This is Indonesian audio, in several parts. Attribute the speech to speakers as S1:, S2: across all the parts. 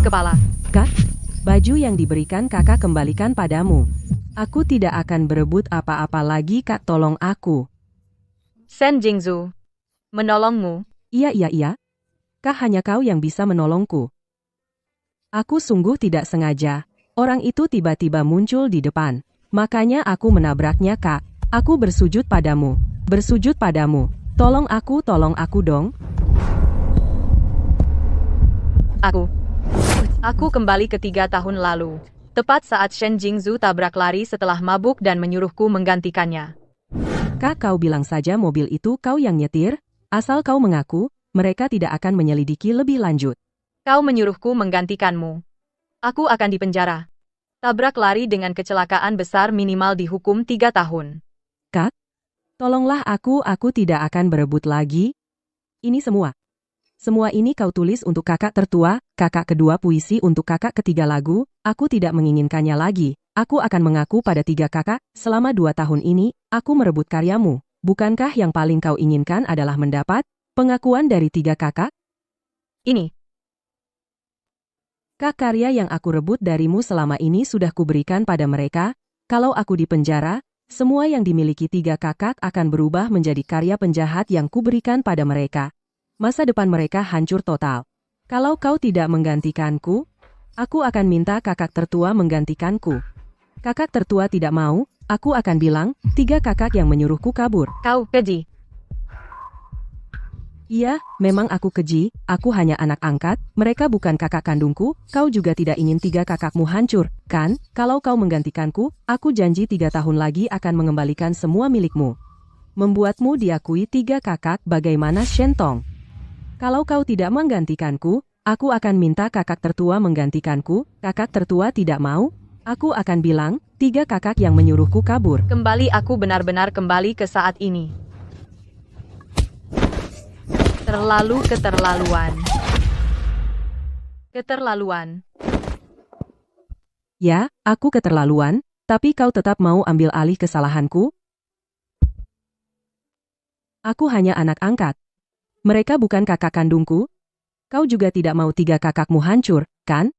S1: kepala.
S2: Kak, baju yang diberikan kakak kembalikan padamu. Aku tidak akan berebut apa-apa lagi kak, tolong aku.
S1: Shen Jingzhu. Menolongmu.
S2: Iya. Kak, hanya kau yang bisa menolongku. Aku sungguh tidak sengaja. Orang itu tiba-tiba muncul di depan. Makanya aku menabraknya kak. Aku bersujud padamu. Bersujud padamu. Tolong aku dong.
S1: Aku kembali ke 3 tahun lalu. Tepat saat Shen Jingzhu tabrak lari setelah mabuk dan menyuruhku menggantikannya.
S2: Kak, kau bilang saja mobil itu kau yang nyetir. Asal kau mengaku, mereka tidak akan menyelidiki lebih lanjut.
S1: Kau menyuruhku menggantikanmu. Aku akan dipenjara. Tabrak lari dengan kecelakaan besar minimal dihukum 3 tahun.
S2: Kak, tolonglah aku tidak akan berebut lagi. Ini semua. Semua ini kau tulis untuk kakak tertua, kakak kedua puisi untuk kakak ketiga lagu, aku tidak menginginkannya lagi. Aku akan mengaku pada 3 kakak, selama 2 tahun ini, aku merebut karyamu. Bukankah yang paling kau inginkan adalah mendapat pengakuan dari 3 kakak?
S1: Ini.
S2: Kak, karya yang aku rebut darimu selama ini sudah kuberikan pada mereka. Kalau aku dipenjara, semua yang dimiliki 3 kakak akan berubah menjadi karya penjahat yang kuberikan pada mereka. Masa depan mereka hancur total. Kalau kau tidak menggantikanku, aku akan minta kakak tertua menggantikanku. Kakak tertua tidak mau, aku akan bilang, 3 kakak yang menyuruhku kabur.
S1: Kau keji.
S2: Iya, memang aku keji, aku hanya anak angkat, mereka bukan kakak kandungku, kau juga tidak ingin 3 kakakmu hancur, kan? Kalau kau menggantikanku, aku janji 3 tahun lagi akan mengembalikan semua milikmu. Membuatmu diakui 3 kakak bagaimana Shentong. Kalau kau tidak menggantikanku, aku akan minta kakak tertua menggantikanku, kakak tertua tidak mau, aku akan bilang, 3 kakak yang menyuruhku kabur.
S1: Kembali aku benar-benar kembali ke saat ini. Terlalu keterlaluan. Keterlaluan.
S2: Ya, aku keterlaluan, tapi kau tetap mau ambil alih kesalahanku? Aku hanya anak angkat. Mereka bukan kakak kandungku. Kau juga tidak mau 3 kakakmu hancur, kan?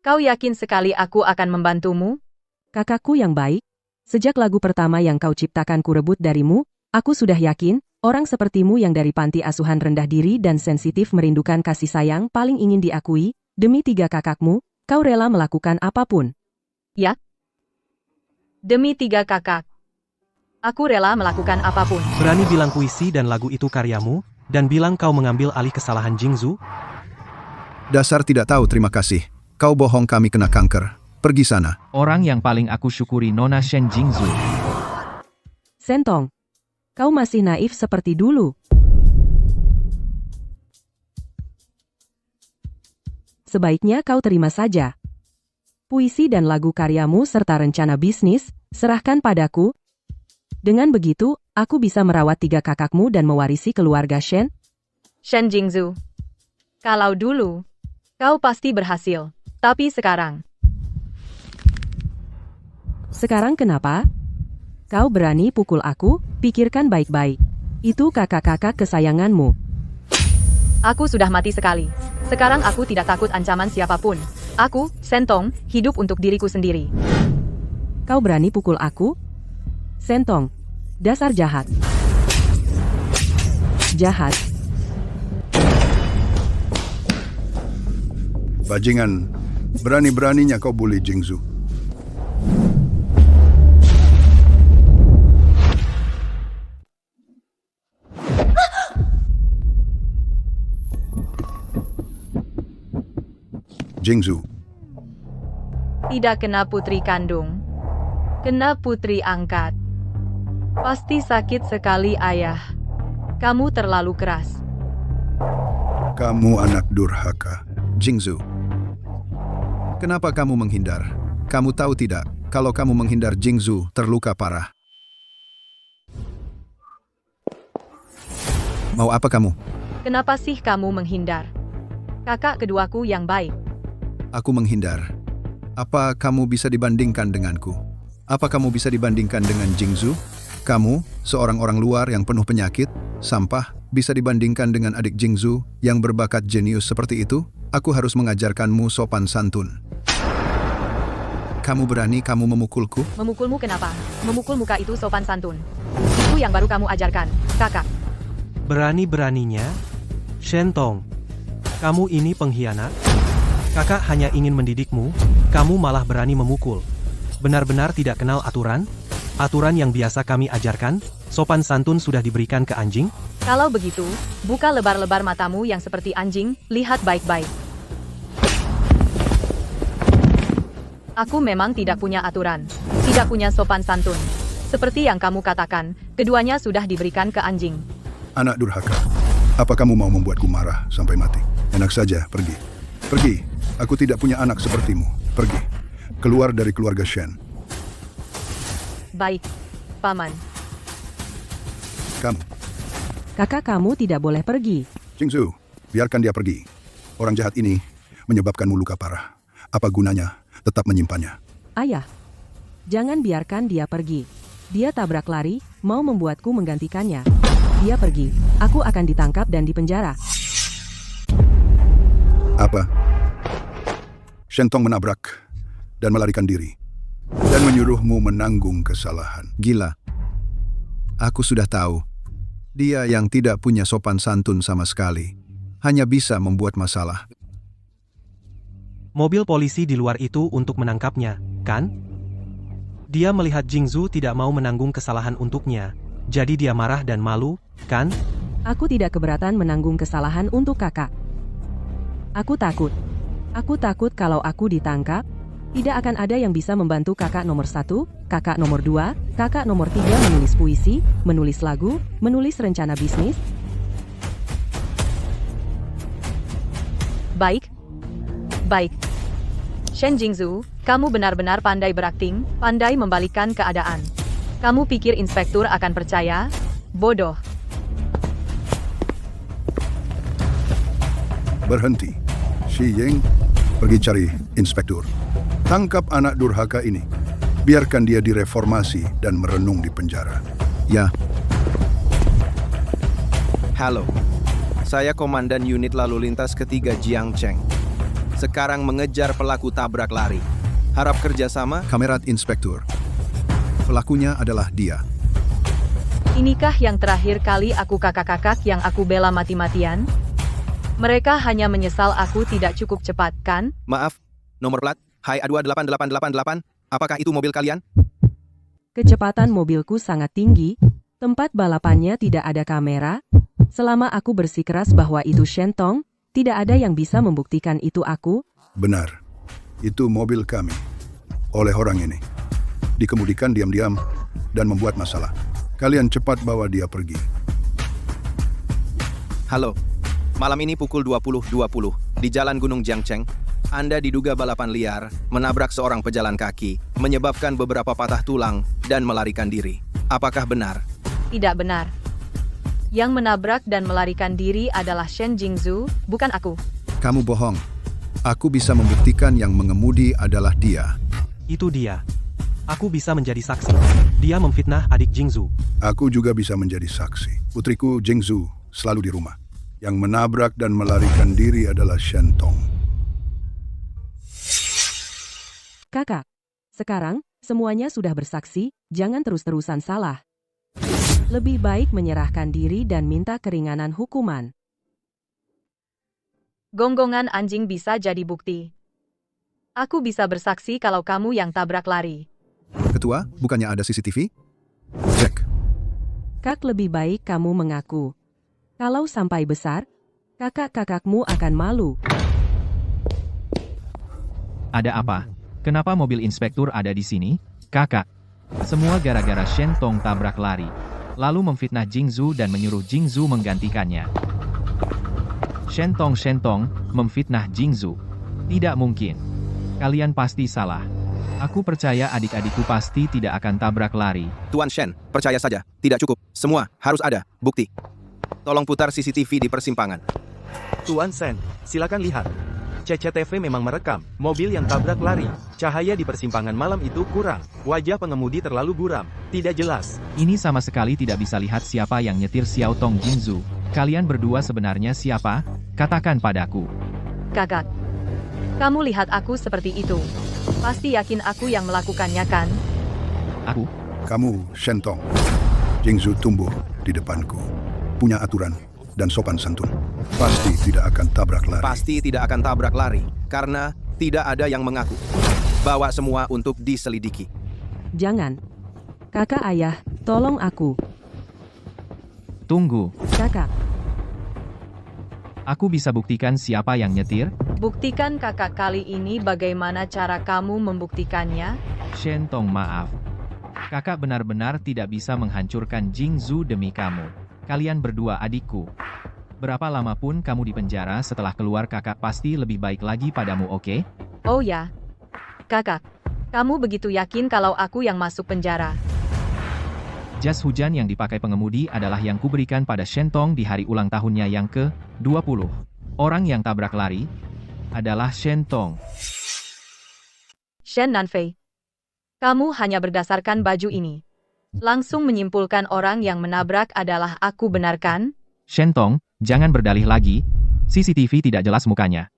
S1: Kau yakin sekali aku akan membantumu?
S2: Kakakku yang baik. Sejak lagu pertama yang kau ciptakan kurebut darimu, aku sudah yakin, orang sepertimu yang dari panti asuhan rendah diri dan sensitif merindukan kasih sayang paling ingin diakui, demi 3 kakakmu, kau rela melakukan apapun.
S1: Ya? Demi 3 kakak. Aku rela melakukan apapun.
S3: Berani bilang puisi dan lagu itu karyamu, dan bilang kau mengambil alih kesalahan Jingzhu?
S4: Dasar tidak tahu terima kasih. Kau bohong, kami kena kanker. Pergi sana.
S5: Orang yang paling aku syukuri Nona Shen Jingzhu.
S2: Shentong, kau masih naif seperti dulu. Sebaiknya kau terima saja. Puisi dan lagu karyamu serta rencana bisnis, serahkan padaku. Dengan begitu, aku bisa merawat 3 kakakmu dan mewarisi keluarga Shen.
S1: Shen Jingzhu. Kalau dulu, kau pasti berhasil. Tapi sekarang.
S2: Sekarang kenapa? Kau berani pukul aku? Pikirkan baik-baik. Itu kakak-kakak kesayanganmu.
S1: Aku sudah mati sekali. Sekarang aku tidak takut ancaman siapapun. Aku, Shentong, hidup untuk diriku sendiri.
S2: Kau berani pukul aku? Shentong, dasar jahat. Jahat.
S4: Bajingan, berani-beraninya kau bully Jingzhu. Jingzhu,
S1: Tidak kena putri kandung. Kena putri angkat. Pasti sakit sekali, ayah. Kamu terlalu keras.
S4: kamu anak durhaka. Jingzhu, kenapa kamu menghindar? Kamu tahu tidak, kalau kamu menghindar Jingzhu terluka parah. Mau apa kamu?
S1: Kenapa sih kamu menghindar? Kakak keduaku yang baik.
S4: Aku menghindar. Apa kamu bisa dibandingkan denganku? Apa kamu bisa dibandingkan dengan Jingzhu? Kamu, seorang orang luar yang penuh penyakit, sampah, bisa dibandingkan dengan adik Jingzhu yang berbakat jenius seperti itu? Aku harus mengajarkanmu sopan santun. Kamu berani kamu memukulku?
S1: Memukulmu kenapa? Memukul muka itu sopan santun. Itu yang baru kamu ajarkan, kakak.
S3: Berani-beraninya? Shentong, kamu ini pengkhianat? Kakak hanya ingin mendidikmu, kamu malah berani memukul. Benar-benar tidak kenal aturan? Aturan yang biasa kami ajarkan, sopan santun sudah diberikan ke anjing?
S1: Kalau begitu, buka lebar-lebar matamu yang seperti anjing, lihat baik-baik. Aku memang tidak punya aturan, tidak punya sopan santun. Seperti yang kamu katakan, keduanya sudah diberikan ke anjing.
S4: Anak durhaka, apa kamu mau membuatku marah sampai mati? Enak saja, pergi. Pergi, aku tidak punya anak sepertimu. Pergi, keluar dari keluarga Shen.
S1: Baik, Paman.
S4: Kamu,
S2: Kakak kamu tidak boleh pergi.
S4: Jingzu, biarkan dia pergi. Orang jahat ini menyebabkanmu luka parah. Apa gunanya tetap menyimpannya?
S2: Ayah, jangan biarkan dia pergi. Dia tabrak lari, mau membuatku menggantikannya. Dia pergi, aku akan ditangkap dan dipenjara.
S4: Apa? Shentong menabrak dan melarikan diri. Dan menyuruhmu menanggung kesalahan. Gila. Aku sudah tahu. Dia yang tidak punya sopan santun sama sekali. Hanya bisa membuat masalah.
S3: Mobil polisi di luar itu untuk menangkapnya, kan? Dia melihat Jingzu tidak mau menanggung kesalahan untuknya. Jadi dia marah dan malu, kan?
S2: Aku tidak keberatan menanggung kesalahan untuk kakak. Aku takut. Aku takut kalau aku ditangkap, tidak akan ada yang bisa membantu kakak nomor 1, kakak nomor 2, kakak nomor 3 menulis puisi, menulis lagu, menulis rencana bisnis.
S1: Baik. Baik. Shen Jingzu, kamu benar-benar pandai berakting, pandai membalikkan keadaan. Kamu pikir inspektur akan percaya? Bodoh.
S4: Berhenti. Shi Ying, pergi cari inspektur. Tangkap anak durhaka ini. Biarkan dia direformasi dan merenung di penjara. Ya,
S6: Halo, saya Komandan Unit Lalu Lintas Ketiga Jiang Cheng. Sekarang mengejar pelaku tabrak lari. Harap kerjasama.
S4: kamerat inspektur. Pelakunya adalah dia.
S1: Inikah yang terakhir kali aku kakak-kakak yang aku bela mati-matian? Mereka hanya menyesal aku tidak cukup cepat, kan?
S6: Maaf, nomor plat, Hai A28888, apakah itu mobil kalian?
S2: Kecepatan mobilku sangat tinggi, tempat balapannya tidak ada kamera. Selama aku bersikeras bahwa itu Shentong, tidak ada yang bisa membuktikan itu aku.
S4: Benar. Itu mobil kami. Oleh orang ini. Dikemudikan diam-diam dan membuat masalah. Kalian cepat bawa dia pergi.
S6: Halo, malam ini pukul 20.20 di Jalan Gunung Jiangcheng, Anda diduga balapan liar, menabrak seorang pejalan kaki, menyebabkan beberapa patah tulang, dan melarikan diri. Apakah benar?
S1: Tidak benar. Yang menabrak dan melarikan diri adalah Shen Jingzu, bukan aku.
S4: Kamu bohong. Aku bisa membuktikan yang mengemudi adalah dia.
S3: Itu dia. Aku bisa menjadi saksi. Dia memfitnah adik Jingzu.
S4: Aku juga bisa menjadi saksi. Putriku Jingzu selalu di rumah. Yang menabrak dan melarikan diri adalah Shentong.
S2: Kakak, sekarang semuanya sudah bersaksi, jangan terus-terusan salah. Lebih baik menyerahkan diri dan minta keringanan hukuman.
S1: Gonggongan anjing bisa jadi bukti. Aku bisa bersaksi kalau kamu yang tabrak lari.
S4: Ketua, bukannya ada CCTV? Cek.
S2: Kak, lebih baik kamu mengaku. Kalau sampai besar, kakak-kakakmu akan malu.
S5: Ada apa? Kenapa mobil inspektur ada di sini? Kakak. Semua gara-gara Shentong tabrak lari. Lalu memfitnah Jingzu dan menyuruh Jingzu menggantikannya. Shentong memfitnah Jingzu. Tidak mungkin. Kalian pasti salah. Aku percaya adik-adikku pasti tidak akan tabrak lari.
S6: Tuan Shen, percaya saja, tidak cukup. Semua harus ada bukti. Tolong putar CCTV di persimpangan.
S7: Tuan Sen, silakan lihat. CCTV memang merekam mobil yang tabrak lari. Cahaya di persimpangan malam itu kurang. Wajah pengemudi terlalu buram, tidak jelas.
S5: Ini sama sekali tidak bisa lihat siapa yang nyetir Xiaotong Jingzu. Kalian berdua sebenarnya siapa? Katakan padaku.
S1: Kakak. Kamu lihat aku seperti itu. Pasti yakin aku yang melakukannya kan?
S5: Aku?
S4: Kamu, Shentong. Jingzu tumbuh di depanku. Punya aturan dan sopan santun. Pasti tidak akan tabrak lari.
S6: Pasti tidak akan tabrak lari, karena tidak ada yang mengaku. Bawa semua untuk diselidiki.
S2: Jangan. Kakak ayah, tolong aku.
S5: Tunggu.
S2: Kakak.
S5: Aku bisa buktikan siapa yang nyetir?
S1: Buktikan kakak kali ini bagaimana cara kamu membuktikannya?
S5: Shentong, maaf. Kakak benar-benar tidak bisa menghancurkan Jingzu demi kamu. Kalian berdua adikku. Berapa lama pun kamu di penjara setelah keluar kakak pasti lebih baik lagi padamu, oke?
S1: Oh ya. Kakak. Kamu begitu yakin kalau aku yang masuk penjara?
S5: Jas hujan yang dipakai pengemudi adalah yang kuberikan pada Shentong di hari ulang tahunnya yang ke-20. Orang yang tabrak lari adalah Shentong.
S1: Shen Nanfei. Kamu hanya berdasarkan baju ini. Langsung menyimpulkan orang yang menabrak adalah aku, benar kan?
S5: Shentong, jangan berdalih lagi. CCTV tidak jelas mukanya.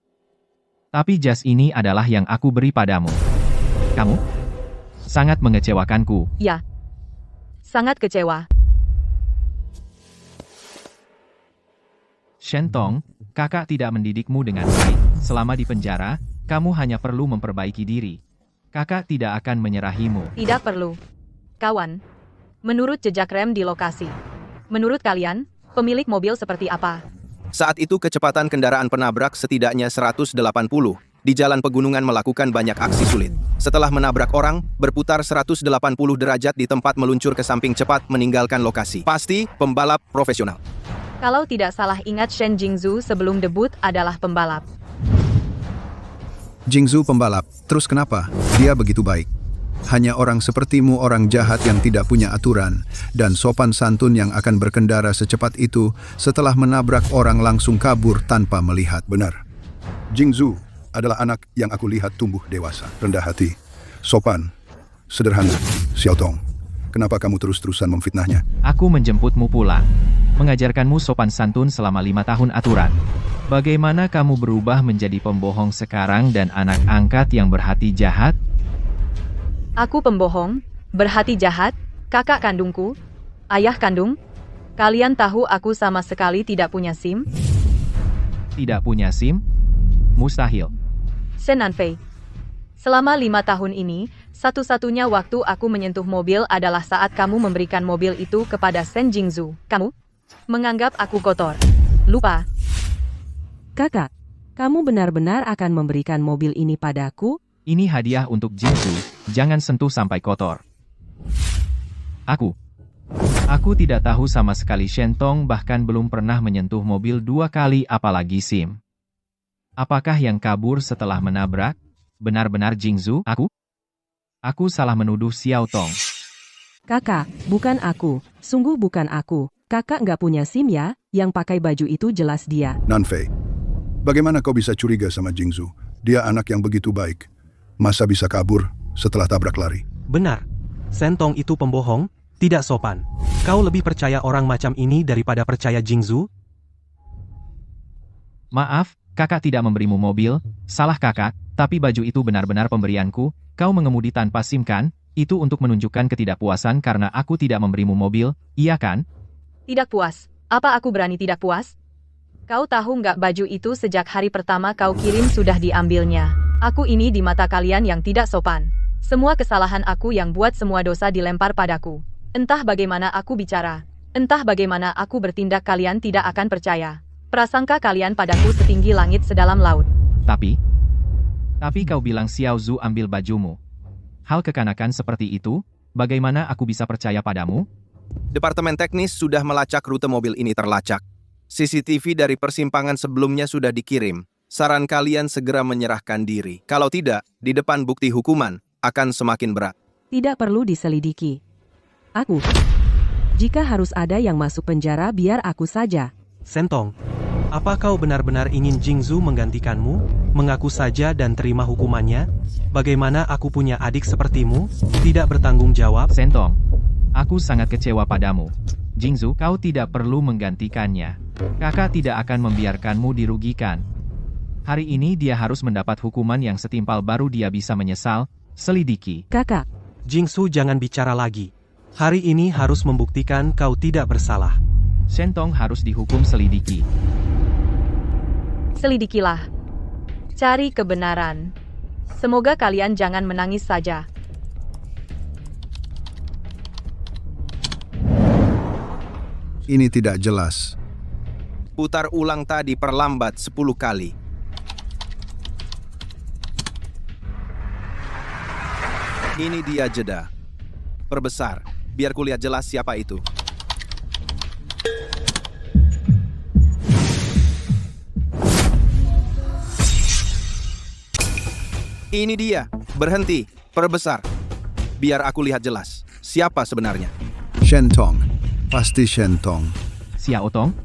S5: Tapi jas ini adalah yang aku beri padamu. Kamu sangat mengecewakanku.
S1: Ya. Sangat kecewa.
S5: Shentong, kakak tidak mendidikmu dengan baik. Selama di penjara, kamu hanya perlu memperbaiki diri. Kakak tidak akan menyerahimu.
S1: Tidak perlu. Kawan. Menurut jejak rem di lokasi. Menurut kalian, pemilik mobil seperti apa?
S6: Saat itu kecepatan kendaraan penabrak setidaknya 180. Di jalan pegunungan melakukan banyak aksi sulit. Setelah menabrak orang, berputar 180 derajat di tempat meluncur ke samping cepat meninggalkan lokasi. Pasti pembalap profesional.
S1: Kalau tidak salah ingat, Shen Jingzu sebelum debut adalah pembalap.
S4: Jingzu pembalap, terus kenapa? Dia begitu baik. Hanya orang sepertimu, orang jahat yang tidak punya aturan dan sopan santun yang akan berkendara secepat itu setelah menabrak orang langsung kabur tanpa melihat. Benar. Jingzu adalah anak yang aku lihat tumbuh dewasa, rendah hati, sopan, sederhana. Xiaotong, kenapa kamu terus-terusan memfitnahnya?
S5: Aku menjemputmu pulang. Mengajarkanmu sopan santun selama 5 tahun aturan. Bagaimana kamu berubah menjadi pembohong sekarang dan anak angkat yang berhati jahat?
S1: Aku pembohong, berhati jahat, kakak kandungku, ayah kandung. Kalian tahu aku sama sekali tidak punya SIM?
S5: Tidak punya SIM? Mustahil.
S1: Shen Nanfei. Selama 5 tahun ini, satu-satunya waktu aku menyentuh mobil adalah saat kamu memberikan mobil itu kepada Shen Jingzu. Kamu menganggap aku kotor. Lupa.
S2: Kakak. Kamu benar-benar akan memberikan mobil ini padaku?
S5: Ini hadiah untuk Jingzu. Jangan sentuh sampai kotor. Aku tidak tahu sama sekali. Shentong bahkan belum pernah menyentuh mobil 2 kali apalagi SIM. Apakah yang kabur setelah menabrak? Benar-benar Jingzu? Aku salah menuduh Xiaotong.
S2: Kakak, bukan aku. Sungguh bukan aku. Kakak nggak punya SIM ya? Yang pakai baju itu jelas dia.
S4: Nanfei, bagaimana kau bisa curiga sama Jingzu? Dia anak yang begitu baik. Masa bisa kabur setelah tabrak lari?
S3: Benar. Shentong itu pembohong, tidak sopan. Kau lebih percaya orang macam ini daripada percaya Jingzu?
S5: Maaf, kakak tidak memberimu mobil. Salah kakak, tapi baju itu benar-benar pemberianku. Kau mengemudi tanpa SIM kan? Itu untuk menunjukkan ketidakpuasan karena aku tidak memberimu mobil, iya kan?
S1: Tidak puas. Apa aku berani tidak puas? Kau tahu nggak baju itu sejak hari pertama kau kirim sudah diambilnya. Aku ini di mata kalian yang tidak sopan. Semua kesalahan aku yang buat semua dosa dilempar padaku. Entah bagaimana aku bicara. Entah bagaimana aku bertindak, kalian tidak akan percaya. Prasangka kalian padaku setinggi langit sedalam laut.
S5: Tapi kau bilang Xiao Zhu ambil bajumu. Hal kekanakan seperti itu, bagaimana aku bisa percaya padamu?
S6: Departemen teknis sudah melacak rute mobil ini terlacak. CCTV dari persimpangan sebelumnya sudah dikirim. Saran kalian segera menyerahkan diri. Kalau tidak, di depan bukti hukuman akan semakin berat.
S2: Tidak perlu diselidiki. Aku. Jika harus ada yang masuk penjara, biar aku saja.
S3: Shentong, apa kau benar-benar ingin Jingzu menggantikanmu? Mengaku saja dan terima hukumannya? Bagaimana aku punya adik sepertimu? Tidak bertanggung jawab?
S5: Shentong, aku sangat kecewa padamu. Jingzu, kau tidak perlu menggantikannya. Kakak tidak akan membiarkanmu dirugikan. Hari ini dia harus mendapat hukuman yang setimpal baru dia bisa menyesal. Selidiki.
S2: Kakak,
S3: Jingsu jangan bicara lagi. Hari ini harus membuktikan kau tidak bersalah.
S5: Shentong harus dihukum selidiki.
S1: Selidikilah. Cari kebenaran. Semoga kalian jangan menangis saja.
S4: Ini tidak jelas.
S6: Putar ulang tadi perlambat 10 kali. Ini dia jeda. Perbesar, biar kulihat jelas siapa itu. Ini dia, berhenti, perbesar. Biar aku lihat jelas, siapa sebenarnya.
S4: Shentong. Pasti Shentong.
S5: Xiao Tong?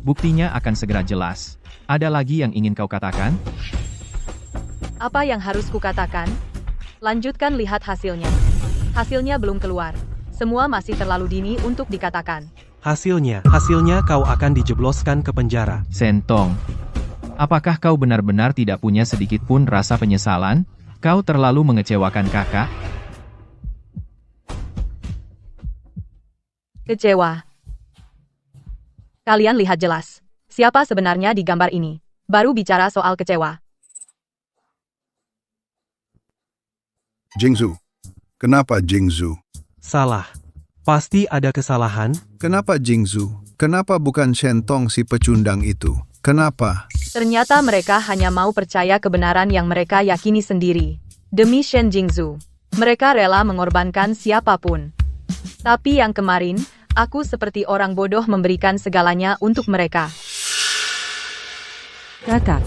S5: Buktinya akan segera jelas. Ada lagi yang ingin kau katakan?
S1: Apa yang harus kukatakan? Lanjutkan lihat hasilnya. Hasilnya belum keluar. Semua masih terlalu dini untuk dikatakan.
S3: Hasilnya kau akan dijebloskan ke penjara.
S5: Shentong. Apakah kau benar-benar tidak punya sedikit pun rasa penyesalan? Kau terlalu mengecewakan kakak?
S1: Kecewa. Kalian lihat jelas. Siapa sebenarnya di gambar ini? Baru bicara soal kecewa.
S4: Jingzu. Kenapa Jingzu?
S3: Salah. Pasti ada kesalahan.
S4: Kenapa Jingzu? Kenapa bukan Shentong si pecundang itu? Kenapa?
S1: Ternyata mereka hanya mau percaya kebenaran yang mereka yakini sendiri. Demi Shen Jingzu, mereka rela mengorbankan siapapun. Tapi yang kemarin, aku seperti orang bodoh memberikan segalanya untuk mereka.
S2: Kakak,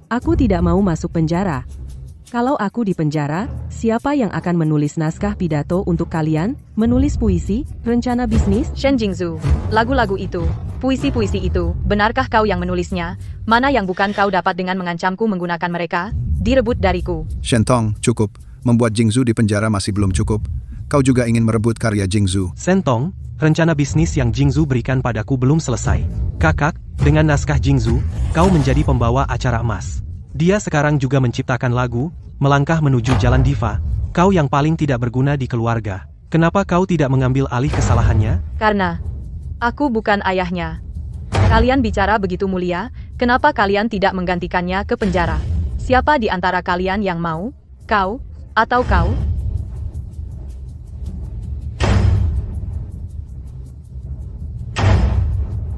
S2: aku tidak mau masuk penjara. Kalau aku di penjara, siapa yang akan menulis naskah pidato untuk kalian, menulis puisi, rencana bisnis?
S1: Shen Jingzu, lagu-lagu itu, puisi-puisi itu, benarkah kau yang menulisnya? Mana yang bukan kau dapat dengan mengancamku menggunakan mereka? Direbut dariku.
S4: Shentong, cukup. Membuat Jingzu di penjara masih belum cukup. Kau juga ingin merebut karya Jingzu.
S3: Shentong, rencana bisnis yang Jingzu berikan padaku belum selesai. Kakak, dengan naskah Jingzu, kau menjadi pembawa acara emas. Dia sekarang juga menciptakan lagu, melangkah menuju jalan diva. Kau yang paling tidak berguna di keluarga. Kenapa kau tidak mengambil alih kesalahannya?
S1: Karena aku bukan ayahnya. Kalian bicara begitu mulia, kenapa kalian tidak menggantikannya ke penjara? Siapa di antara kalian yang mau? Kau? Atau kau?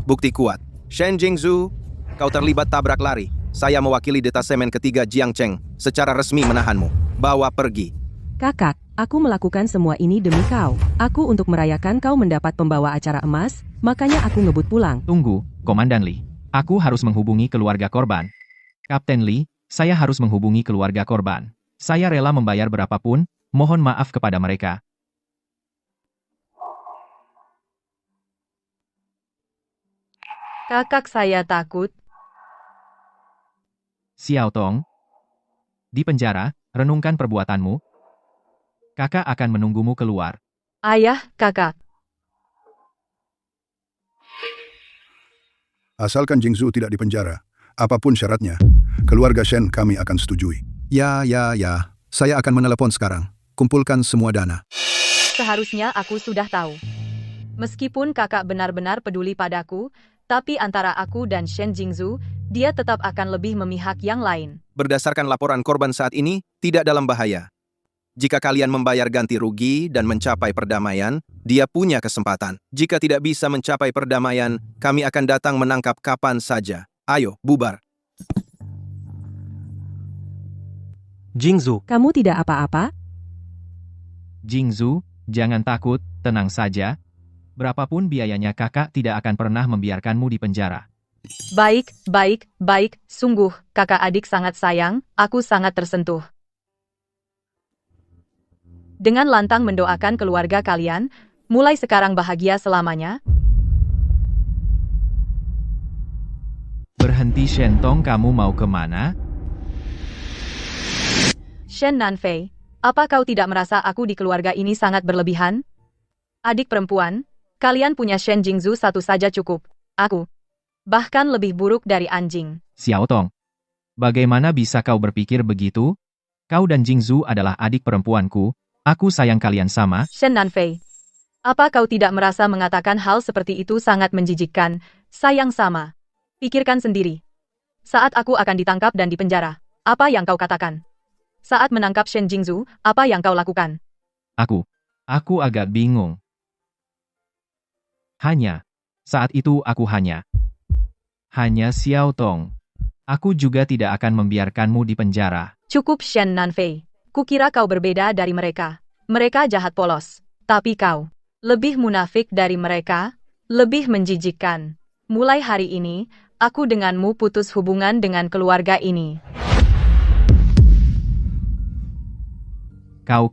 S6: Bukti kuat. Shen Jingzu, kau terlibat tabrak lari. Saya mewakili detasemen ketiga Jiangcheng secara resmi menahanmu. Bawa pergi.
S2: Kakak, aku melakukan semua ini demi kau. Aku untuk merayakan kau mendapat pembawa acara emas, makanya aku ngebut pulang.
S5: Tunggu, Komandan Lee. Aku harus menghubungi keluarga korban. Kapten Lee, saya harus menghubungi keluarga korban. Saya rela membayar berapapun, mohon maaf kepada mereka.
S1: Kakak saya takut.
S5: Xiao Tong. Di penjara, renungkan perbuatanmu. Kakak akan menunggumu keluar.
S1: Ayah, kakak.
S4: Asalkan Jingzu tidak dipenjara, apapun syaratnya, keluarga Shen kami akan setujui. Ya. Saya akan menelepon sekarang. Kumpulkan semua dana.
S1: Seharusnya aku sudah tahu. Meskipun kakak benar-benar peduli padaku, tapi antara aku dan Shen Jingzu, dia tetap akan lebih memihak yang lain.
S6: Berdasarkan laporan korban saat ini, tidak dalam bahaya. Jika kalian membayar ganti rugi dan mencapai perdamaian, dia punya kesempatan. Jika tidak bisa mencapai perdamaian, kami akan datang menangkap kapan saja. Ayo, bubar.
S3: Jingzu,
S2: Kamu tidak apa-apa?
S5: Jingzu, jangan takut, tenang saja. Berapapun biayanya kakak tidak akan pernah membiarkanmu di penjara.
S1: Baik. Sungguh, kakak adik sangat sayang, aku sangat tersentuh. Dengan lantang mendoakan keluarga kalian, mulai sekarang bahagia selamanya.
S5: Berhenti Shentong, kamu mau kemana?
S1: Shen Nanfei, apa kau tidak merasa aku di keluarga ini sangat berlebihan? Adik perempuan, kalian punya Shen Jingzu satu saja cukup. Aku Bahkan lebih buruk dari anjing.
S5: Xiao Tong. Bagaimana bisa kau berpikir begitu? Kau dan Jingzu adalah adik perempuanku. Aku sayang kalian sama.
S1: Shen Nanfei. Apa kau tidak merasa mengatakan hal seperti itu sangat menjijikkan? Sayang sama. Pikirkan sendiri. Saat aku akan ditangkap dan dipenjara, apa yang kau katakan? Saat menangkap Shen Jingzu, apa yang kau lakukan?
S5: Aku agak bingung. Saat itu aku hanya Xiao Tong. Aku juga tidak akan membiarkanmu di penjara.
S1: Cukup Shen Nanfei. Kukira kau berbeda dari mereka. Mereka jahat polos. Tapi kau lebih munafik dari mereka, lebih menjijikkan. Mulai hari ini, aku denganmu putus hubungan dengan keluarga ini.
S5: Kau.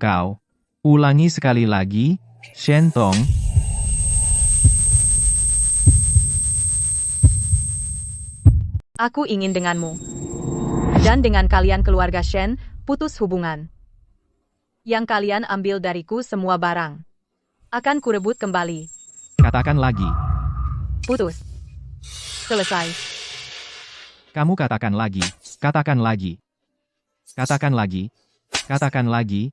S5: Ulangi sekali lagi, Shen Tong.
S1: Aku ingin denganmu. Dan dengan kalian keluarga Shen, putus hubungan. Yang kalian ambil dariku semua barang. Akan kurebut kembali.
S5: Katakan lagi.
S1: Putus. Selesai.
S5: Kamu katakan lagi. Katakan lagi. Katakan lagi. Katakan lagi.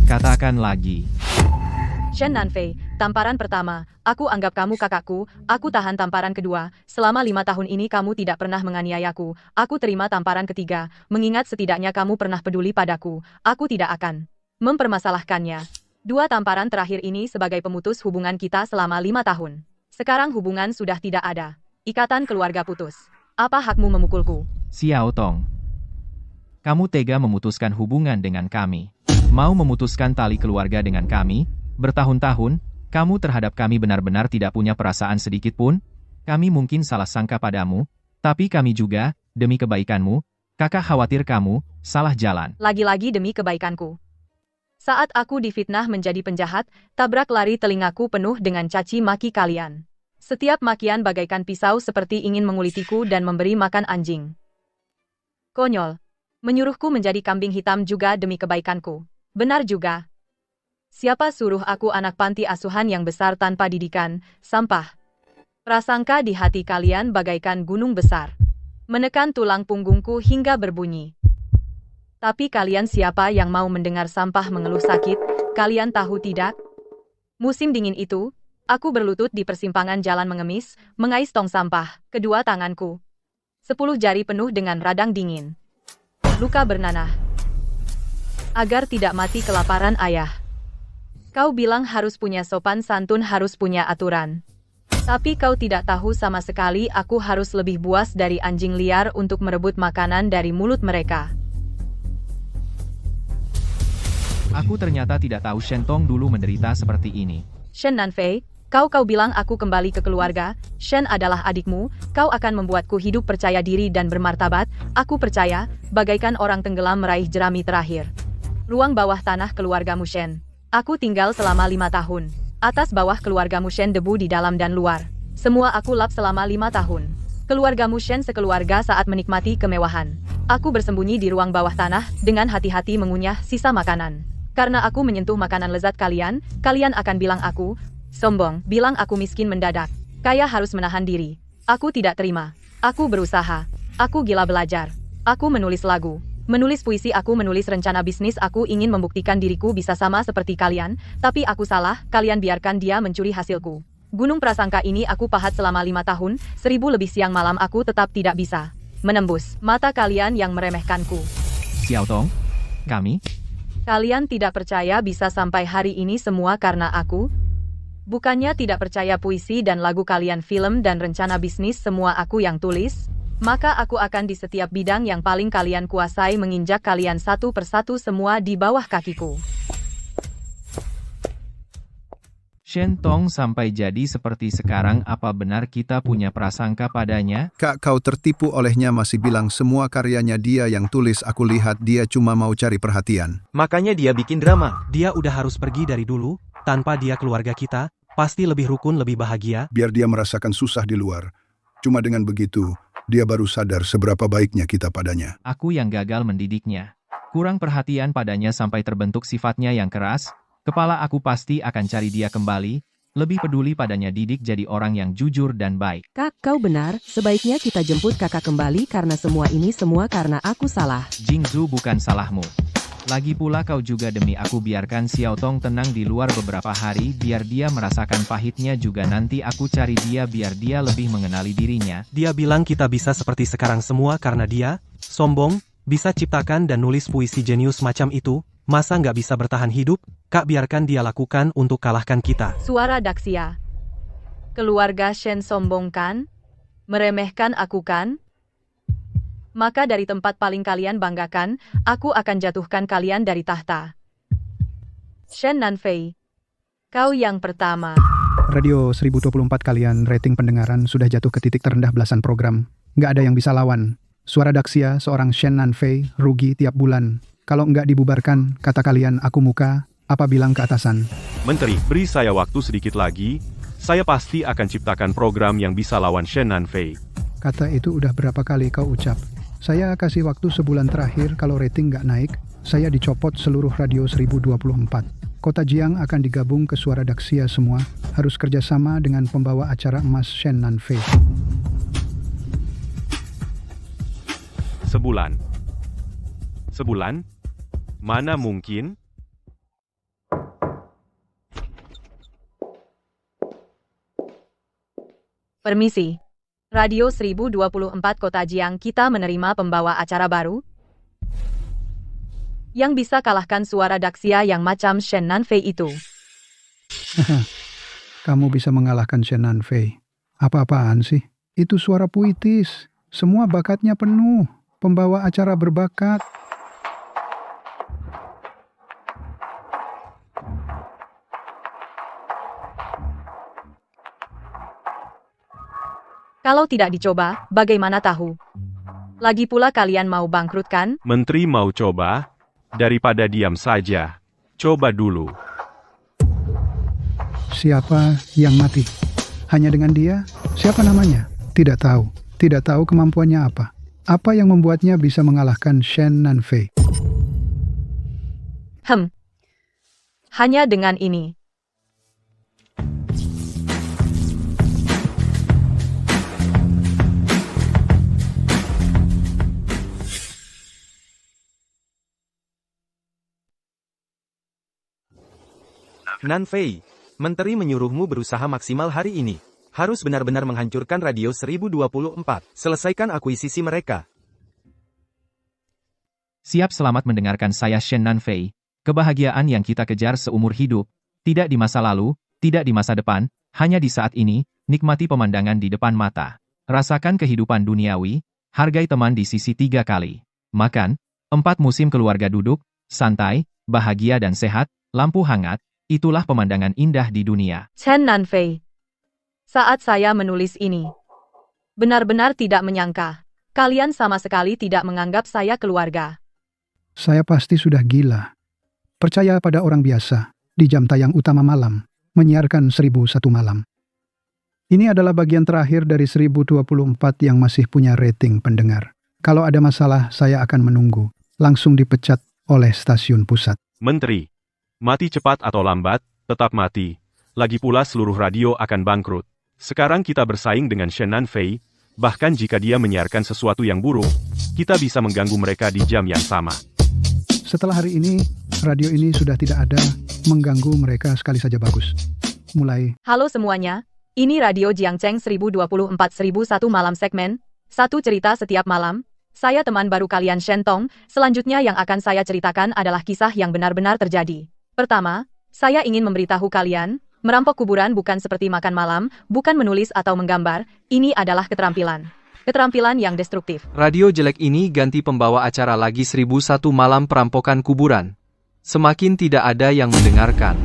S5: Katakan lagi.
S1: Shen Nanfei, tamparan pertama, aku anggap kamu kakakku, aku tahan tamparan kedua, selama 5 tahun ini kamu tidak pernah menganiayaku, aku terima tamparan ketiga, mengingat setidaknya kamu pernah peduli padaku, aku tidak akan mempermasalahkannya. 2 tamparan terakhir ini sebagai pemutus hubungan kita selama 5 tahun. Sekarang hubungan sudah tidak ada. Ikatan keluarga putus. Apa hakmu memukulku?
S5: Xiao Tong. Kamu tega memutuskan hubungan dengan kami. Mau memutuskan tali keluarga dengan kami? Bertahun-tahun, kamu terhadap kami benar-benar tidak punya perasaan sedikit pun? Kami mungkin salah sangka padamu, tapi kami juga, demi kebaikanmu, kakak khawatir kamu salah jalan.
S1: Lagi-lagi demi kebaikanku. Saat aku difitnah menjadi penjahat, tabrak lari telingaku penuh dengan caci maki kalian. Setiap makian bagaikan pisau seperti ingin mengulitiku dan memberi makan anjing. Konyol. Menyuruhku menjadi kambing hitam juga demi kebaikanku. Benar juga. Siapa suruh aku anak panti asuhan yang besar tanpa didikan, sampah. Prasangka di hati kalian bagaikan gunung besar. Menekan tulang punggungku hingga berbunyi. Tapi kalian siapa yang mau mendengar sampah mengeluh sakit, kalian tahu tidak? Musim dingin itu, aku berlutut di persimpangan jalan mengemis, mengais tong sampah, kedua tanganku. 10 jari penuh dengan radang dingin. Luka bernanah. Agar tidak mati kelaparan ayah. Kau bilang harus punya sopan santun, harus punya aturan. Tapi kau tidak tahu sama sekali aku harus lebih buas dari anjing liar untuk merebut makanan dari mulut mereka.
S5: Aku ternyata tidak tahu Shen Tong dulu menderita seperti ini.
S1: Shen Nanfei, kau bilang aku kembali ke keluarga, Shen adalah adikmu, kau akan membuatku hidup percaya diri dan bermartabat, aku percaya, bagaikan orang tenggelam meraih jerami terakhir. Ruang bawah tanah keluargamu Shen. Aku tinggal selama 5 tahun. Atas bawah keluargamu Shen, debu di dalam dan luar. Semua aku lap selama 5 tahun. Keluargamu Shen sekeluarga saat menikmati kemewahan. Aku bersembunyi di ruang bawah tanah, dengan hati-hati mengunyah sisa makanan. Karena aku menyentuh makanan lezat kalian, kalian akan bilang aku sombong, bilang aku miskin mendadak. Kaya harus menahan diri. Aku tidak terima. Aku berusaha. Aku gila belajar. Aku menulis lagu. Menulis puisi, aku menulis rencana bisnis, aku ingin membuktikan diriku bisa sama seperti kalian, tapi aku salah, kalian biarkan dia mencuri hasilku. Gunung prasangka ini aku pahat selama 5 tahun, 1000 lebih siang malam aku tetap tidak bisa menembus mata kalian yang meremehkanku.
S5: Xiao Tong, kami?
S1: Kalian tidak percaya bisa sampai hari ini semua karena aku? Bukannya tidak percaya puisi dan lagu kalian, film dan rencana bisnis semua aku yang tulis? Maka aku akan di setiap bidang yang paling kalian kuasai menginjak kalian satu persatu semua di bawah kakiku.
S5: Shen Tong sampai jadi seperti sekarang, apa benar kita punya prasangka padanya?
S4: Kak, kau tertipu olehnya, masih bilang semua karyanya dia yang tulis. Aku lihat dia cuma mau cari perhatian.
S7: Makanya dia bikin drama.
S3: Dia udah harus pergi dari dulu, tanpa dia keluarga kita, pasti lebih rukun, lebih bahagia.
S4: Biar dia merasakan susah di luar. Cuma dengan begitu, dia baru sadar seberapa baiknya kita padanya.
S5: Aku yang gagal mendidiknya. Kurang perhatian padanya sampai terbentuk sifatnya yang keras. Kepala aku pasti akan cari dia kembali. Lebih peduli padanya didik jadi orang yang jujur dan baik.
S2: Kak, kau benar, sebaiknya kita jemput kakak kembali karena semua ini semua karena aku salah.
S5: Jingzu bukan salahmu. Lagi pula kau juga demi aku biarkan Xiao Tong tenang di luar beberapa hari biar dia merasakan pahitnya juga nanti aku cari dia biar dia lebih mengenali dirinya.
S3: Dia bilang kita bisa seperti sekarang semua karena dia, sombong, bisa ciptakan dan nulis puisi jenius macam itu, masa nggak bisa bertahan hidup? Kak biarkan dia lakukan untuk kalahkan kita.
S1: Suara Daxia. Keluarga Shen sombong kan? Meremehkan aku kan? Maka dari tempat paling kalian banggakan, aku akan jatuhkan kalian dari tahta. Shen Nanfei. Kau yang pertama.
S8: Radio 1024 kalian rating pendengaran sudah jatuh ke titik terendah belasan program. Nggak ada yang bisa lawan. Suara Daxia, seorang Shen Nanfei, rugi tiap bulan. Kalau nggak dibubarkan, kata kalian aku muka, apa bilang ke atasan?
S9: Menteri, beri saya waktu sedikit lagi, saya pasti akan ciptakan program yang bisa lawan Shen Nanfei.
S8: Kata itu udah berapa kali kau ucap? Saya kasih waktu sebulan terakhir kalau rating nggak naik, saya dicopot seluruh Radio 1024. Kota Jiang akan digabung ke Suara Daxia semua, harus kerjasama dengan pembawa acara emas Shen Nanfei.
S9: Sebulan? Mana mungkin?
S1: Permisi. Radio 1024 Kota Jiang kita menerima pembawa acara baru? Yang bisa kalahkan suara Daxia yang macam Shen Nanfei itu.
S8: Kamu bisa mengalahkan Shen Nanfei. Apa-apaan sih? Itu suara puitis. Semua bakatnya penuh. Pembawa acara berbakat.
S1: Kalau tidak dicoba, bagaimana tahu? Lagi pula kalian mau bangkrut kan?
S9: Menteri mau coba? Daripada diam saja. Coba dulu.
S8: Siapa yang mati? Hanya dengan dia? Siapa namanya? Tidak tahu. Tidak tahu kemampuannya apa. Apa yang membuatnya bisa mengalahkan Shen Nanfei?
S1: Hanya dengan ini.
S7: Nanfei, Menteri menyuruhmu berusaha maksimal hari ini. Harus benar-benar menghancurkan Radio 1024. Selesaikan akuisisi mereka.
S5: Siap, selamat mendengarkan saya Shen Nanfei. Kebahagiaan yang kita kejar seumur hidup. Tidak di masa lalu, tidak di masa depan, hanya di saat ini, nikmati pemandangan di depan mata. Rasakan kehidupan duniawi, hargai teman di sisi 3 kali. Makan, 4 musim keluarga duduk, santai, bahagia dan sehat, lampu hangat, itulah pemandangan indah di dunia.
S1: Shen Nanfei. Saat saya menulis ini, benar-benar tidak menyangka. Kalian sama sekali tidak menganggap saya keluarga.
S8: Saya pasti sudah gila. Percaya pada orang biasa, di jam tayang utama malam, menyiarkan 1001 malam. Ini adalah bagian terakhir dari 1024 yang masih punya rating pendengar. Kalau ada masalah, saya akan menunggu. Langsung dipecat oleh stasiun pusat.
S9: Menteri, mati cepat atau lambat, tetap mati. Lagi pula seluruh radio akan bangkrut. Sekarang kita bersaing dengan Shen Nanfei, bahkan jika dia menyiarkan sesuatu yang buruk, kita bisa mengganggu mereka di jam yang sama.
S8: Setelah hari ini, radio ini sudah tidak ada, mengganggu mereka sekali saja bagus. Mulai.
S1: Halo semuanya, ini Radio Jiangcheng 1024-1001 malam segmen, satu cerita setiap malam. Saya teman baru kalian Shen Tong, selanjutnya yang akan saya ceritakan adalah kisah yang benar-benar terjadi. Pertama, saya ingin memberitahu kalian, merampok kuburan bukan seperti makan malam, bukan menulis atau menggambar, ini adalah keterampilan. Keterampilan yang destruktif.
S10: Radio jelek ini ganti pembawa acara lagi 1001 malam perampokan kuburan. Semakin tidak ada yang mendengarkan.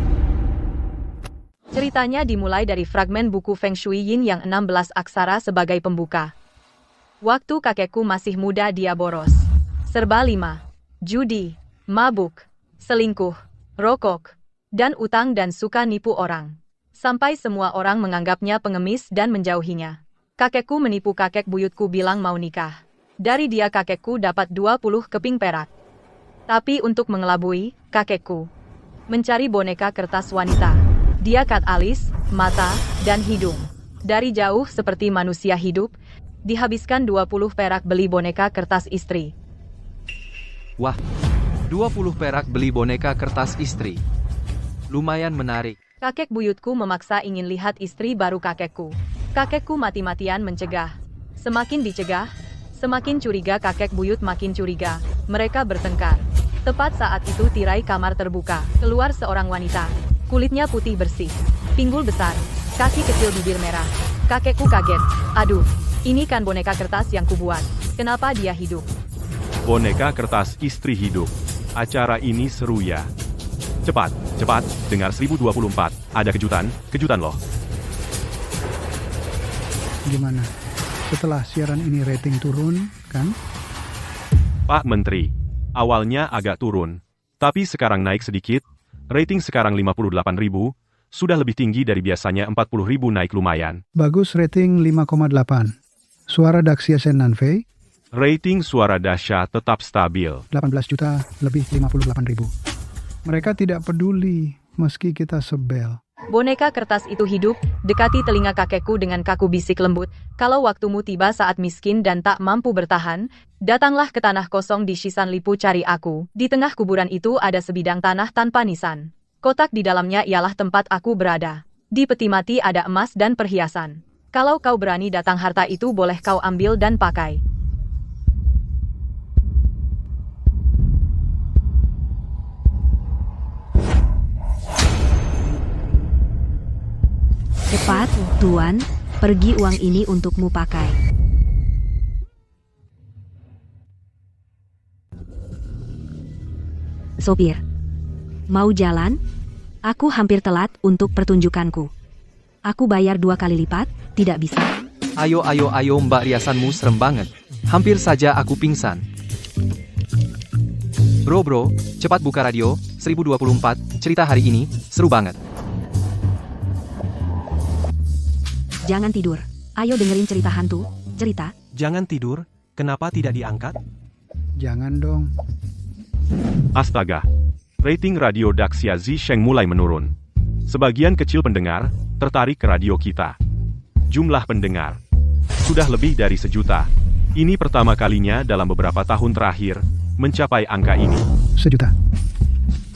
S1: Ceritanya dimulai dari fragmen buku Feng Shui Yin yang 16 aksara sebagai pembuka. Waktu kakekku masih muda dia boros. Serba 5. Judi, mabuk, selingkuh, rokok, dan utang dan suka nipu orang. Sampai semua orang menganggapnya pengemis dan menjauhinya. Kakekku menipu kakek buyutku bilang mau nikah. Dari dia kakekku dapat 20 keping perak. Tapi untuk mengelabui, kakekku mencari boneka kertas wanita. Dia kat alis, mata, dan hidung. Dari jauh seperti manusia hidup, dihabiskan 20 perak beli boneka kertas istri.
S10: Wah, 20 perak beli boneka kertas istri. Lumayan menarik.
S1: Kakek buyutku memaksa ingin lihat istri baru kakekku. Kakekku mati-matian mencegah. Semakin dicegah, semakin curiga kakek buyut makin curiga. Mereka bertengkar. Tepat saat itu tirai kamar terbuka. Keluar seorang wanita. Kulitnya putih bersih. Pinggul besar. Kaki kecil bibir merah. Kakekku kaget. Aduh, ini kan boneka kertas yang kubuat. Kenapa dia hidup?
S9: Boneka kertas istri hidup. Acara ini seru ya. Cepat, cepat, dengar 1024. Ada kejutan loh.
S8: Gimana? Setelah siaran ini rating turun, kan?
S9: Pak Menteri, awalnya agak turun. Tapi sekarang naik sedikit. Rating sekarang 58.000. Sudah lebih tinggi dari biasanya 40.000 naik lumayan.
S8: Bagus rating 5,8. Suara Daxia Shenanfei,
S9: Rating suara dahsyat tetap stabil.
S8: 18 juta lebih 58.000. Mereka tidak peduli meski kita sebel.
S1: Boneka kertas itu hidup, dekati telinga kakekku dengan kaku bisik lembut. Kalau waktumu tiba saat miskin dan tak mampu bertahan, datanglah ke tanah kosong di Shisan Lipu cari aku. Di tengah kuburan itu ada sebidang tanah tanpa nisan. Kotak di dalamnya ialah tempat aku berada. Di peti mati ada emas dan perhiasan. Kalau kau berani datang, harta itu boleh kau ambil dan pakai.
S11: Cepat, Tuan, pergi, uang ini untukmu pakai. Sopir, mau jalan? Aku hampir telat untuk pertunjukanku. Aku bayar 2 kali lipat, tidak bisa.
S10: Ayo mbak, riasanmu serem banget. Hampir saja aku pingsan. Bro, cepat buka radio, 1024, cerita hari ini, seru banget.
S11: Jangan tidur. Ayo dengerin cerita hantu. Cerita.
S3: Jangan tidur, kenapa tidak diangkat?
S8: Jangan dong.
S9: Astaga, rating radio Daxia Zisheng mulai menurun. Sebagian kecil pendengar tertarik ke radio kita. Jumlah pendengar sudah lebih dari 1 juta. Ini pertama kalinya dalam beberapa tahun terakhir mencapai angka ini.
S8: 1 juta.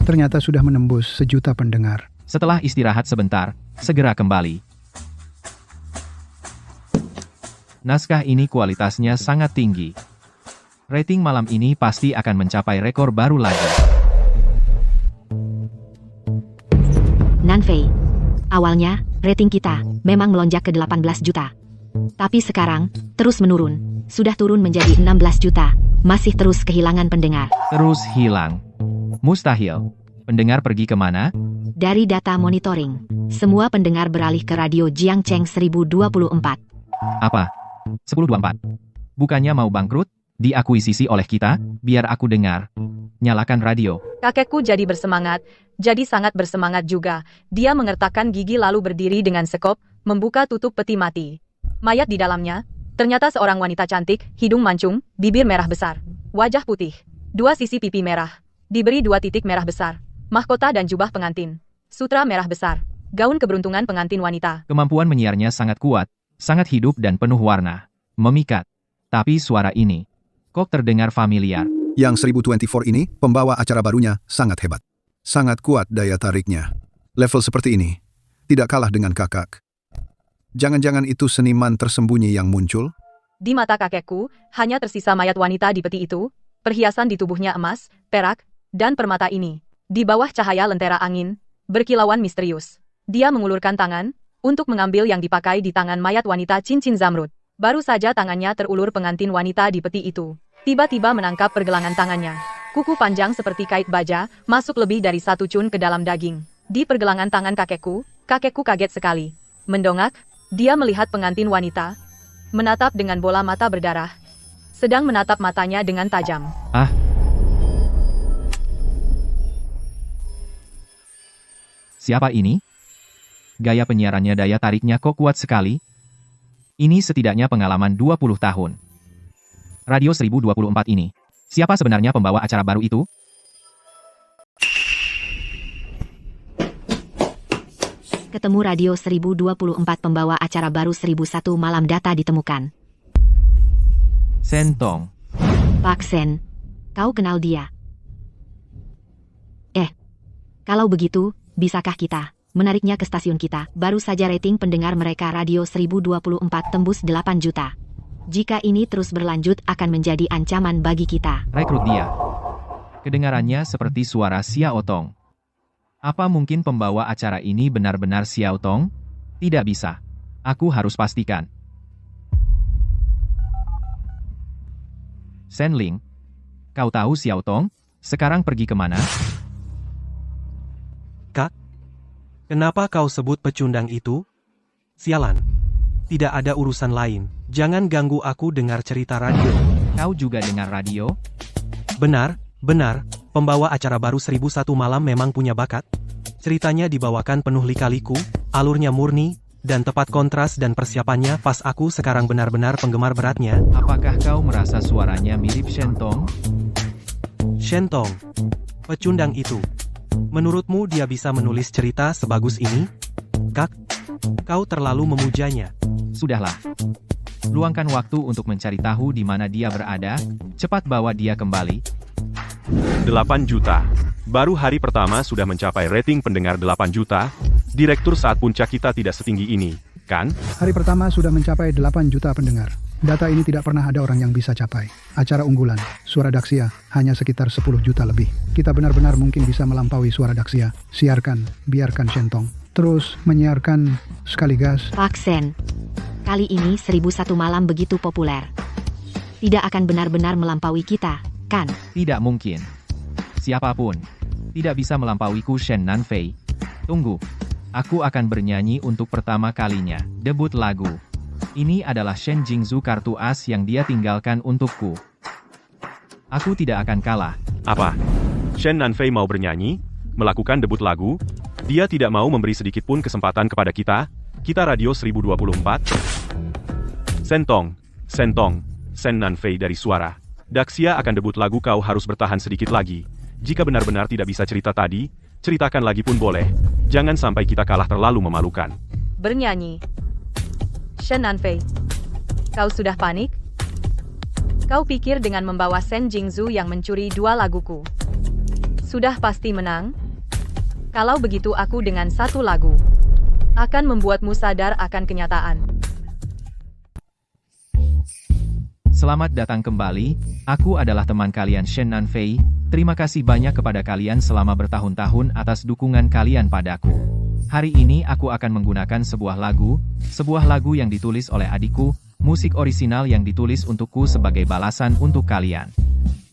S8: Ternyata sudah menembus 1 juta pendengar.
S5: Setelah istirahat sebentar, segera kembali. Naskah ini kualitasnya sangat tinggi. Rating malam ini pasti akan mencapai rekor baru lagi.
S11: Nanfei. Awalnya, rating kita memang melonjak ke 18 juta. Tapi sekarang, terus menurun. Sudah turun menjadi 16 juta. Masih terus kehilangan pendengar.
S5: Terus hilang. Mustahil. Pendengar pergi kemana?
S11: Dari data monitoring, semua pendengar beralih ke radio Jiangcheng 1024.
S5: Apa? 1024. Bukannya mau bangkrut? Diakuisisi oleh kita? Biar aku dengar. Nyalakan radio.
S1: Kakekku jadi bersemangat, jadi sangat bersemangat juga. Dia mengertakkan gigi lalu berdiri dengan sekop, membuka tutup peti mati. Mayat di dalamnya, ternyata seorang wanita cantik, hidung mancung, bibir merah besar, wajah putih, 2 sisi pipi merah, diberi 2 titik merah besar, mahkota dan jubah pengantin, sutra merah besar, gaun keberuntungan pengantin wanita.
S5: Kemampuan menyiarnya sangat kuat, sangat hidup dan penuh warna. Memikat. Tapi suara ini, kok terdengar familiar.
S4: Yang 1024 ini, pembawa acara barunya, sangat hebat. Sangat kuat daya tariknya. Level seperti ini, tidak kalah dengan kakak. Jangan-jangan itu seniman tersembunyi yang muncul?
S1: Di mata kakekku, hanya tersisa mayat wanita di peti itu, perhiasan di tubuhnya emas, perak, dan permata ini. Di bawah cahaya lentera angin, berkilauan misterius. Dia mengulurkan tangan, untuk mengambil yang dipakai di tangan mayat wanita cincin zamrud. Baru saja tangannya terulur pengantin wanita di peti itu. Tiba-tiba menangkap pergelangan tangannya. Kuku panjang seperti kait baja, masuk lebih dari 1 cun ke dalam daging. Di pergelangan tangan kakekku kaget sekali. Mendongak, dia melihat pengantin wanita, menatap dengan bola mata berdarah, sedang menatap matanya dengan tajam.
S5: Ah. Siapa ini? Gaya penyiarannya, daya tariknya kok kuat sekali? Ini setidaknya pengalaman 20 tahun. Radio 1024 ini. Siapa sebenarnya pembawa acara baru itu?
S11: Ketemu Radio 1024 pembawa acara baru 1001 malam data ditemukan.
S5: Shentong.
S11: Pak Sen, kau kenal dia? Kalau begitu, bisakah kita menariknya ke stasiun kita? Baru saja rating pendengar mereka Radio 1024 tembus 8 juta. Jika ini terus berlanjut akan menjadi ancaman bagi kita.
S5: Rekrut dia. Kedengarannya seperti suara Xiao Tong. Apa mungkin pembawa acara ini benar-benar Xiao Tong? Tidak bisa. Aku harus pastikan. Senling, kau tahu Xiao Tong? Sekarang pergi kemana?
S3: Kak, kenapa kau sebut pecundang itu? Sialan. Tidak ada urusan lain. Jangan ganggu aku dengar cerita radio.
S5: Kau juga dengar radio?
S3: Benar, pembawa acara baru 1001 malam memang punya bakat. Ceritanya dibawakan penuh lika-liku, alurnya murni, dan tepat kontras dan persiapannya pas. Aku sekarang benar-benar penggemar beratnya.
S5: Apakah kau merasa suaranya mirip Shentong?
S3: Shentong, pecundang itu. Menurutmu dia bisa menulis cerita sebagus ini? Kak, kau terlalu memujanya.
S5: Sudahlah. Luangkan waktu untuk mencari tahu di mana dia berada. Cepat bawa dia kembali.
S9: 8 juta. Baru hari pertama sudah mencapai rating pendengar 8 juta. Direktur saat puncak kita tidak setinggi ini, kan?
S8: Hari pertama sudah mencapai 8 juta pendengar. Data ini tidak pernah ada orang yang bisa capai. Acara unggulan, Suara Daxia, hanya sekitar 10 juta lebih. Kita benar-benar mungkin bisa melampaui Suara Daxia. Siarkan, biarkan Shentong terus menyiarkan sekali gas.
S11: Pak Sen, kali ini 1001 malam begitu populer. Tidak akan benar-benar melampaui kita, kan?
S5: Tidak mungkin. Siapapun tidak bisa melampauiku, Shen Nanfei. Tunggu. Aku akan bernyanyi untuk pertama kalinya. Debut lagu. Ini adalah Shen Jingzhu, kartu as yang dia tinggalkan untukku. Aku tidak akan kalah.
S9: Apa? Shen Nanfei mau bernyanyi? Melakukan debut lagu? Dia tidak mau memberi sedikit pun kesempatan kepada kita? Kita Radio 1024? Shentong, Shen Nanfei dari Suara Daxia akan debut lagu. Kau harus bertahan sedikit lagi. Jika benar-benar tidak bisa cerita tadi, ceritakan lagi pun boleh. Jangan sampai kita kalah terlalu memalukan.
S1: Bernyanyi. Shen Nanfei, kau sudah panik? Kau pikir dengan membawa Shen Jingzhu yang mencuri 2 laguku, sudah pasti menang? Kalau begitu aku dengan 1 lagu akan membuatmu sadar akan kenyataan.
S5: Selamat datang kembali, aku adalah teman kalian Shen Nanfei. Terima kasih banyak kepada kalian selama bertahun-tahun atas dukungan kalian padaku. Hari ini aku akan menggunakan sebuah lagu yang ditulis oleh adikku, musik orisinal yang ditulis untukku sebagai balasan untuk kalian.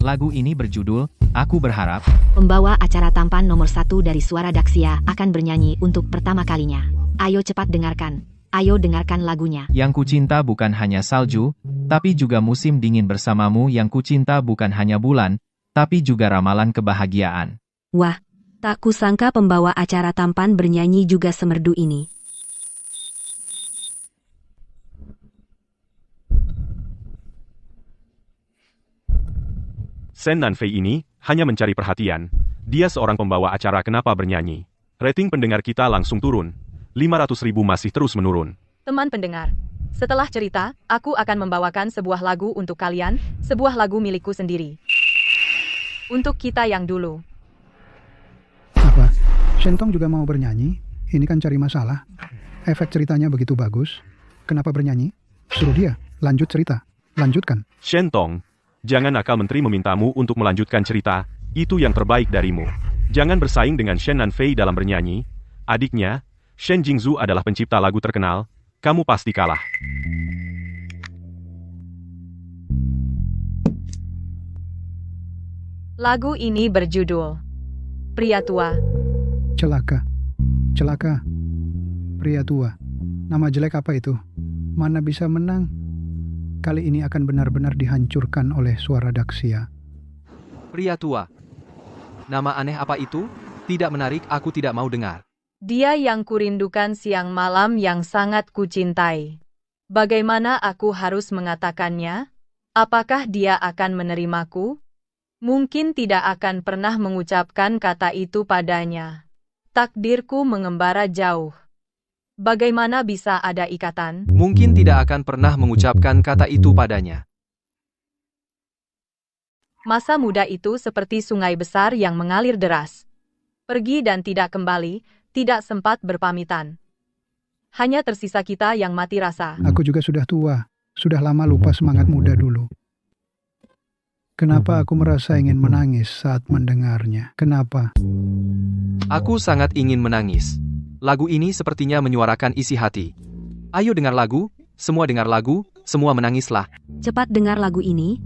S5: Lagu ini berjudul, Aku Berharap.
S11: Pembawa acara tampan nomor 1 dari Suara Daxia akan bernyanyi untuk pertama kalinya. Ayo cepat dengarkan. Ayo dengarkan lagunya.
S5: Yang kucinta bukan hanya salju, tapi juga musim dingin bersamamu. Yang kucinta bukan hanya bulan, tapi juga ramalan kebahagiaan.
S2: Wah, tak kusangka pembawa acara tampan bernyanyi juga semerdu ini.
S9: Shen Nanfei ini hanya mencari perhatian. Dia seorang pembawa acara, kenapa bernyanyi? Rating pendengar kita langsung turun. 500.000 masih terus menurun.
S1: Teman pendengar, setelah cerita, aku akan membawakan sebuah lagu untuk kalian, sebuah lagu milikku sendiri. Untuk kita yang dulu.
S8: Apa? Shentong juga mau bernyanyi? Ini kan cari masalah. Efek ceritanya begitu bagus. Kenapa bernyanyi? Suruh dia, lanjut cerita. Lanjutkan.
S9: Shentong, jangan nakal. Menteri memintamu untuk melanjutkan cerita. Itu yang terbaik darimu. Jangan bersaing dengan Shen Nanfei dalam bernyanyi. Adiknya, Shen Jingzhu adalah pencipta lagu terkenal. Kamu pasti kalah.
S1: Lagu ini berjudul Pria Tua.
S8: Celaka. Pria tua. Nama jelek apa itu? Mana bisa menang? Kali ini akan benar-benar dihancurkan oleh Suara Daxia.
S10: Pria tua. Nama aneh apa itu? Tidak menarik, aku tidak mau dengar.
S1: Dia yang kurindukan siang malam yang sangat kucintai. Bagaimana aku harus mengatakannya? Apakah dia akan menerimaku? Mungkin tidak akan pernah mengucapkan kata itu padanya. Takdirku mengembara jauh. Bagaimana bisa ada ikatan?
S10: Mungkin tidak akan pernah mengucapkan kata itu padanya.
S1: Masa muda itu seperti sungai besar yang mengalir deras. Pergi dan tidak kembali, tidak sempat berpamitan. Hanya tersisa kita yang mati rasa.
S8: Aku juga sudah tua, sudah lama lupa semangat muda dulu. Kenapa aku merasa ingin menangis saat mendengarnya? Kenapa?
S10: Aku sangat ingin menangis. Lagu ini sepertinya menyuarakan isi hati. Ayo dengar lagu, semua menangislah.
S11: Cepat dengar lagu ini.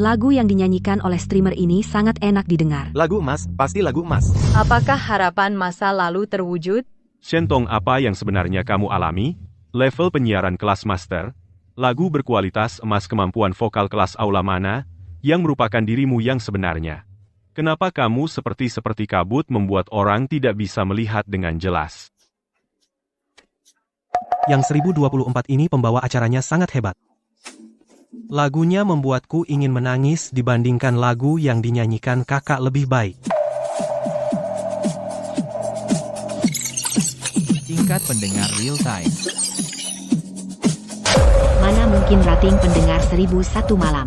S11: Lagu yang dinyanyikan oleh streamer ini sangat enak didengar.
S7: Lagu emas, pasti lagu emas.
S1: Apakah harapan masa lalu terwujud?
S9: Shentong, apa yang sebenarnya kamu alami? Level penyiaran kelas master, lagu berkualitas emas, kemampuan vokal kelas aula mana, yang merupakan dirimu yang sebenarnya. Kenapa kamu seperti kabut membuat orang tidak bisa melihat dengan jelas?
S3: Yang 1024 ini pembawa acaranya sangat hebat. Lagunya membuatku ingin menangis dibandingkan lagu yang dinyanyikan kakak lebih baik.
S5: Tingkat pendengar real time.
S11: Mana mungkin rating pendengar 1001 malam.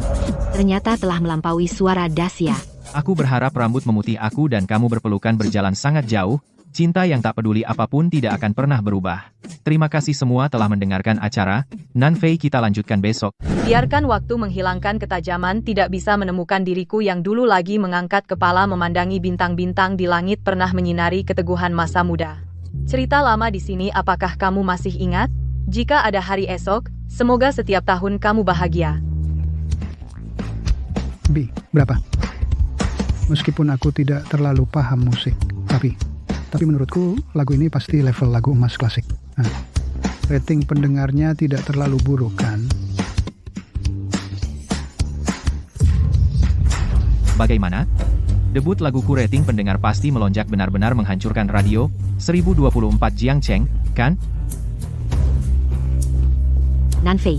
S11: Ternyata telah melampaui suara Dasya.
S5: Aku berharap rambut memutih aku dan kamu berpelukan berjalan sangat jauh. Cinta yang tak peduli apapun tidak akan pernah berubah. Terima kasih semua telah mendengarkan acara. Nanfei, kita lanjutkan besok.
S1: Biarkan waktu menghilangkan ketajaman, tidak bisa menemukan diriku yang dulu lagi mengangkat kepala memandangi bintang-bintang di langit, pernah menyinari keteguhan masa muda. Cerita lama di sini, apakah kamu masih ingat? Jika ada hari esok, semoga setiap tahun kamu bahagia.
S8: B, berapa? Meskipun aku tidak terlalu paham musik, tapi menurutku lagu ini pasti level lagu emas klasik. Nah, rating pendengarnya tidak terlalu buruk kan?
S5: Bagaimana? Debut laguku rating pendengar pasti melonjak, benar-benar menghancurkan radio. 1024 Jiang Cheng, kan?
S11: Nanfei,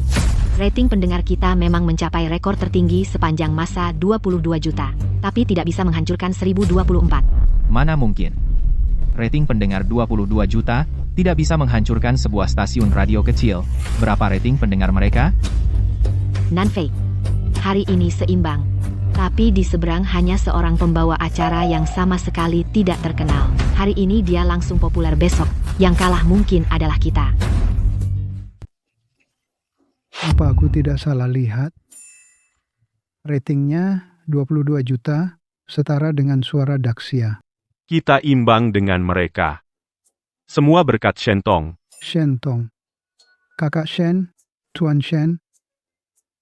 S11: rating pendengar kita memang mencapai rekor tertinggi sepanjang masa 22 juta, tapi tidak bisa menghancurkan 1024.
S5: Mana mungkin? Rating pendengar 22 juta tidak bisa menghancurkan sebuah stasiun radio kecil. Berapa rating pendengar mereka?
S11: Nanfei, hari ini seimbang. Tapi di seberang hanya seorang pembawa acara yang sama sekali tidak terkenal. Hari ini dia langsung populer, besok yang kalah mungkin adalah kita.
S8: Apa aku tidak salah lihat? Ratingnya 22 juta, setara dengan suara Daxia.
S9: Kita imbang dengan mereka. Semua berkat Shentong.
S8: Shentong. Kakak Shen, Tuan Shen.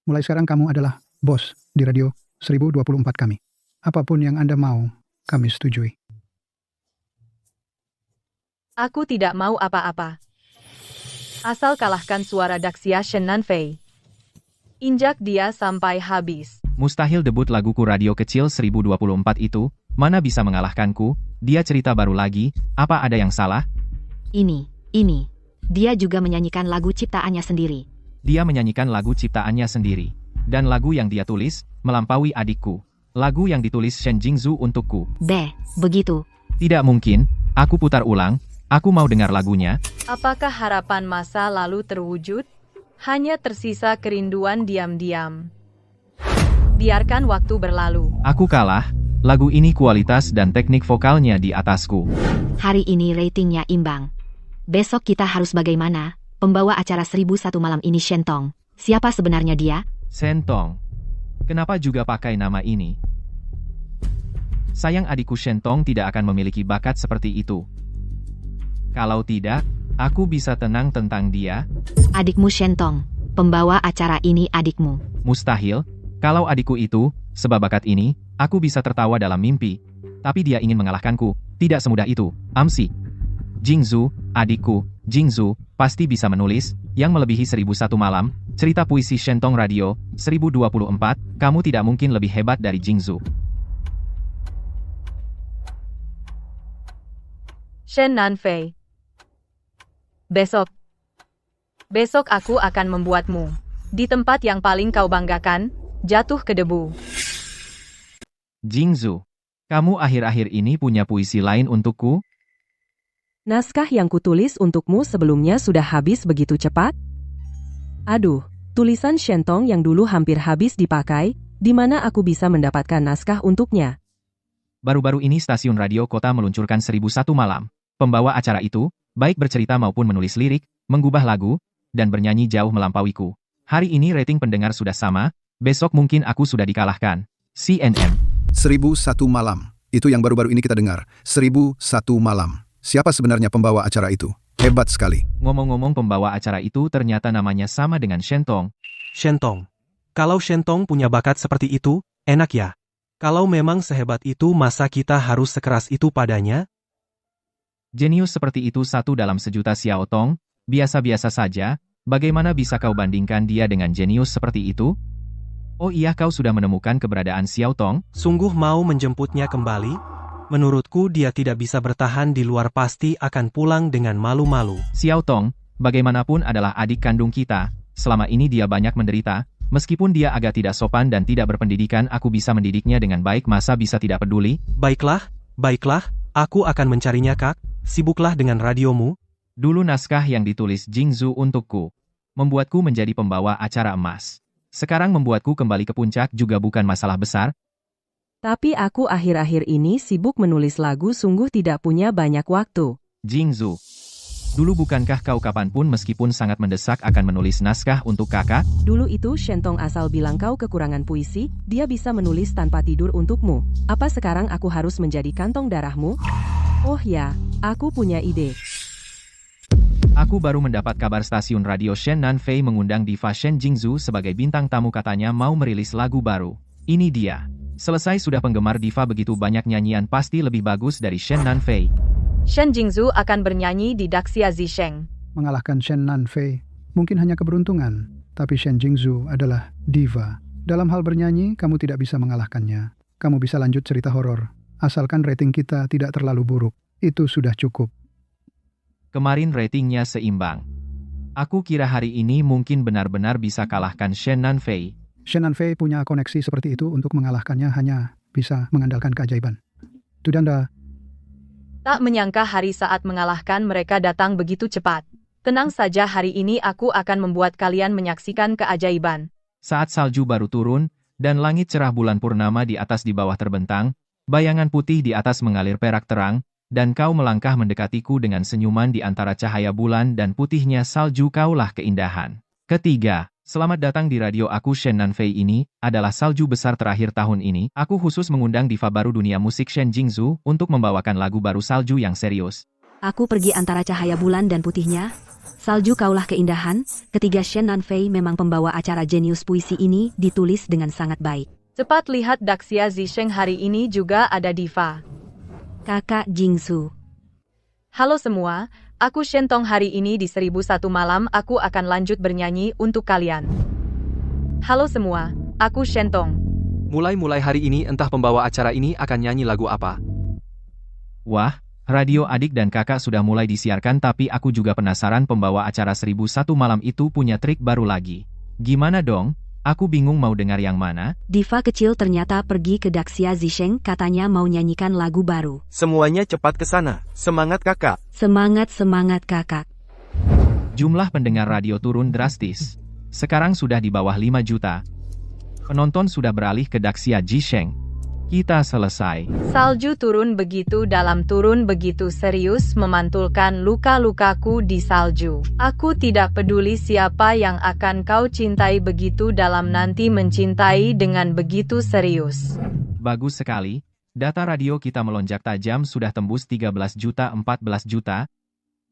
S8: Mulai sekarang kamu adalah bos di radio 1024 kami. Apapun yang Anda mau, kami setujui.
S1: Aku tidak mau apa-apa. Asal kalahkan suara Daxia Shen Nanfei. Injak dia sampai habis.
S5: Mustahil debut laguku radio kecil 1024 itu, mana bisa mengalahkanku? Dia cerita baru lagi, apa ada yang salah?
S11: Ini. Dia juga menyanyikan lagu ciptaannya sendiri.
S5: Dia menyanyikan lagu ciptaannya sendiri. Dan lagu yang dia tulis, melampaui adikku. Lagu yang ditulis Shen Jingzhu untukku.
S11: Begitu.
S5: Tidak mungkin, aku putar ulang, aku mau dengar lagunya.
S1: Apakah harapan masa lalu terwujud? Hanya tersisa kerinduan diam-diam. Biarkan waktu berlalu.
S5: Aku kalah, lagu ini kualitas dan teknik vokalnya di atasku.
S11: Hari ini ratingnya imbang. Besok kita harus bagaimana? Pembawa acara 1001 malam ini Shentong. Siapa sebenarnya dia?
S5: Shentong. Kenapa juga pakai nama ini? Sayang adikku Shentong tidak akan memiliki bakat seperti itu. Kalau tidak, aku bisa tenang tentang dia.
S11: Adikmu Shentong. Pembawa acara ini adikmu.
S5: Mustahil. Kalau adikku itu, sebab bakat ini, aku bisa tertawa dalam mimpi. Tapi dia ingin mengalahkanku, tidak semudah itu. Amsi. Jingzhu, adikku, Jingzhu, pasti bisa menulis, yang melebihi 1001 malam, cerita puisi Shentong Radio, 1024, kamu tidak mungkin lebih hebat dari Jingzhu.
S1: Shen Nanfei. Besok aku akan membuatmu, di tempat yang paling kau banggakan, jatuh ke debu.
S5: Jingzhu, kamu akhir-akhir ini punya puisi lain untukku?
S2: Naskah yang kutulis untukmu sebelumnya sudah habis begitu cepat? Aduh, tulisan Shentong yang dulu hampir habis dipakai, di mana aku bisa mendapatkan naskah untuknya?
S5: Baru-baru ini stasiun radio kota meluncurkan 1001 malam. Pembawa acara itu, baik bercerita maupun menulis lirik, menggubah lagu, dan bernyanyi jauh melampauiku. Hari ini rating pendengar sudah sama, besok mungkin aku sudah dikalahkan. CNN.
S4: 1001 malam. Itu yang baru-baru ini kita dengar. 1001 malam. Siapa sebenarnya pembawa acara itu? Hebat sekali.
S5: Ngomong-ngomong pembawa acara itu ternyata namanya sama dengan Shentong.
S3: Shentong. Kalau Shentong punya bakat seperti itu, enak ya. Kalau memang sehebat itu masa kita harus sekeras itu padanya?
S5: Jenius seperti itu satu dalam sejuta Xiao Tong, biasa-biasa saja, bagaimana bisa kau bandingkan dia dengan jenius seperti itu? Oh iya, kau sudah menemukan keberadaan Xiao Tong?
S3: Sungguh mau menjemputnya kembali? Menurutku dia tidak bisa bertahan di luar, pasti akan pulang dengan malu-malu.
S5: Xiao Tong, bagaimanapun adalah adik kandung kita, selama ini dia banyak menderita, meskipun dia agak tidak sopan dan tidak berpendidikan, aku bisa mendidiknya dengan baik, masa bisa tidak peduli?
S3: Baiklah, aku akan mencarinya Kak, sibuklah dengan radiomu.
S5: Dulu naskah yang ditulis Jingzu untukku, membuatku menjadi pembawa acara emas. Sekarang membuatku kembali ke puncak juga bukan masalah besar.
S2: Tapi aku akhir-akhir ini sibuk menulis lagu, sungguh tidak punya banyak waktu.
S5: Jingzu, dulu bukankah kau kapanpun meskipun sangat mendesak akan menulis naskah untuk kakak?
S2: Dulu itu Shentong asal bilang kau kekurangan puisi, dia bisa menulis tanpa tidur untukmu. Apa sekarang aku harus menjadi kantong darahmu? Oh ya, aku punya ide.
S5: Aku baru mendapat kabar stasiun radio Shen Nanfei mengundang diva Shen Jingzu sebagai bintang tamu, katanya mau merilis lagu baru. Ini dia. Selesai sudah, penggemar diva begitu banyak, nyanyian pasti lebih bagus dari Shen Nanfei.
S1: Shen Jingzu akan bernyanyi di Daxia Zisheng.
S8: Mengalahkan Shen Nanfei mungkin hanya keberuntungan, tapi Shen Jingzu adalah diva. Dalam hal bernyanyi, kamu tidak bisa mengalahkannya. Kamu bisa lanjut cerita horor, asalkan rating kita tidak terlalu buruk. Itu sudah cukup.
S5: Kemarin ratingnya seimbang. Aku kira hari ini mungkin benar-benar bisa kalahkan Shen Nanfei.
S8: Shen Nanfei punya koneksi seperti itu, untuk mengalahkannya hanya bisa mengandalkan keajaiban. Tudanda.
S1: Tak menyangka hari saat mengalahkan mereka datang begitu cepat. Tenang saja, hari ini aku akan membuat kalian menyaksikan keajaiban.
S5: Saat salju baru turun, dan langit cerah, bulan purnama di atas di bawah terbentang, bayangan putih di atas mengalir perak terang, dan kau melangkah mendekatiku dengan senyuman di antara cahaya bulan dan putihnya salju, kaulah keindahan. Ketiga. Selamat datang di radio aku. Shen Nanfei ini adalah salju besar terakhir tahun ini. Aku khusus mengundang diva baru dunia musik Shen Jingzu untuk membawakan lagu baru salju yang serius.
S11: Aku pergi antara cahaya bulan dan putihnya. Salju, kaulah keindahan. Ketiga Shen Nanfei memang pembawa acara jenius, puisi ini ditulis dengan sangat baik.
S1: Cepat lihat Daxia Zisheng, hari ini juga ada diva.
S11: Kakak Jingzu.
S1: Halo semua. Aku Shentong, hari ini di 1001 malam aku akan lanjut bernyanyi untuk kalian. Halo semua, aku Shentong.
S10: Mulai hari ini entah pembawa acara ini akan nyanyi lagu apa.
S5: Wah, radio adik dan kakak sudah mulai disiarkan, tapi aku juga penasaran pembawa acara 1001 malam itu punya trik baru lagi. Gimana dong? Aku bingung mau dengar yang mana.
S11: Diva kecil ternyata pergi ke Daxia Zisheng, katanya mau nyanyikan lagu baru.
S7: Semuanya cepat ke sana. Semangat kakak.
S11: Semangat kakak.
S5: Jumlah pendengar radio turun drastis. Sekarang sudah di bawah 5 juta. Penonton sudah beralih ke Daxia Zisheng. Kita selesai.
S1: Salju turun begitu dalam, turun begitu serius, memantulkan luka-lukaku di salju. Aku tidak peduli siapa yang akan kau cintai begitu dalam, nanti mencintai dengan begitu serius.
S5: Bagus sekali. Data radio kita melonjak tajam, sudah tembus 13 juta 14 juta.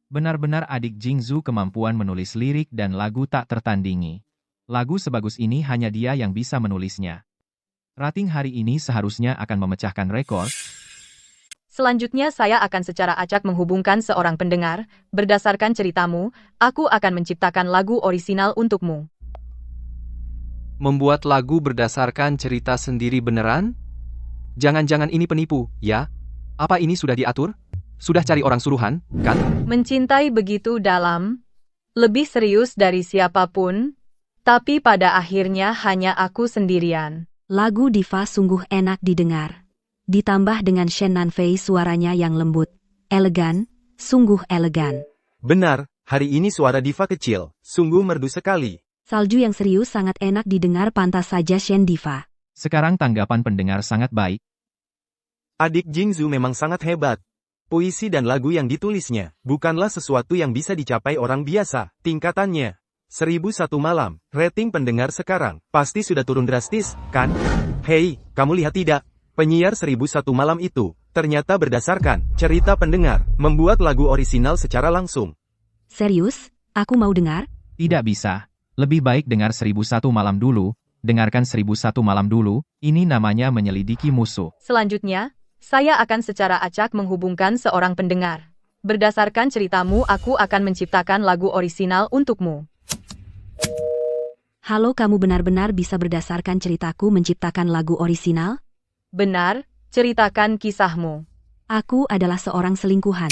S5: Benar-benar adik Jingzu kemampuan menulis lirik dan lagu tak tertandingi. Lagu sebagus ini hanya dia yang bisa menulisnya. Rating hari ini seharusnya akan memecahkan rekor.
S1: Selanjutnya saya akan secara acak menghubungkan seorang pendengar. Berdasarkan ceritamu, aku akan menciptakan lagu orisinal untukmu.
S10: Membuat lagu berdasarkan cerita sendiri beneran? Jangan-jangan ini penipu, ya? Apa ini sudah diatur? Sudah cari orang suruhan, kan?
S1: Mencintai begitu dalam, lebih serius dari siapapun, tapi pada akhirnya hanya aku sendirian.
S11: Lagu diva sungguh enak didengar. Ditambah dengan Shen Nanfei suaranya yang lembut, elegan, Sungguh elegan.
S7: Benar, hari ini suara diva kecil, sungguh merdu sekali.
S11: Salju yang serius sangat enak didengar, pantas saja Shen Diva.
S5: Sekarang tanggapan pendengar sangat baik.
S7: Adik Jingzu memang sangat hebat. Puisi dan lagu yang ditulisnya, bukanlah sesuatu yang bisa dicapai orang biasa, tingkatannya. 1001 malam, rating pendengar sekarang, pasti sudah turun drastis, kan? Hei, kamu lihat tidak? Penyiar 1001 malam itu, ternyata berdasarkan cerita pendengar, membuat lagu orisinal secara langsung.
S11: Serius? Aku mau dengar?
S5: Tidak bisa. Lebih baik dengar 1001 malam dulu, dengarkan 1001 malam dulu, ini namanya menyelidiki musuh.
S1: Selanjutnya, saya akan secara acak menghubungkan seorang pendengar. Berdasarkan ceritamu, aku akan menciptakan lagu orisinal untukmu.
S11: Halo, kamu benar-benar bisa berdasarkan ceritaku menciptakan lagu orisinal?
S1: Benar, ceritakan kisahmu.
S11: Aku adalah seorang selingkuhan.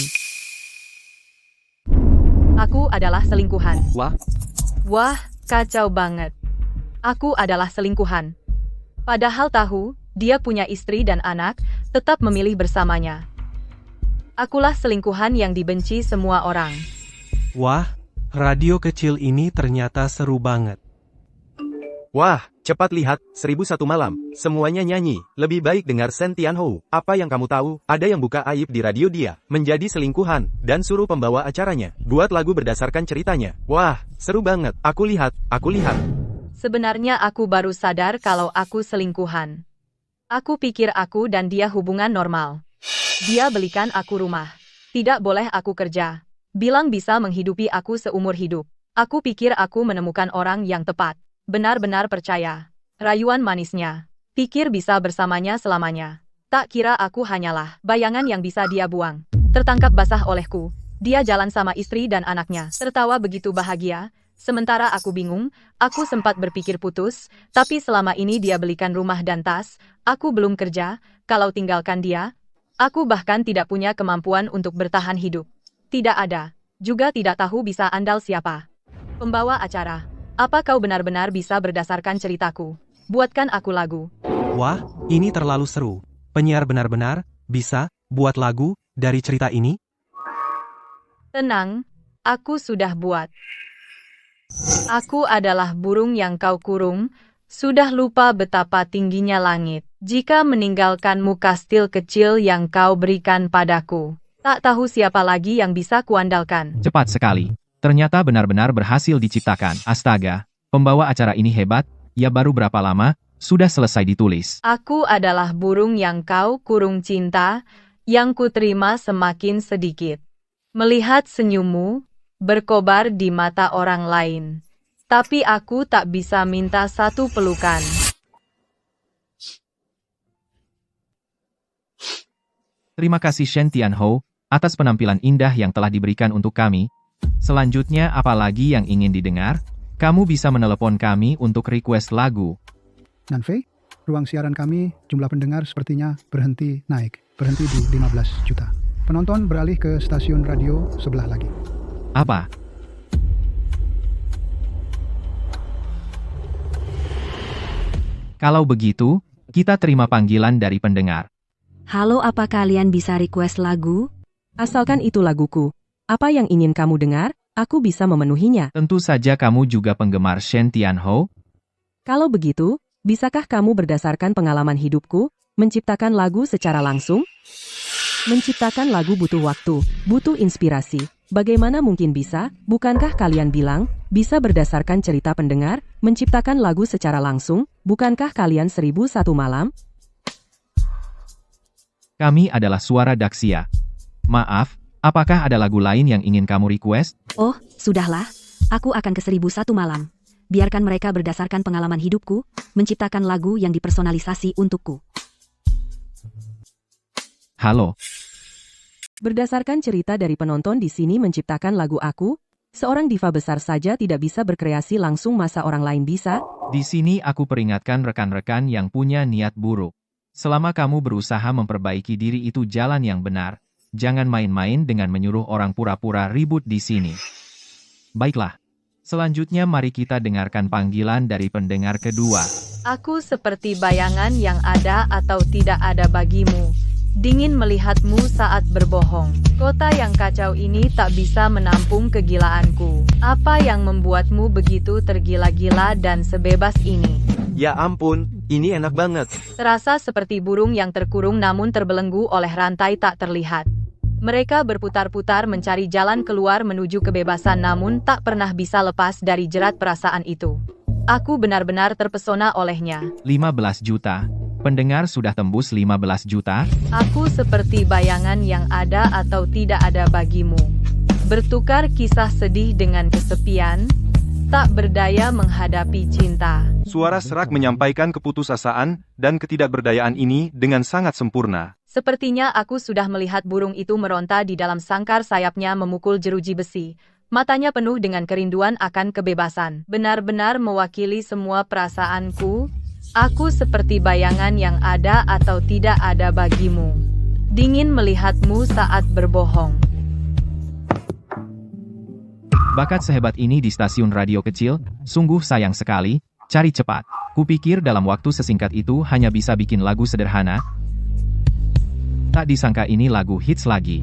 S1: Aku adalah selingkuhan.
S10: Wah,
S1: Kacau banget. Aku adalah selingkuhan. Padahal tahu, dia punya istri dan anak, tetap memilih bersamanya. Akulah selingkuhan yang dibenci semua orang.
S3: Wah, radio kecil ini ternyata seru banget.
S7: Wah, cepat lihat, 1001 malam, semuanya nyanyi, lebih baik dengar Shen Tianhou. Apa yang kamu tahu, ada yang buka aib di radio dia, menjadi selingkuhan, dan suruh pembawa acaranya, buat lagu berdasarkan ceritanya. Wah, seru banget, aku lihat.
S1: Sebenarnya aku baru sadar kalau aku selingkuhan. Aku pikir aku dan dia hubungan normal. Dia belikan aku rumah. Tidak boleh aku kerja. Bilang bisa menghidupi aku seumur hidup. Aku pikir aku menemukan orang yang tepat. Benar-benar percaya. Rayuan manisnya. Pikir bisa bersamanya selamanya. Tak kira aku hanyalah bayangan yang bisa dia buang. Tertangkap basah olehku. Dia jalan sama istri dan anaknya. Tertawa begitu bahagia. Sementara aku bingung, aku sempat berpikir putus, tapi selama ini dia belikan rumah dan tas. Aku belum kerja, kalau tinggalkan dia, aku bahkan tidak punya kemampuan untuk bertahan hidup. Tidak ada. Juga tidak tahu bisa andal siapa. Pembawa acara. Apa kau benar-benar bisa berdasarkan ceritaku? Buatkan aku lagu.
S3: Wah, ini terlalu seru. Penyiar benar-benar bisa buat lagu dari cerita ini?
S1: Tenang, aku sudah buat. Aku adalah burung yang kau kurung, sudah lupa betapa tingginya langit. Jika meninggalkanmu kastil kecil yang kau berikan padaku, tak tahu siapa lagi yang bisa kuandalkan.
S5: Cepat sekali. Ternyata benar-benar berhasil diciptakan. Astaga, pembawa acara ini hebat, ya baru berapa lama, sudah selesai ditulis.
S1: Aku adalah burung yang kau kurung cinta, yang kuterima semakin sedikit. Melihat senyummu, berkobar di mata orang lain. Tapi aku tak bisa minta satu pelukan.
S5: Terima kasih Shen Tianhou, atas penampilan indah yang telah diberikan untuk kami. Selanjutnya apalagi yang ingin didengar? Kamu bisa menelepon kami untuk request lagu.
S8: Nanfei, ruang siaran kami, jumlah pendengar sepertinya berhenti naik. Berhenti di 15 juta. Penonton beralih ke stasiun radio sebelah lagi.
S5: Apa? Kalau begitu, kita terima panggilan dari pendengar.
S11: Halo, apa kalian bisa request lagu?
S2: Asalkan itu laguku. Apa yang ingin kamu dengar, aku bisa memenuhinya.
S5: Tentu saja kamu juga penggemar Shen Tianhou.
S2: Kalau begitu, bisakah kamu berdasarkan pengalaman hidupku, menciptakan lagu secara langsung? Menciptakan lagu butuh waktu, butuh inspirasi. Bagaimana mungkin bisa? Bukankah kalian bilang, bisa berdasarkan cerita pendengar, menciptakan lagu secara langsung? Bukankah kalian 1001 malam?
S5: Kami adalah suara Daxia. Maaf, apakah ada lagu lain yang ingin kamu request?
S11: Oh, sudahlah. Aku akan ke 1001 malam. Biarkan mereka berdasarkan pengalaman hidupku, menciptakan lagu yang dipersonalisasi untukku.
S5: Halo.
S2: Berdasarkan cerita dari penonton di sini menciptakan lagu aku, seorang diva besar saja tidak bisa berkreasi langsung, masa orang lain bisa?
S5: Di sini aku peringatkan rekan-rekan yang punya niat buruk. Selama kamu berusaha memperbaiki diri itu jalan yang benar. Jangan main-main dengan menyuruh orang pura-pura ribut di sini. Baiklah. Selanjutnya mari kita dengarkan panggilan dari pendengar kedua.
S1: Aku seperti bayangan yang ada atau tidak ada bagimu. Dingin melihatmu saat berbohong. Kota yang kacau ini tak bisa menampung kegilaanku. Apa yang membuatmu begitu tergila-gila dan sebebas ini?
S7: Ya ampun, ini enak banget.
S1: Terasa seperti burung yang terkurung namun terbelenggu oleh rantai tak terlihat. Mereka berputar-putar mencari jalan keluar menuju kebebasan namun tak pernah bisa lepas dari jerat perasaan itu. Aku benar-benar terpesona olehnya.
S5: 15 juta. Pendengar sudah tembus 15 juta?
S1: Aku seperti bayangan yang ada atau tidak ada bagimu. Bertukar kisah sedih dengan kesepian, tak berdaya menghadapi cinta.
S9: Suara serak menyampaikan keputusasaan dan ketidakberdayaan ini dengan sangat sempurna.
S1: Sepertinya aku sudah melihat burung itu meronta di dalam sangkar sayapnya memukul jeruji besi. Matanya penuh dengan kerinduan akan kebebasan. Benar-benar mewakili semua perasaanku. Aku seperti bayangan yang ada atau tidak ada bagimu. Dingin melihatmu saat berbohong.
S5: Bakat sehebat ini di stasiun radio kecil, sungguh sayang sekali. Cari cepat. Kupikir dalam waktu sesingkat itu hanya bisa bikin lagu sederhana. Tak disangka ini lagu hits lagi.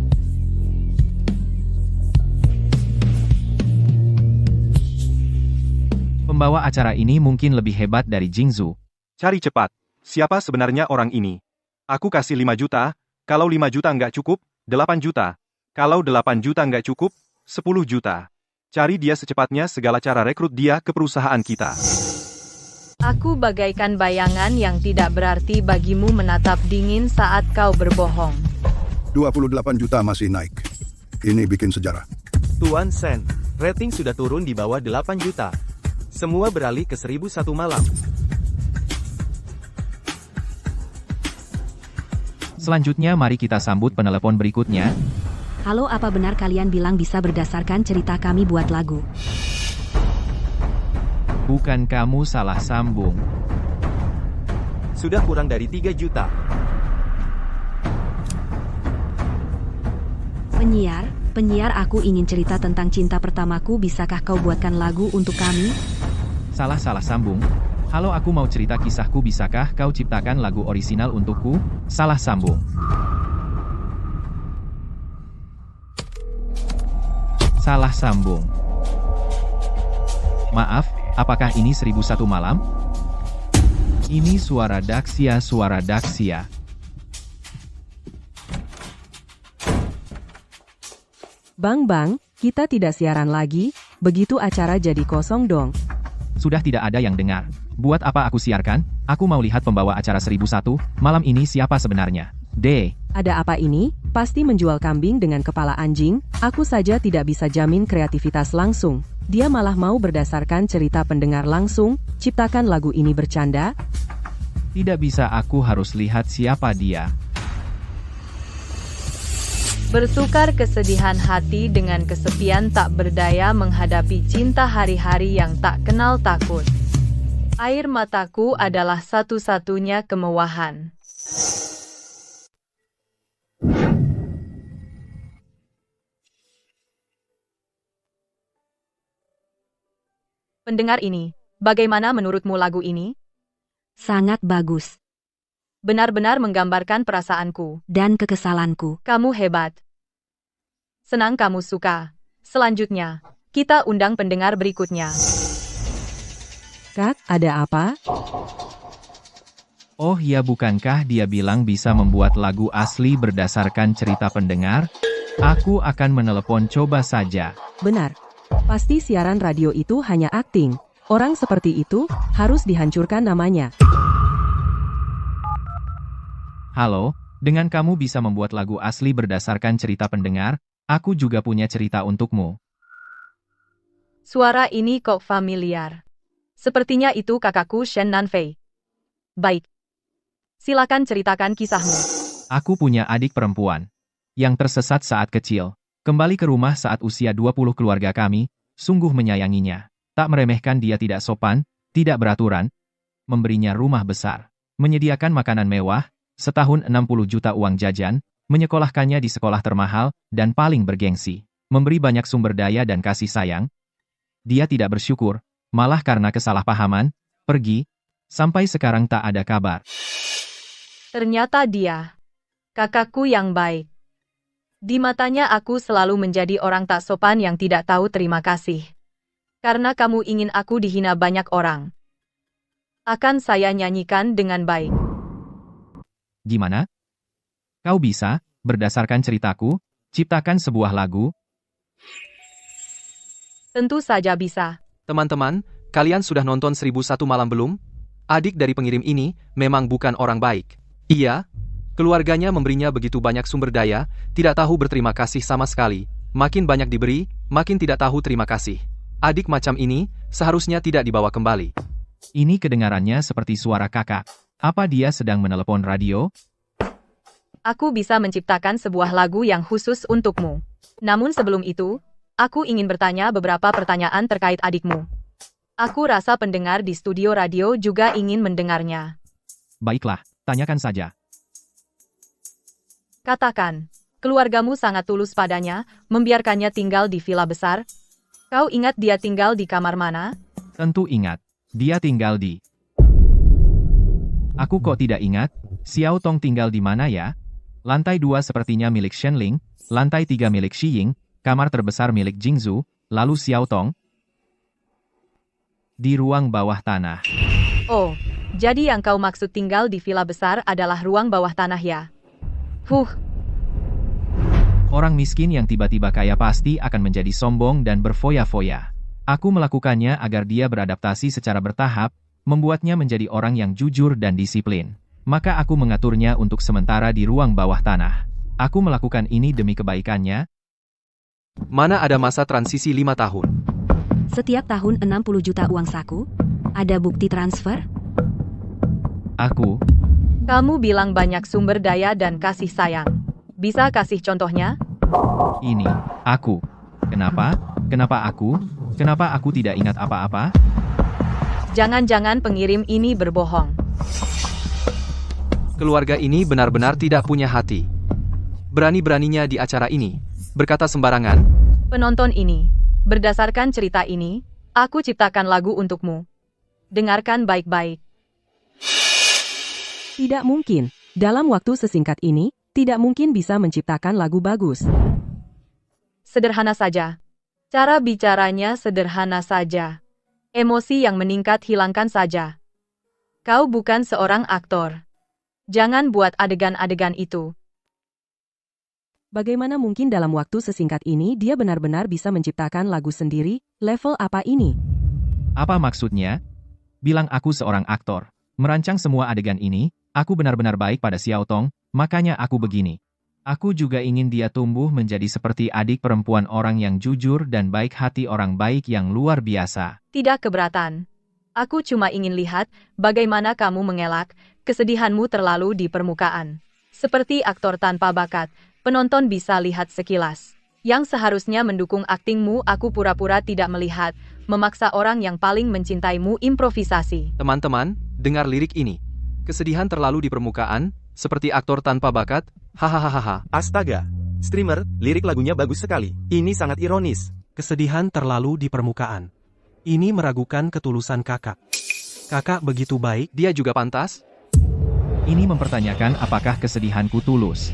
S5: Pembawa acara ini mungkin lebih hebat dari Jingzu.
S9: Cari cepat. Siapa sebenarnya orang ini? Aku kasih 5 juta, kalau 5 juta nggak cukup, 8 juta. Kalau 8 juta nggak cukup, 10 juta. Cari dia secepatnya segala cara rekrut dia ke perusahaan kita.
S1: Aku bagaikan bayangan yang tidak berarti bagimu menatap dingin saat kau berbohong.
S4: 28 juta masih naik. Ini bikin sejarah.
S7: Tuan Sen, rating sudah turun di bawah 8 juta. Semua beralih ke 1001 malam.
S5: Selanjutnya mari kita sambut penelepon berikutnya.
S11: Halo, apa benar kalian bilang bisa berdasarkan cerita kami buat lagu?
S5: Bukan kamu salah sambung.
S7: Sudah kurang dari 3 juta.
S11: Penyiar aku ingin cerita tentang cinta pertamaku, bisakah kau buatkan lagu untuk kami?
S5: Salah sambung. Halo, aku mau cerita kisahku, bisakah kau ciptakan lagu orisinal untukku? Salah sambung. Salah sambung. Maaf, apakah ini 1001 malam? Ini suara Daxia, suara Daxia.
S2: Bang, kita tidak siaran lagi, begitu acara jadi kosong dong.
S5: Sudah tidak ada yang dengar. Buat apa aku siarkan? Aku mau lihat pembawa acara 1001, malam ini siapa sebenarnya. D.
S2: Ada apa ini? Pasti menjual kambing dengan kepala anjing, aku saja tidak bisa jamin kreativitas langsung. Dia malah mau berdasarkan cerita pendengar langsung, ciptakan lagu ini bercanda.
S5: Tidak bisa, aku harus lihat siapa dia.
S1: Bertukar kesedihan hati dengan kesepian, tak berdaya menghadapi cinta hari-hari yang tak kenal takut. Air mataku adalah satu-satunya kemewahan. Pendengar ini, bagaimana menurutmu lagu ini?
S11: Sangat bagus.
S1: Benar-benar menggambarkan perasaanku.
S11: Dan kekesalanku.
S1: Kamu hebat. Senang kamu suka. Selanjutnya, kita undang pendengar berikutnya.
S2: Kak, ada apa?
S5: Oh ya, bukankah dia bilang bisa membuat lagu asli berdasarkan cerita pendengar? Aku akan menelepon, coba saja.
S2: Benar. Pasti siaran radio itu hanya akting. Orang seperti itu harus dihancurkan namanya.
S5: Halo, dengan kamu bisa membuat lagu asli berdasarkan cerita pendengar, aku juga punya cerita untukmu.
S1: Suara ini kok familiar. Sepertinya itu kakakku Shen Nanfei. Baik. Silakan ceritakan kisahmu.
S5: Aku punya adik perempuan yang tersesat saat kecil. Kembali ke rumah saat usia 20, keluarga kami sungguh menyayanginya. Tak meremehkan dia, tidak sopan, tidak beraturan, memberinya rumah besar, menyediakan makanan mewah, setahun 60 juta uang jajan, menyekolahkannya di sekolah termahal, dan paling bergengsi, memberi banyak sumber daya dan kasih sayang. Dia tidak bersyukur, malah karena kesalahpahaman, pergi, sampai sekarang tak ada kabar.
S1: Ternyata dia Kakakku yang baik. Di matanya aku selalu menjadi orang tak sopan yang tidak tahu terima kasih. Karena kamu ingin aku dihina banyak orang. Akan saya nyanyikan dengan baik.
S5: Gimana? Kau bisa, berdasarkan ceritaku, ciptakan sebuah lagu?
S1: Tentu saja bisa.
S10: Teman-teman, kalian sudah nonton 1001 malam belum? Adik dari pengirim ini memang bukan orang baik. Iya, keluarganya memberinya begitu banyak sumber daya, tidak tahu berterima kasih sama sekali. Makin banyak diberi, makin tidak tahu terima kasih. Adik macam ini seharusnya tidak dibawa kembali.
S5: Ini kedengarannya seperti suara kakak. Apa dia sedang menelepon radio?
S1: Aku bisa menciptakan sebuah lagu yang khusus untukmu. Namun sebelum itu, aku ingin bertanya beberapa pertanyaan terkait adikmu. Aku rasa pendengar di studio radio juga ingin mendengarnya.
S5: Baiklah, tanyakan saja.
S1: Katakan, keluargamu sangat tulus padanya, membiarkannya tinggal di villa besar. Kau ingat dia tinggal di kamar mana?
S5: Tentu ingat. Dia tinggal di... Aku kok tidak ingat? Xiao Tong tinggal di mana ya? Lantai 2 sepertinya milik Shen Ling, lantai 3 milik Xi Ying, kamar terbesar milik Jingzhu, lalu Xiao Tong? Di ruang bawah tanah.
S1: Oh, jadi yang kau maksud tinggal di villa besar adalah ruang bawah tanah ya?
S5: Orang miskin yang tiba-tiba kaya pasti akan menjadi sombong dan berfoya-foya. Aku melakukannya agar dia beradaptasi secara bertahap, membuatnya menjadi orang yang jujur dan disiplin. Maka aku mengaturnya untuk sementara di ruang bawah tanah. Aku melakukan ini demi kebaikannya.
S10: Mana ada masa transisi 5 tahun?
S11: Setiap tahun 60 juta uang saku? Ada bukti transfer?
S1: Kamu bilang banyak sumber daya dan kasih sayang. Bisa kasih contohnya?
S5: Ini, aku. Kenapa? Kenapa aku? Kenapa aku tidak ingat apa-apa?
S1: Jangan-jangan pengirim ini berbohong.
S10: Keluarga ini benar-benar tidak punya hati. Berani-beraninya di acara ini, berkata sembarangan.
S1: Penonton ini, berdasarkan cerita ini, aku ciptakan lagu untukmu. Dengarkan baik-baik.
S2: Tidak mungkin. Dalam waktu sesingkat ini, tidak mungkin bisa menciptakan lagu bagus.
S1: Sederhana saja. Cara bicaranya sederhana saja. Emosi yang meningkat hilangkan saja. Kau bukan seorang aktor. Jangan buat adegan-adegan itu.
S2: Bagaimana mungkin dalam waktu sesingkat ini dia benar-benar bisa menciptakan lagu sendiri? Level apa ini?
S5: Apa maksudnya? Bilang aku seorang aktor. Merancang semua adegan ini, aku benar-benar baik pada Xiao Tong, makanya aku begini. Aku juga ingin dia tumbuh menjadi seperti adik perempuan orang yang jujur dan baik hati, orang baik yang luar biasa.
S1: Tidak keberatan. Aku cuma ingin lihat bagaimana kamu mengelak, kesedihanmu terlalu di permukaan. Seperti aktor tanpa bakat, penonton bisa lihat sekilas. Yang seharusnya mendukung aktingmu aku pura-pura tidak melihat, memaksa orang yang paling mencintaimu improvisasi.
S10: Teman-teman, dengar lirik ini. Kesedihan terlalu di permukaan, seperti aktor tanpa bakat, hahaha.
S7: Astaga, streamer, lirik lagunya bagus sekali. Ini sangat ironis.
S3: Kesedihan terlalu di permukaan. Ini meragukan ketulusan kakak. Kakak begitu baik.
S10: Dia juga pantas?
S5: Ini mempertanyakan apakah kesedihanku tulus.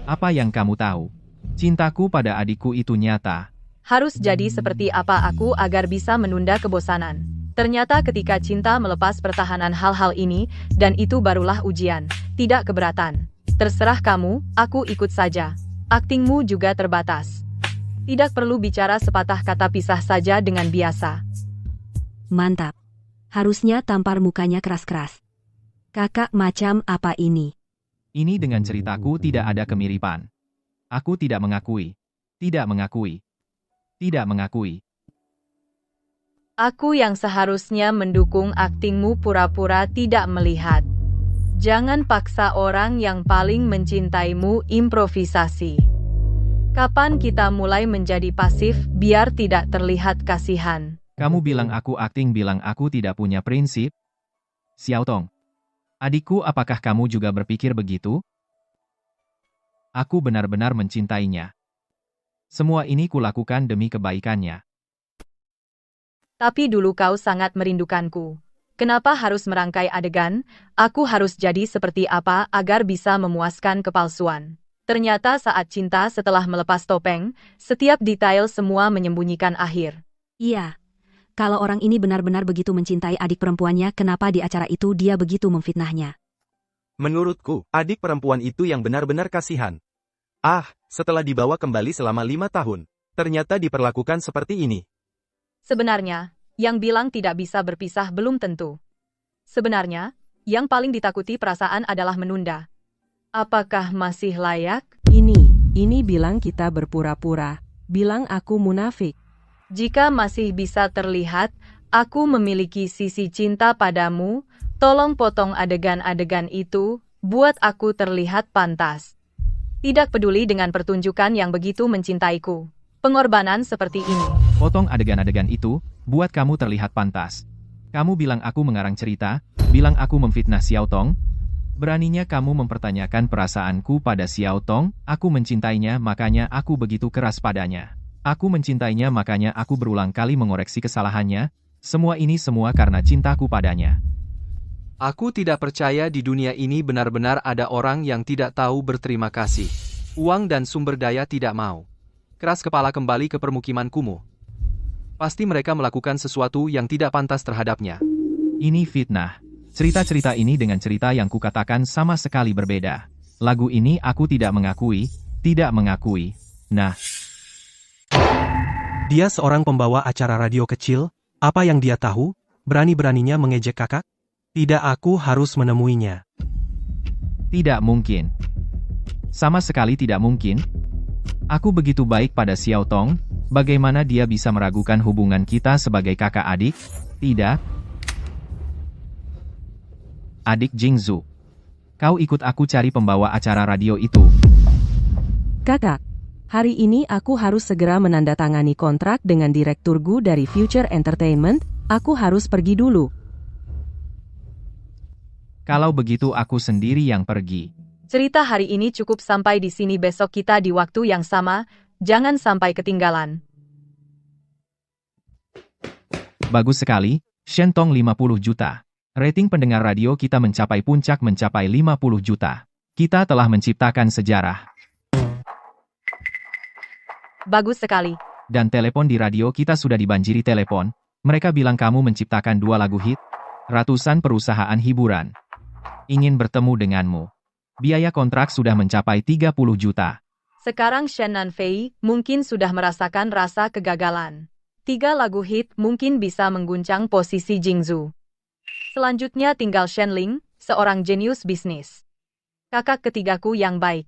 S5: Apa yang kamu tahu? Cintaku pada adikku itu nyata.
S1: Harus jadi seperti apa aku agar bisa menunda kebosanan. Ternyata ketika cinta melepas pertahanan hal-hal ini, dan itu barulah ujian, tidak keberatan. Terserah kamu, aku ikut saja. Aktingmu juga terbatas. Tidak perlu bicara sepatah kata, pisah saja dengan biasa.
S11: Mantap. Harusnya tampar mukanya keras-keras. Kakak macam apa ini?
S5: Ini dengan ceritaku tidak ada kemiripan. Aku tidak mengakui. Tidak mengakui. Tidak mengakui.
S1: Aku yang seharusnya mendukung aktingmu pura-pura tidak melihat. Jangan paksa orang yang paling mencintaimu improvisasi. Kapan kita mulai menjadi pasif biar tidak terlihat kasihan?
S5: Kamu bilang aku akting, bilang aku tidak punya prinsip? Xiao Tong. Adikku, apakah kamu juga berpikir begitu? Aku benar-benar mencintainya. Semua ini kulakukan demi kebaikannya.
S1: Tapi dulu kau sangat merindukanku. Kenapa harus merangkai adegan? Aku harus jadi seperti apa agar bisa memuaskan kepalsuan? Ternyata saat cinta setelah melepas topeng, setiap detail semua menyembunyikan akhir.
S11: Iya. Kalau orang ini benar-benar begitu mencintai adik perempuannya, kenapa di acara itu dia begitu memfitnahnya?
S7: Menurutku, adik perempuan itu yang benar-benar kasihan. Setelah dibawa kembali selama 5 tahun, ternyata diperlakukan seperti ini.
S1: Sebenarnya, yang bilang tidak bisa berpisah belum tentu. Sebenarnya, yang paling ditakuti perasaan adalah menunda. Apakah masih layak?
S2: Ini bilang kita berpura-pura. Bilang aku munafik.
S1: Jika masih bisa terlihat, aku memiliki sisi cinta padamu, tolong potong adegan-adegan itu, buat aku terlihat pantas. Tidak peduli dengan pertunjukan yang begitu mencintaiku. Pengorbanan seperti ini.
S5: Potong adegan-adegan itu, buat kamu terlihat pantas. Kamu bilang aku mengarang cerita, bilang aku memfitnah Xiao Tong. Beraninya kamu mempertanyakan perasaanku pada Xiao Tong, aku mencintainya makanya aku begitu keras padanya. Aku mencintainya makanya aku berulang kali mengoreksi kesalahannya, semua ini semua karena cintaku padanya.
S10: Aku tidak percaya di dunia ini benar-benar ada orang yang tidak tahu berterima kasih. Uang dan sumber daya tidak mau. Keras kepala kembali ke permukiman kumuh. Pasti mereka melakukan sesuatu yang tidak pantas terhadapnya.
S5: Ini fitnah. Cerita-cerita ini dengan cerita yang kukatakan sama sekali berbeda. Lagu ini aku tidak mengakui. Nah,
S3: Dia seorang pembawa acara radio kecil, apa yang dia tahu? Berani-beraninya mengejek kakak? Tidak, aku harus menemuinya.
S5: tidak mungkin. Sama sekali tidak mungkin. Aku begitu baik pada Xiao Tong, bagaimana dia bisa meragukan hubungan kita sebagai kakak adik? Tidak. Adik Jingzu. Kau ikut aku cari pembawa acara radio itu.
S2: Kakak, hari ini aku harus segera menandatangani kontrak dengan direktur Gu dari Future Entertainment, aku harus pergi dulu.
S5: Kalau begitu aku sendiri yang pergi.
S1: Cerita hari ini cukup sampai di sini, besok kita di waktu yang sama, jangan sampai ketinggalan.
S5: Bagus sekali, Shentong 50 juta. Rating pendengar radio kita mencapai puncak mencapai 50 juta. Kita telah menciptakan sejarah.
S1: Bagus sekali.
S5: Dan telepon di radio kita sudah dibanjiri telepon. Mereka bilang kamu menciptakan 2 lagu hit. Ratusan perusahaan hiburan ingin bertemu denganmu. Biaya kontrak sudah mencapai 30 juta.
S1: Sekarang Shen Nanfei mungkin sudah merasakan rasa kegagalan. 3 lagu hit mungkin bisa mengguncang posisi Jingzu. Selanjutnya tinggal Shen Ling, seorang jenius bisnis. Kakak ketigaku yang baik.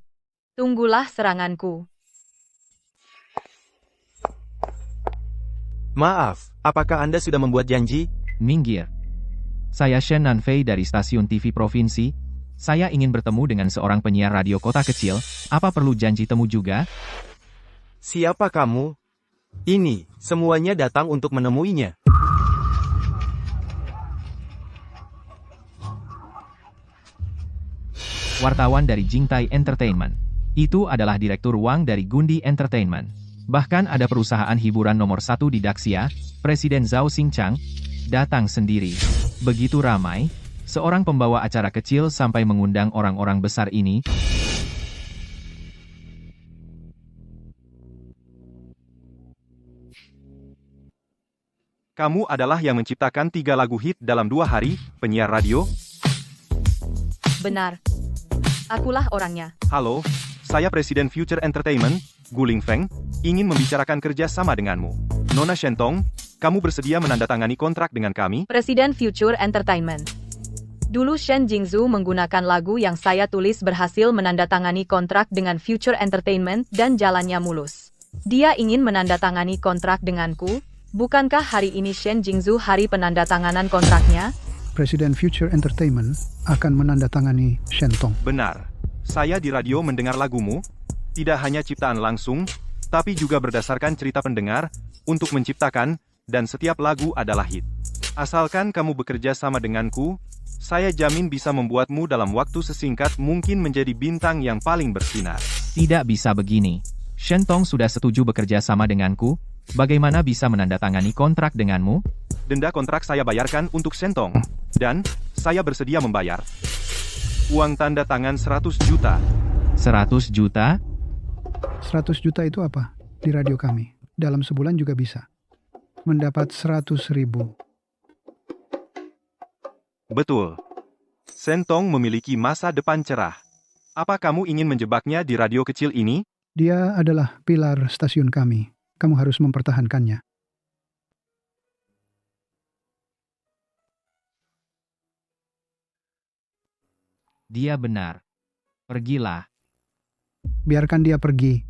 S1: Tunggulah seranganku.
S7: Maaf, apakah Anda sudah membuat janji?
S5: Minggir. Saya Shen Nanfei dari stasiun TV Provinsi. Saya ingin bertemu dengan seorang penyiar radio kota kecil. Apa perlu janji temu juga?
S7: Siapa kamu? Ini, semuanya datang untuk menemuinya.
S5: Wartawan dari Jingtai Entertainment. Itu adalah Direktur Wang dari Gundi Entertainment. Bahkan ada perusahaan hiburan nomor 1 di Daxia, Presiden Zhao Xingchang, datang sendiri. Begitu ramai, seorang pembawa acara kecil sampai mengundang orang-orang besar ini.
S9: Kamu adalah yang menciptakan 3 lagu hit dalam 2 hari, penyiar radio?
S1: Benar. Akulah orangnya.
S9: Halo, saya Presiden Future Entertainment, Guling Feng, ingin membicarakan kerja sama denganmu. Nona Shentong, kamu bersedia menandatangani kontrak dengan kami?
S1: Presiden Future Entertainment. Dulu Shen Jingzu menggunakan lagu yang saya tulis berhasil menandatangani kontrak dengan Future Entertainment dan jalannya mulus. Dia ingin menandatangani kontrak denganku. Bukankah hari ini Shen Jingzu hari penandatanganan kontraknya?
S8: Presiden Future Entertainment akan menandatangani Shentong.
S9: Benar. Saya di radio mendengar lagumu, tidak hanya ciptaan langsung, tapi juga berdasarkan cerita pendengar, untuk menciptakan, dan setiap lagu adalah hit. Asalkan kamu bekerja sama denganku, saya jamin bisa membuatmu dalam waktu sesingkat mungkin menjadi bintang yang paling bersinar.
S5: Tidak bisa begini. Shentong sudah setuju bekerja sama denganku. Bagaimana bisa menandatangani kontrak denganmu?
S9: Denda kontrak saya bayarkan untuk Shentong. Dan, saya bersedia membayar. Uang tanda tangan 100 juta.
S5: 100 juta?
S8: 100 juta itu apa? Di radio kami. Dalam sebulan juga bisa. Mendapat 100.000.
S9: Betul. Shentong memiliki masa depan cerah. Apa kamu ingin menjebaknya di radio kecil ini?
S8: Dia adalah pilar stasiun kami. Kamu harus mempertahankannya.
S5: Dia benar. Pergilah.
S8: Biarkan dia pergi.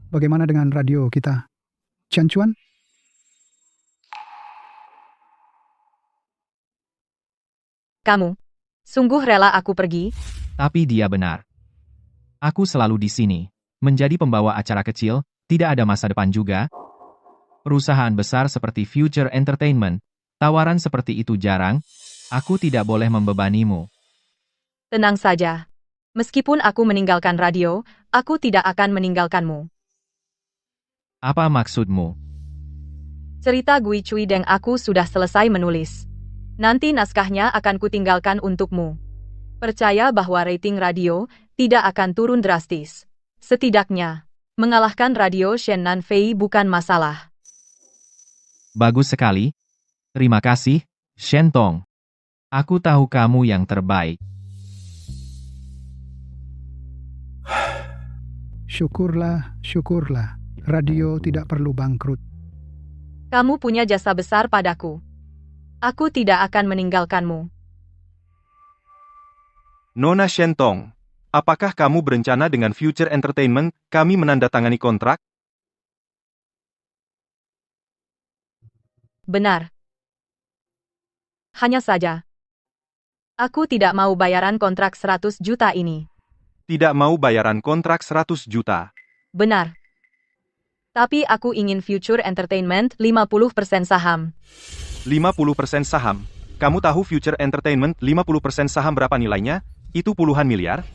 S8: Bagaimana dengan radio kita? Chen Chuan?
S1: Kamu sungguh rela aku pergi?
S5: Tapi dia benar. Aku selalu di sini. Menjadi pembawa acara kecil, tidak ada masa depan juga. Perusahaan besar seperti Future Entertainment, tawaran seperti itu jarang. Aku tidak boleh membebanimu.
S1: Tenang saja. Meskipun aku meninggalkan radio, aku tidak akan meninggalkanmu.
S5: Apa maksudmu?
S1: Cerita Gui Cui Deng aku sudah selesai menulis. Nanti naskahnya akan kutinggalkan untukmu. Percaya bahwa rating radio tidak akan turun drastis. Setidaknya, mengalahkan radio Shen Nan Fei bukan masalah.
S5: Bagus sekali. Terima kasih, Shentong. Aku tahu kamu yang terbaik.
S8: Syukurlah, syukurlah. Radio tidak perlu bangkrut.
S1: Kamu punya jasa besar padaku. Aku tidak akan meninggalkanmu.
S9: Nona Shentong, apakah kamu berencana dengan Future Entertainment kami menandatangani kontrak?
S1: Benar. Hanya saja, aku tidak mau bayaran kontrak 100 juta ini.
S9: Tidak mau bayaran kontrak 100 juta.
S1: Benar. Tapi aku ingin Future Entertainment 50% saham.
S9: 50% saham. Kamu tahu Future Entertainment 50% saham berapa nilainya? Itu puluhan miliar?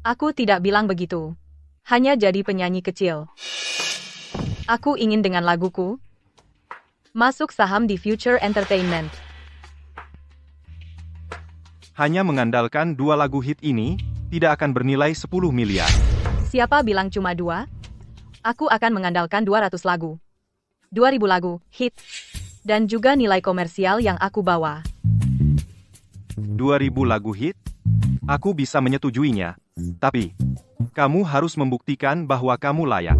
S1: Aku tidak bilang begitu. Hanya jadi penyanyi kecil. Aku ingin dengan laguku masuk saham di Future Entertainment.
S9: Hanya mengandalkan 2 lagu hit ini, tidak akan bernilai 10 miliar.
S1: Siapa bilang cuma 2? Aku akan mengandalkan 200 lagu. 2000 lagu, hit. Dan juga nilai komersial yang aku bawa.
S9: 2000 lagu hit? Aku bisa menyetujuinya. Tapi, kamu harus membuktikan bahwa kamu layak.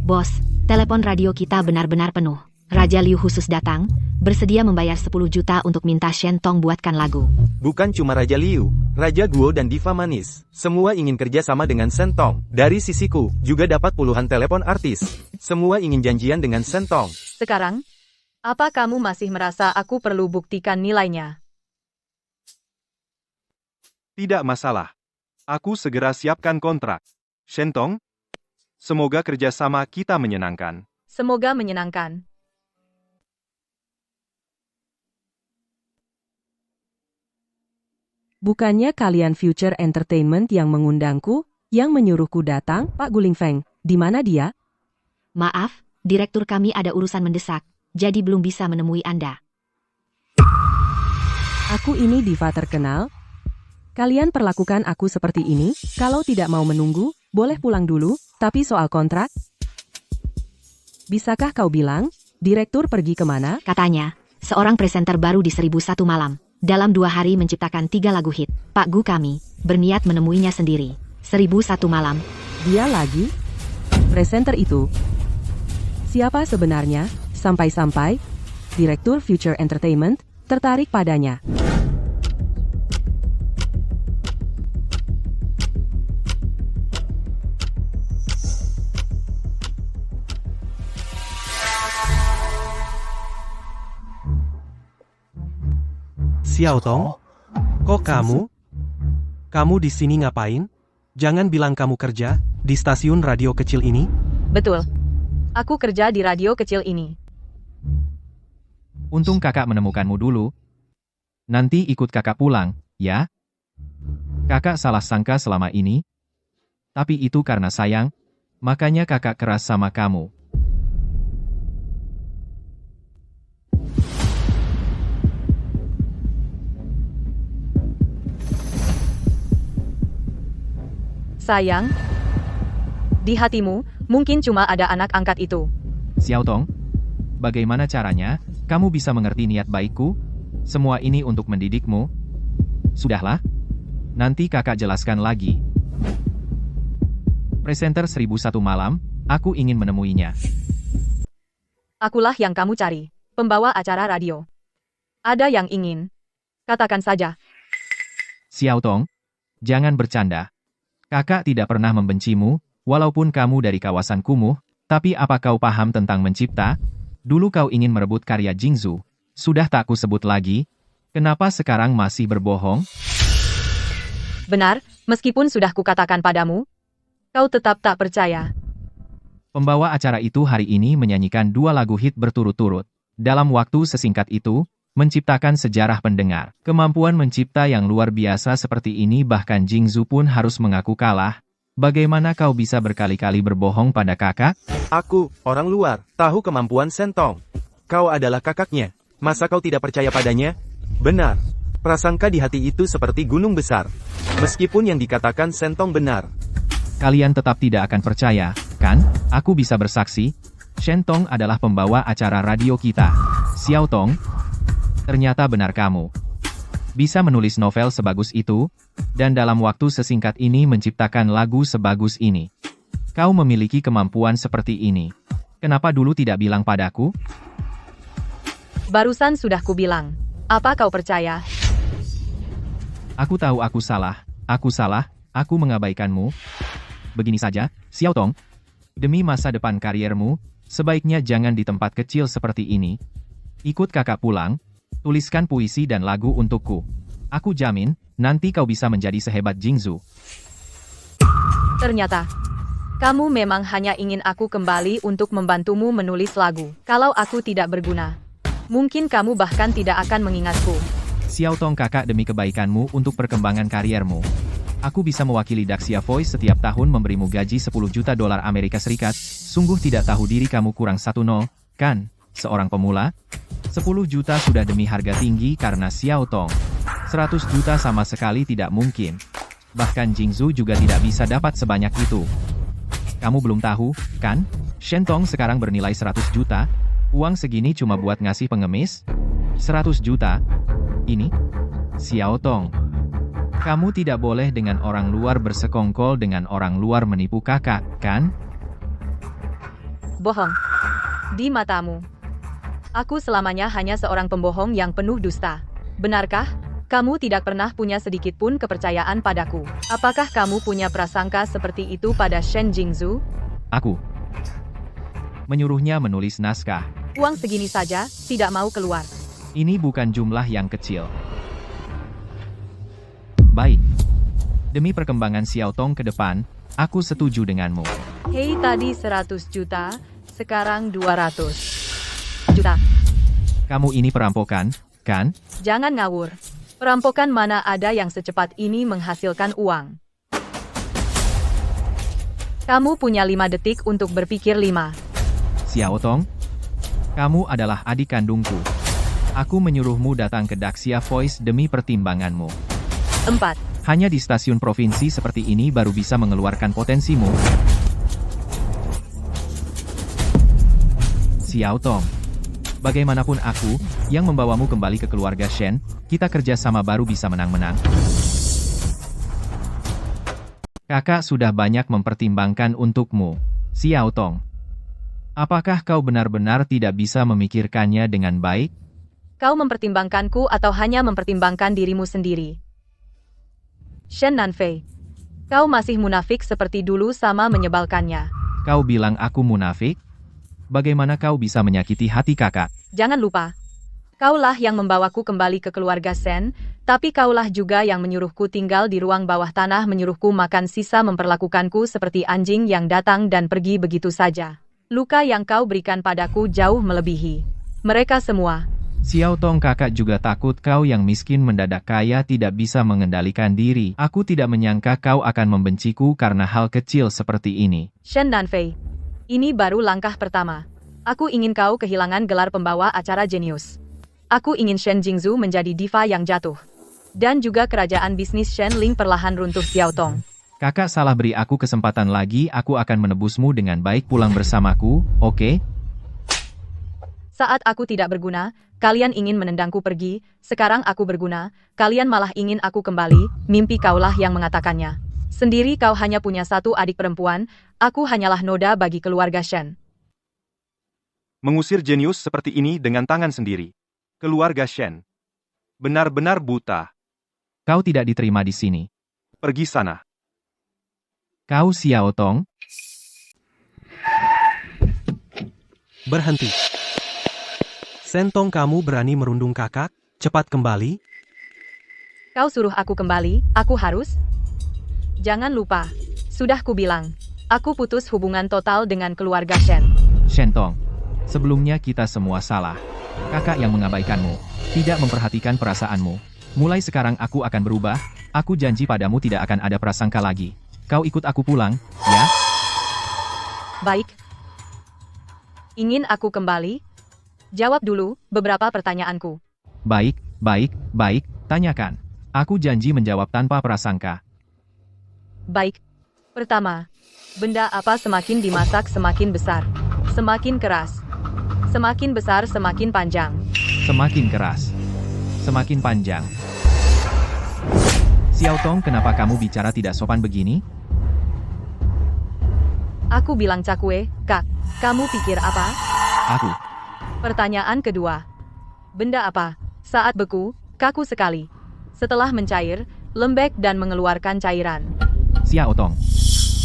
S11: Bos, telepon radio kita benar-benar penuh. Raja Liu khusus datang, bersedia membayar 10 juta untuk minta Shentong buatkan lagu.
S7: Bukan cuma Raja Liu, Raja Guo dan Diva Manis. Semua ingin kerja sama dengan Shentong. Dari sisiku, juga dapat puluhan telepon artis. Semua ingin janjian dengan Shentong.
S1: Sekarang, apa kamu masih merasa aku perlu buktikan nilainya?
S9: Tidak masalah. Aku segera siapkan kontrak. Shentong, semoga kerjasama kita menyenangkan.
S1: Semoga menyenangkan.
S2: Bukannya kalian Future Entertainment yang mengundangku, yang menyuruhku datang, Pak Guling Feng. Di mana dia?
S11: Maaf, direktur kami ada urusan mendesak, jadi belum bisa menemui Anda.
S2: Aku ini diva terkenal. Kalian perlakukan aku seperti ini, kalau tidak mau menunggu, boleh pulang dulu, tapi soal kontrak? Bisakah kau bilang, direktur pergi kemana?
S11: Katanya, seorang presenter baru di 1001 malam. Dalam 2 hari menciptakan 3 lagu hit. Pak Gu kami berniat menemuinya sendiri. 1001 malam.
S2: Dia lagi? Presenter itu? Siapa sebenarnya, sampai-sampai Direktur Future Entertainment tertarik padanya?
S3: Xiao Tong, kok kamu? Kamu di sini ngapain? Jangan bilang kamu kerja di stasiun radio kecil ini.
S1: Betul. Aku kerja di radio kecil ini.
S5: Untung kakak menemukanmu dulu. Nanti ikut kakak pulang, ya? Kakak salah sangka selama ini. Tapi itu karena sayang. Makanya kakak keras sama kamu.
S1: Sayang, di hatimu, mungkin cuma ada anak angkat itu.
S5: Xiao Tong, bagaimana caranya kamu bisa mengerti niat baikku? Semua ini untuk mendidikmu. Sudahlah, nanti kakak jelaskan lagi. Presenter 1001 malam, aku ingin menemuinya.
S1: Akulah yang kamu cari, pembawa acara radio. Ada yang ingin? Katakan saja.
S5: Xiao Tong, jangan bercanda. Kakak tidak pernah membencimu, walaupun kamu dari kawasan kumuh, tapi apa kau paham tentang mencipta? Dulu kau ingin merebut karya Jingzhu. Sudah tak kusebut lagi. Kenapa sekarang masih berbohong?
S1: Benar, meskipun sudah kukatakan padamu, kau tetap tak percaya.
S5: Pembawa acara itu hari ini menyanyikan 2 lagu hit berturut-turut. Dalam waktu sesingkat itu, menciptakan sejarah pendengar. Kemampuan mencipta yang luar biasa seperti ini bahkan Jingzhu pun harus mengaku kalah. Bagaimana kau bisa berkali-kali berbohong pada kakak?
S7: Aku, orang luar, tahu kemampuan Shentong. Kau adalah kakaknya. Masa kau tidak percaya padanya? Benar. Prasangka di hati itu seperti gunung besar. Meskipun yang dikatakan Shentong benar.
S5: Kalian tetap tidak akan percaya, kan? Aku bisa bersaksi. Shentong adalah pembawa acara radio kita. Xiao Tong, ternyata benar kamu. Bisa menulis novel sebagus itu, dan dalam waktu sesingkat ini menciptakan lagu sebagus ini. Kau memiliki kemampuan seperti ini. Kenapa dulu tidak bilang padaku?
S1: Barusan sudah kubilang. Apa kau percaya?
S5: Aku tahu aku salah, aku mengabaikanmu. Begini saja, Xiao Tong. Demi masa depan kariermu, sebaiknya jangan di tempat kecil seperti ini. Ikut kakak pulang, tuliskan puisi dan lagu untukku. Aku jamin, nanti kau bisa menjadi sehebat Jingzhu.
S1: Ternyata, kamu memang hanya ingin aku kembali untuk membantumu menulis lagu. Kalau aku tidak berguna, mungkin kamu bahkan tidak akan mengingatku.
S5: Xiao Tong kakak demi kebaikanmu untuk perkembangan kariermu. Aku bisa mewakili Daxia Voice setiap tahun memberimu gaji 10 juta dolar Amerika Serikat. Sungguh tidak tahu diri kamu kurang 1-0, kan? Seorang pemula? 10 juta sudah demi harga tinggi karena Xiao Tong. 100 juta sama sekali tidak mungkin. Bahkan Jingzhu juga tidak bisa dapat sebanyak itu. Kamu belum tahu, kan? Shentong sekarang bernilai 100 juta. Uang segini cuma buat ngasih pengemis? 100 juta? Ini? Xiao Tong. Kamu tidak boleh dengan orang luar bersekongkol dengan orang luar menipu kakak, kan?
S1: Bohong. Di matamu, aku selamanya hanya seorang pembohong yang penuh dusta. Benarkah? Kamu tidak pernah punya sedikit pun kepercayaan padaku. Apakah kamu punya prasangka seperti itu pada Shen Jingzhu?
S5: Aku menyuruhnya menulis naskah.
S1: Uang segini saja, tidak mau keluar.
S5: Ini bukan jumlah yang kecil. Baik. Demi perkembangan Xiao Tong ke depan, aku setuju denganmu.
S1: Hei, tadi 100 juta, sekarang 200 juta.
S5: Kamu ini perampokan, kan?
S1: Jangan ngawur. Perampokan mana ada yang secepat ini menghasilkan uang? Kamu punya 5 detik untuk berpikir 5.
S5: Xiao Tong, kamu adalah adik kandungku. Aku menyuruhmu datang ke Daxia Voice demi pertimbanganmu.
S1: 4.
S5: Hanya di stasiun provinsi seperti ini baru bisa mengeluarkan potensimu. Xiao Tong, bagaimanapun aku, yang membawamu kembali ke keluarga Shen, kita kerja sama baru bisa menang-menang. Kakak sudah banyak mempertimbangkan untukmu, Xiao Tong. Apakah kau benar-benar tidak bisa memikirkannya dengan baik?
S1: Kau mempertimbangkanku atau hanya mempertimbangkan dirimu sendiri? Shen Nanfei, kau masih munafik seperti dulu sama menyebalkannya.
S5: Kau bilang aku munafik? Bagaimana kau bisa menyakiti hati kakak?
S1: Jangan lupa, kaulah yang membawaku kembali ke keluarga Shen, tapi kaulah juga yang menyuruhku tinggal di ruang bawah tanah, menyuruhku makan sisa, memperlakukanku seperti anjing yang datang dan pergi begitu saja. Luka yang kau berikan padaku jauh melebihi mereka semua.
S5: Xiao Tong, kakak juga takut kau yang miskin mendadak kaya tidak bisa mengendalikan diri. Aku tidak menyangka kau akan membenciku karena hal kecil seperti ini.
S1: Shen Nanfei, ini baru langkah pertama. Aku ingin kau kehilangan gelar pembawa acara jenius. Aku ingin Shen Jingzhu menjadi diva yang jatuh. Dan juga kerajaan bisnis Shen Ling perlahan runtuh. Xiao Tong.
S5: Kakak salah, beri aku kesempatan lagi, aku akan menebusmu dengan baik. Pulang bersamaku, oke?
S1: Saat aku tidak berguna, kalian ingin menendangku pergi, sekarang aku berguna, kalian malah ingin aku kembali, mimpi kaulah yang mengatakannya. Sendiri kau hanya punya satu adik perempuan, aku hanyalah noda bagi keluarga Shen.
S9: Mengusir jenius seperti ini dengan tangan sendiri. Keluarga Shen. Benar-benar buta.
S5: Kau tidak diterima di sini.
S9: Pergi sana.
S5: Kau Xiao Tong?
S3: Berhenti. Shentong, kamu berani merundung kakak? Cepat kembali.
S1: Kau suruh aku kembali, aku harus? Jangan lupa, sudah kubilang, aku putus hubungan total dengan keluarga Shen.
S5: Shentong, sebelumnya kita semua salah. Kakak yang mengabaikanmu, tidak memperhatikan perasaanmu. Mulai sekarang aku akan berubah, aku janji padamu tidak akan ada prasangka lagi. Kau ikut aku pulang, ya?
S1: Baik. Ingin aku kembali? Jawab dulu beberapa pertanyaanku.
S5: Baik, tanyakan. Aku janji menjawab tanpa prasangka.
S1: Baik. Pertama, benda apa semakin dimasak semakin besar, semakin keras, semakin besar semakin panjang.
S5: Semakin keras, semakin panjang. Xiao Tong, kenapa kamu bicara tidak sopan begini?
S1: Aku bilang cakwe, Kak. Kamu pikir apa?
S5: Aku.
S1: Pertanyaan kedua. Benda apa saat beku, kaku sekali. Setelah mencair, lembek dan mengeluarkan cairan.
S5: Xiao Tong,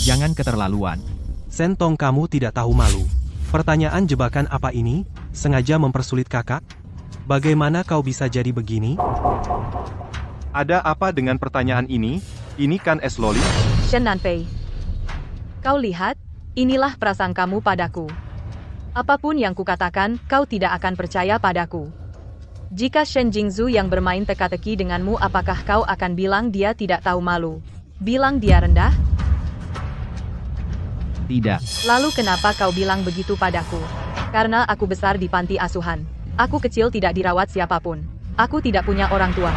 S5: jangan keterlaluan.
S3: Shentong, kamu tidak tahu malu. Pertanyaan jebakan apa ini? Sengaja mempersulit kakak? Bagaimana kau bisa jadi begini?
S9: Ada apa dengan pertanyaan ini? Ini kan es loli?
S1: Shen Nanfei. Kau lihat, inilah prasangkamu padaku. Apapun yang kukatakan, kau tidak akan percaya padaku. Jika Shen Jingzhu yang bermain teka-teki denganmu, apakah kau akan bilang dia tidak tahu malu? Bilang dia rendah?
S5: Tidak.
S1: Lalu kenapa kau bilang begitu padaku? Karena aku besar di panti asuhan. Aku kecil tidak dirawat siapapun. Aku tidak punya orang tua.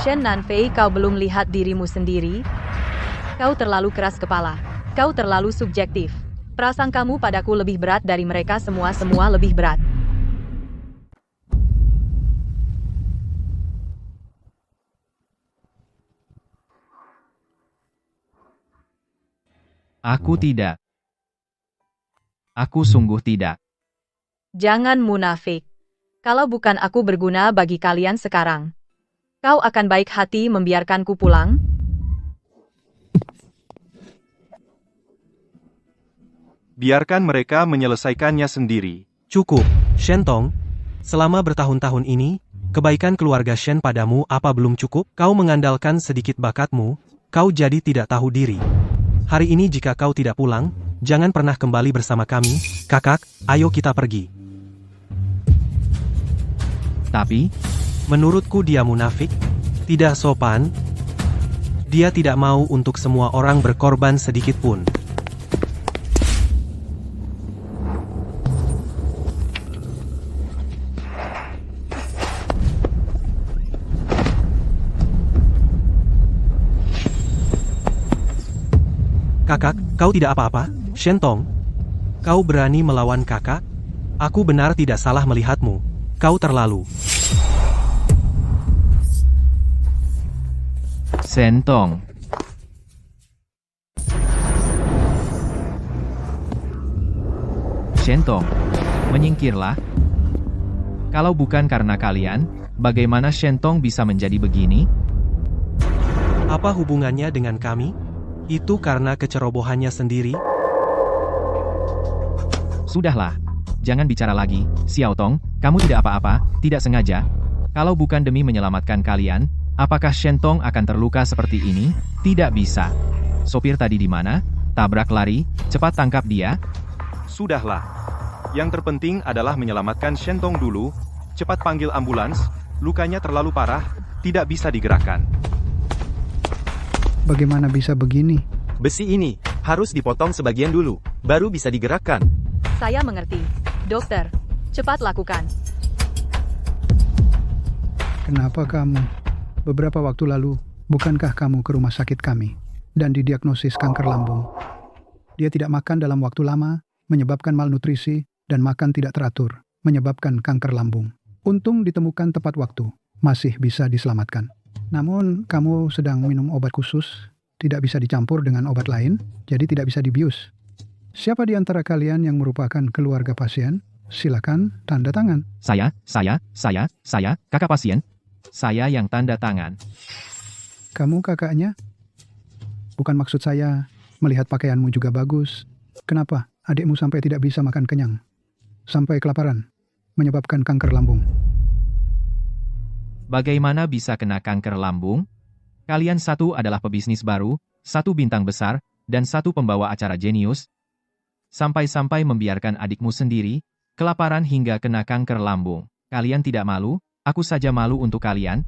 S1: Shen Nanfei, kau belum lihat dirimu sendiri? Kau terlalu keras kepala. Kau terlalu subjektif. Prasangkamu padaku lebih berat dari mereka semua lebih berat.
S5: Aku tidak. Aku sungguh tidak.
S1: Jangan munafik. Kalau bukan aku berguna bagi kalian sekarang, kau akan baik hati membiarkanku pulang?
S9: Biarkan mereka menyelesaikannya sendiri.
S3: Cukup, Shentong. Selama bertahun-tahun ini, kebaikan keluarga Shen padamu apa belum cukup? Kau mengandalkan sedikit bakatmu, kau jadi tidak tahu diri. Hari ini jika kau tidak pulang, jangan pernah kembali bersama kami. Kakak, ayo kita pergi.
S5: Tapi,
S3: menurutku dia munafik, tidak sopan. Dia tidak mau untuk semua orang berkorban sedikit pun. Kakak, kau tidak apa-apa, Shentong. Kau berani melawan kakak? Aku benar tidak salah melihatmu. Kau terlalu.
S5: Shentong. Shentong, menyingkirlah. Kalau bukan karena kalian, bagaimana Shentong bisa menjadi begini?
S3: Apa hubungannya dengan kami? Itu karena kecerobohannya sendiri.
S5: Sudahlah, jangan bicara lagi, Xiao Tong, kamu tidak apa-apa, tidak sengaja. Kalau bukan demi menyelamatkan kalian, apakah Shentong akan terluka seperti ini? Tidak bisa. Sopir tadi di mana? Tabrak lari, cepat tangkap dia.
S9: Sudahlah. Yang terpenting adalah menyelamatkan Shentong dulu. cepat panggil ambulans, lukanya terlalu parah, tidak bisa digerakkan.
S8: Bagaimana bisa begini?
S7: Besi ini harus dipotong sebagian dulu, baru bisa digerakkan.
S1: Saya mengerti. Dokter, cepat lakukan.
S8: Kenapa kamu? Beberapa waktu lalu, bukankah kamu ke rumah sakit kami dan didiagnosis kanker lambung? Dia tidak makan dalam waktu lama, menyebabkan malnutrisi, dan makan tidak teratur, menyebabkan kanker lambung. Untung ditemukan tepat waktu, masih bisa diselamatkan. Namun, kamu sedang minum obat khusus, tidak bisa dicampur dengan obat lain, jadi tidak bisa dibius. Siapa di antara kalian yang merupakan keluarga pasien? Silakan tanda tangan.
S5: Saya, kakak pasien. Saya yang tanda tangan.
S8: Kamu kakaknya? Bukan maksud saya, melihat pakaianmu juga bagus. Kenapa adikmu sampai tidak bisa makan kenyang? Sampai kelaparan, menyebabkan kanker lambung.
S5: Bagaimana bisa kena kanker lambung? Kalian satu adalah pebisnis baru, satu bintang besar, dan satu pembawa acara jenius. Sampai-sampai membiarkan adikmu sendiri, kelaparan hingga kena kanker lambung. Kalian tidak malu? Aku saja malu untuk kalian.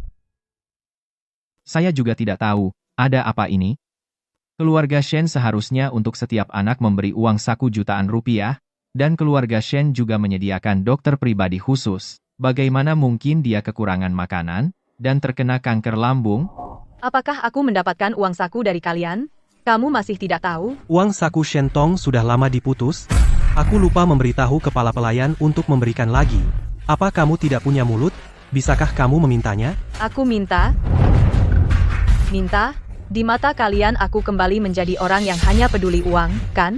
S5: Saya juga tidak tahu, ada apa ini? Keluarga Shen seharusnya untuk setiap anak memberi uang saku jutaan rupiah, dan keluarga Shen juga menyediakan dokter pribadi khusus. Bagaimana mungkin dia kekurangan makanan, dan terkena kanker lambung?
S1: Apakah aku mendapatkan uang saku dari kalian? Kamu masih tidak tahu?
S3: Uang saku Shentong sudah lama diputus. Aku lupa memberitahu kepala pelayan untuk memberikan lagi. Apa kamu tidak punya mulut? Bisakah kamu memintanya?
S1: Aku minta? Di mata kalian aku kembali menjadi orang yang hanya peduli uang, kan?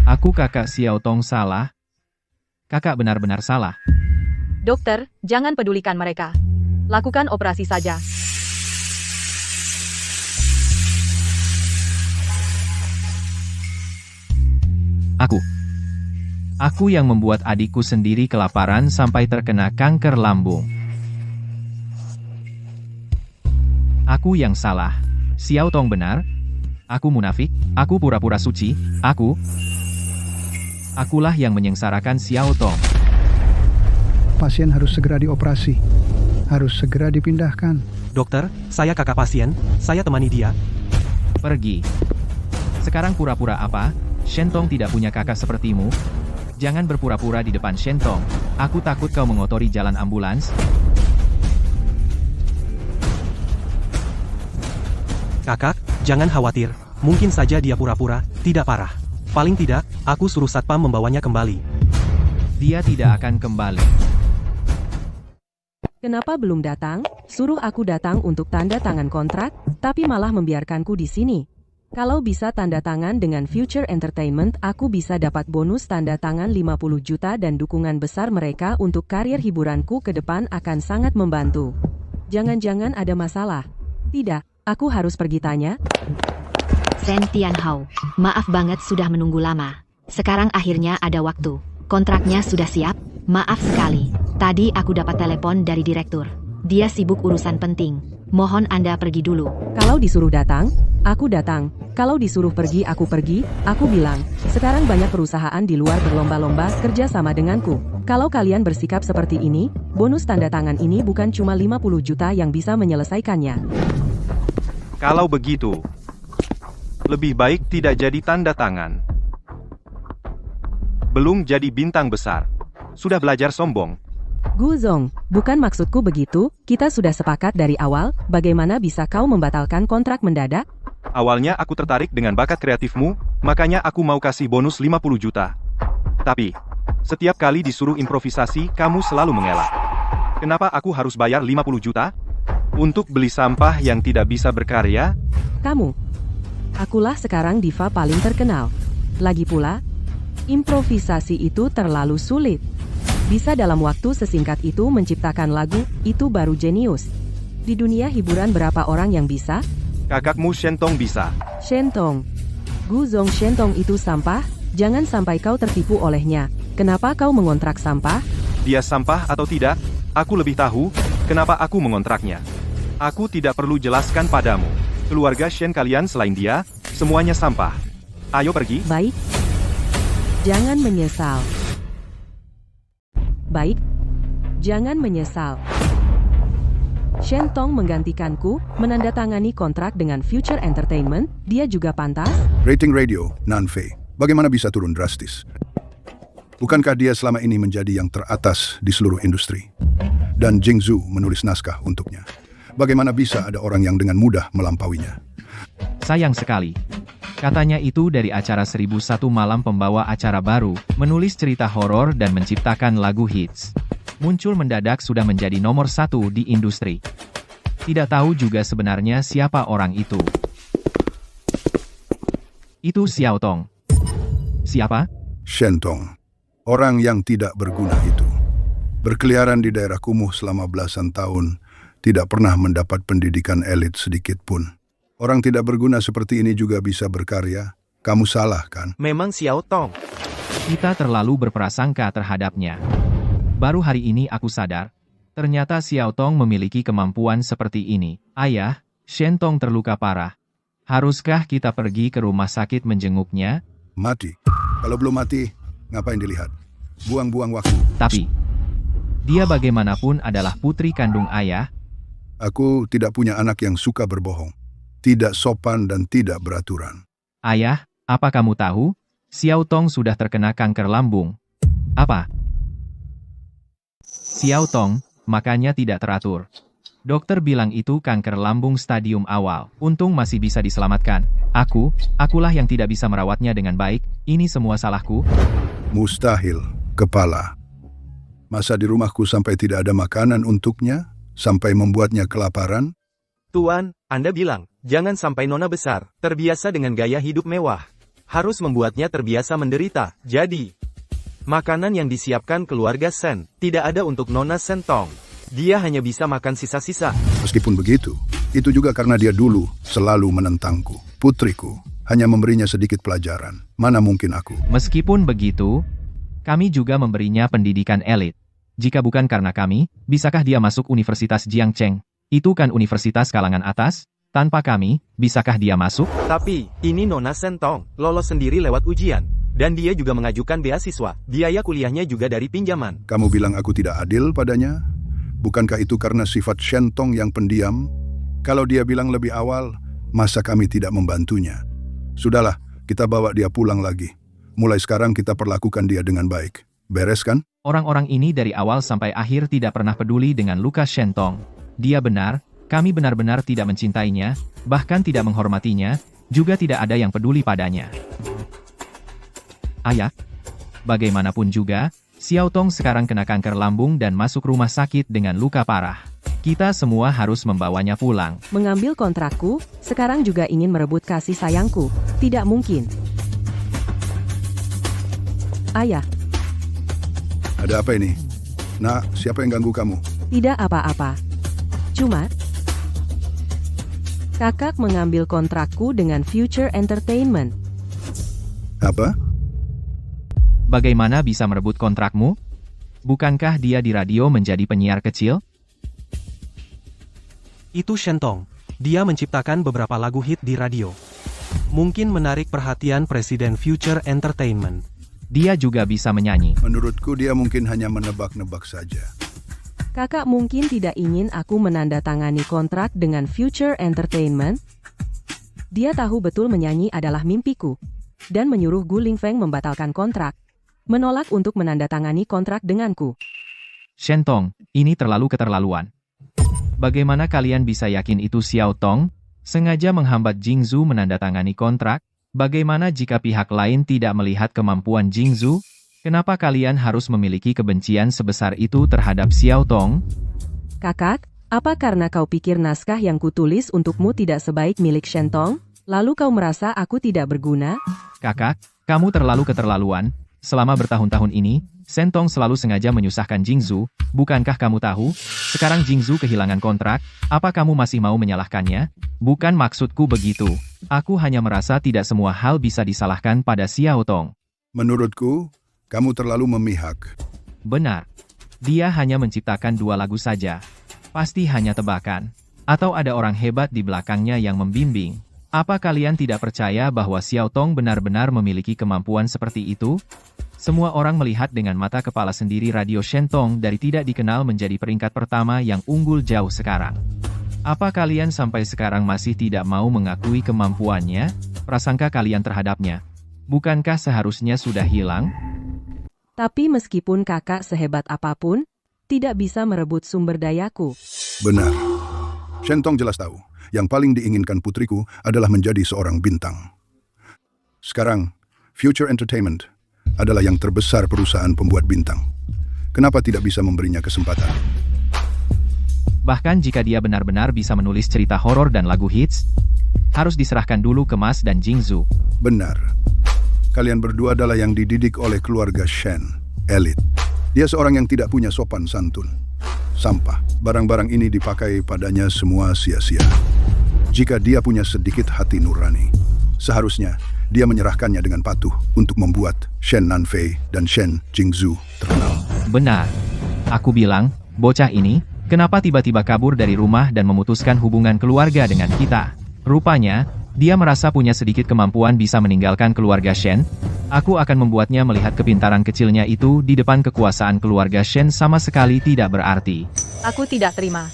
S5: Aku kakak Xiao Tong salah. Kakak benar-benar salah.
S1: Dokter, jangan pedulikan mereka. Lakukan operasi saja.
S5: Aku yang membuat adikku sendiri kelaparan sampai terkena kanker lambung. Aku yang salah. Xiao Tong benar. Aku munafik. Aku pura-pura suci. Akulah yang menyengsarakan Xiao Tong.
S8: Pasien harus segera dioperasi. Harus segera dipindahkan.
S3: Dokter, saya kakak pasien. Saya temani dia.
S5: Pergi. Sekarang pura-pura apa? Shentong tidak punya kakak sepertimu. Jangan berpura-pura di depan Shentong. Aku takut kau mengotori jalan ambulans.
S3: Kakak, jangan khawatir. Mungkin saja dia pura-pura, tidak parah. Paling tidak, aku suruh satpam membawanya kembali.
S5: Dia tidak akan kembali.
S2: Kenapa belum datang? Suruh aku datang untuk tanda tangan kontrak, tapi malah membiarkanku di sini. Kalau bisa tanda tangan dengan Future Entertainment, aku bisa dapat bonus tanda tangan 50 juta dan dukungan besar mereka untuk karir hiburanku ke depan akan sangat membantu. Jangan-jangan ada masalah. Tidak, aku harus pergi tanya.
S11: Shen Tianhao, maaf banget sudah menunggu lama. Sekarang akhirnya ada waktu. Kontraknya sudah siap? Maaf sekali. Tadi aku dapat telepon dari direktur. Dia sibuk urusan penting. Mohon Anda pergi dulu.
S2: Kalau disuruh datang, aku datang. Kalau disuruh pergi, aku pergi. Aku bilang, sekarang banyak perusahaan di luar berlomba-lomba kerja sama denganku. Kalau kalian bersikap seperti ini, bonus tanda tangan ini bukan cuma 50 juta yang bisa menyelesaikannya.
S9: Kalau begitu, lebih baik tidak jadi tanda tangan. Belum jadi bintang besar. Sudah belajar sombong.
S2: Gu Zong, bukan maksudku begitu, kita sudah sepakat dari awal, bagaimana bisa kau membatalkan kontrak mendadak?
S9: Awalnya aku tertarik dengan bakat kreatifmu, makanya aku mau kasih bonus 50 juta. Tapi, setiap kali disuruh improvisasi, kamu selalu mengelak. Kenapa aku harus bayar 50 juta? Untuk beli sampah yang tidak bisa berkarya?
S2: Kamu. Akulah sekarang diva paling terkenal. Lagi pula, improvisasi itu terlalu sulit. Bisa dalam waktu sesingkat itu menciptakan lagu, itu baru jenius. Di dunia hiburan berapa orang yang bisa?
S9: Kakakmu Shentong bisa.
S2: Shentong. Gu Zong Shentong itu sampah, jangan sampai kau tertipu olehnya. Kenapa kau mengontrak sampah?
S9: Dia sampah atau tidak, aku lebih tahu, kenapa aku mengontraknya. Aku tidak perlu jelaskan padamu. Keluarga Shen kalian selain dia, semuanya sampah. Ayo pergi.
S2: Baik. Jangan menyesal. Baik. Jangan menyesal. Shentong menggantikanku, menandatangani kontrak dengan Future Entertainment, dia juga pantas?
S4: Rating radio, Nanfei, bagaimana bisa turun drastis? Bukankah dia selama ini menjadi yang teratas di seluruh industri? Dan Jingzhu menulis naskah untuknya. Bagaimana bisa ada orang yang dengan mudah melampauinya?
S5: Sayang sekali. Katanya itu dari acara 1001 Malam pembawa acara baru, menulis cerita horor dan menciptakan lagu hits. Muncul mendadak sudah menjadi nomor 1 di industri. Tidak tahu juga sebenarnya siapa orang itu. Itu Xiao Tong. Siapa?
S4: Shentong, orang yang tidak berguna itu. Berkeliaran di daerah kumuh selama belasan tahun, tidak pernah mendapat pendidikan elit sedikit pun. Orang tidak berguna seperti ini juga bisa berkarya. Kamu salah, kan?
S7: Memang Xiao Tong.
S5: Kita terlalu berprasangka terhadapnya. Baru hari ini aku sadar, ternyata Xiao Tong memiliki kemampuan seperti ini. Ayah, Shentong terluka parah. Haruskah kita pergi ke rumah sakit menjenguknya?
S4: Mati. Kalau belum mati, ngapain dilihat? Buang-buang waktu.
S5: Tapi, dia bagaimanapun adalah putri kandung ayah.
S4: Aku tidak punya anak yang suka berbohong. Tidak sopan dan tidak beraturan.
S5: Ayah, apa kamu tahu? Xiao Tong sudah terkena kanker lambung. Apa? Xiao Tong, makanya tidak teratur. Dokter bilang itu kanker lambung stadium awal. Untung masih bisa diselamatkan. Akulah yang tidak bisa merawatnya dengan baik. Ini semua salahku.
S4: Mustahil, kepala. Masa di rumahku sampai tidak ada makanan untuknya? Sampai membuatnya kelaparan?
S7: Tuan, Anda bilang, jangan sampai Nona besar, terbiasa dengan gaya hidup mewah. Harus membuatnya terbiasa menderita. Jadi, makanan yang disiapkan keluarga Sen, tidak ada untuk Nona Shentong. Dia hanya bisa makan sisa-sisa.
S4: Meskipun begitu, itu juga karena dia dulu selalu menentangku. Putriku, hanya memberinya sedikit pelajaran. Mana mungkin aku?
S5: Meskipun begitu, kami juga memberinya pendidikan elit. Jika bukan karena kami, bisakah dia masuk Universitas Jiangcheng? Itu kan universitas kalangan atas? Tanpa kami, bisakah dia masuk?
S7: Tapi, ini Nona Shentong, lolos sendiri lewat ujian. Dan dia juga mengajukan beasiswa. Biaya kuliahnya juga dari pinjaman.
S4: Kamu bilang aku tidak adil padanya? Bukankah itu karena sifat Shentong yang pendiam? Kalau dia bilang lebih awal, masa kami tidak membantunya? Sudahlah, kita bawa dia pulang lagi. Mulai sekarang kita perlakukan dia dengan baik. Beres kan?
S5: Orang-orang ini dari awal sampai akhir tidak pernah peduli dengan luka Shentong. Dia benar, kami benar-benar tidak mencintainya, bahkan tidak menghormatinya, juga tidak ada yang peduli padanya. Ayah, bagaimanapun juga, Xiao Tong sekarang kena kanker lambung dan masuk rumah sakit dengan luka parah. Kita semua harus membawanya pulang.
S2: Mengambil kontrakku, sekarang juga ingin merebut kasih sayangku. Tidak mungkin. Ayah.
S4: Ada apa ini? Nak, siapa yang ganggu kamu?
S2: Tidak apa-apa. Cuma, kakak mengambil kontrakku dengan Future Entertainment.
S4: Apa?
S5: Bagaimana bisa merebut kontrakmu? Bukankah dia di radio menjadi penyiar kecil?
S3: Itu Shentong. Dia menciptakan beberapa lagu hit di radio. Mungkin menarik perhatian Presiden Future Entertainment.
S5: Dia juga bisa menyanyi.
S4: Menurutku dia mungkin hanya menebak-nebak saja.
S2: Kakak mungkin tidak ingin aku menandatangani kontrak dengan Future Entertainment. Dia tahu betul menyanyi adalah mimpiku. Dan menyuruh Gu Lingfeng membatalkan kontrak. Menolak untuk menandatangani kontrak denganku.
S5: Shentong, ini terlalu keterlaluan. Bagaimana kalian bisa yakin itu Xiao Tong? Sengaja menghambat Jingzhu menandatangani kontrak? Bagaimana jika pihak lain tidak melihat kemampuan Jingzhu? Kenapa kalian harus memiliki kebencian sebesar itu terhadap Xiao Tong?
S2: Kakak, apa karena kau pikir naskah yang kutulis untukmu tidak sebaik milik Shentong? Lalu kau merasa aku tidak berguna?
S5: Kakak, kamu terlalu keterlaluan. Selama bertahun-tahun ini, Shentong selalu sengaja menyusahkan Jingzhu. Bukankah kamu tahu? Sekarang Jingzhu kehilangan kontrak, apa kamu masih mau menyalahkannya? Bukan maksudku begitu. Aku hanya merasa tidak semua hal bisa disalahkan pada Xiao Tong.
S4: Menurutku, kamu terlalu memihak.
S5: Benar. Dia hanya menciptakan 2 lagu saja. Pasti hanya tebakan. Atau ada orang hebat di belakangnya yang membimbing. Apa kalian tidak percaya bahwa Xiao Tong benar-benar memiliki kemampuan seperti itu? Semua orang melihat dengan mata kepala sendiri radio Shen Tong dari tidak dikenal menjadi peringkat pertama yang unggul jauh sekarang. Apa kalian sampai sekarang masih tidak mau mengakui kemampuannya? Prasangka kalian terhadapnya, bukankah seharusnya sudah hilang?
S2: Tapi meskipun kakak sehebat apapun, tidak bisa merebut sumber dayaku.
S4: Benar. Shen Tong jelas tahu, yang paling diinginkan putriku adalah menjadi seorang bintang. Sekarang, Future Entertainment adalah yang terbesar perusahaan pembuat bintang. Kenapa tidak bisa memberinya kesempatan?
S5: Bahkan jika dia benar-benar bisa menulis cerita horor dan lagu hits, harus diserahkan dulu ke Mas dan Jingzu.
S4: Benar. Kalian berdua adalah yang dididik oleh keluarga Shen, elit. Dia seorang yang tidak punya sopan santun. Sampah, barang-barang ini dipakai padanya semua sia-sia. Jika dia punya sedikit hati nurani, seharusnya dia menyerahkannya dengan patuh untuk membuat Shen Nanfei dan Shen Jingzu terkenal.
S5: Benar. Aku bilang, bocah ini, kenapa tiba-tiba kabur dari rumah dan memutuskan hubungan keluarga dengan kita? Rupanya, dia merasa punya sedikit kemampuan bisa meninggalkan keluarga Shen. Aku akan membuatnya melihat kepintaran kecilnya itu di depan kekuasaan keluarga Shen sama sekali tidak berarti.
S1: Aku tidak terima.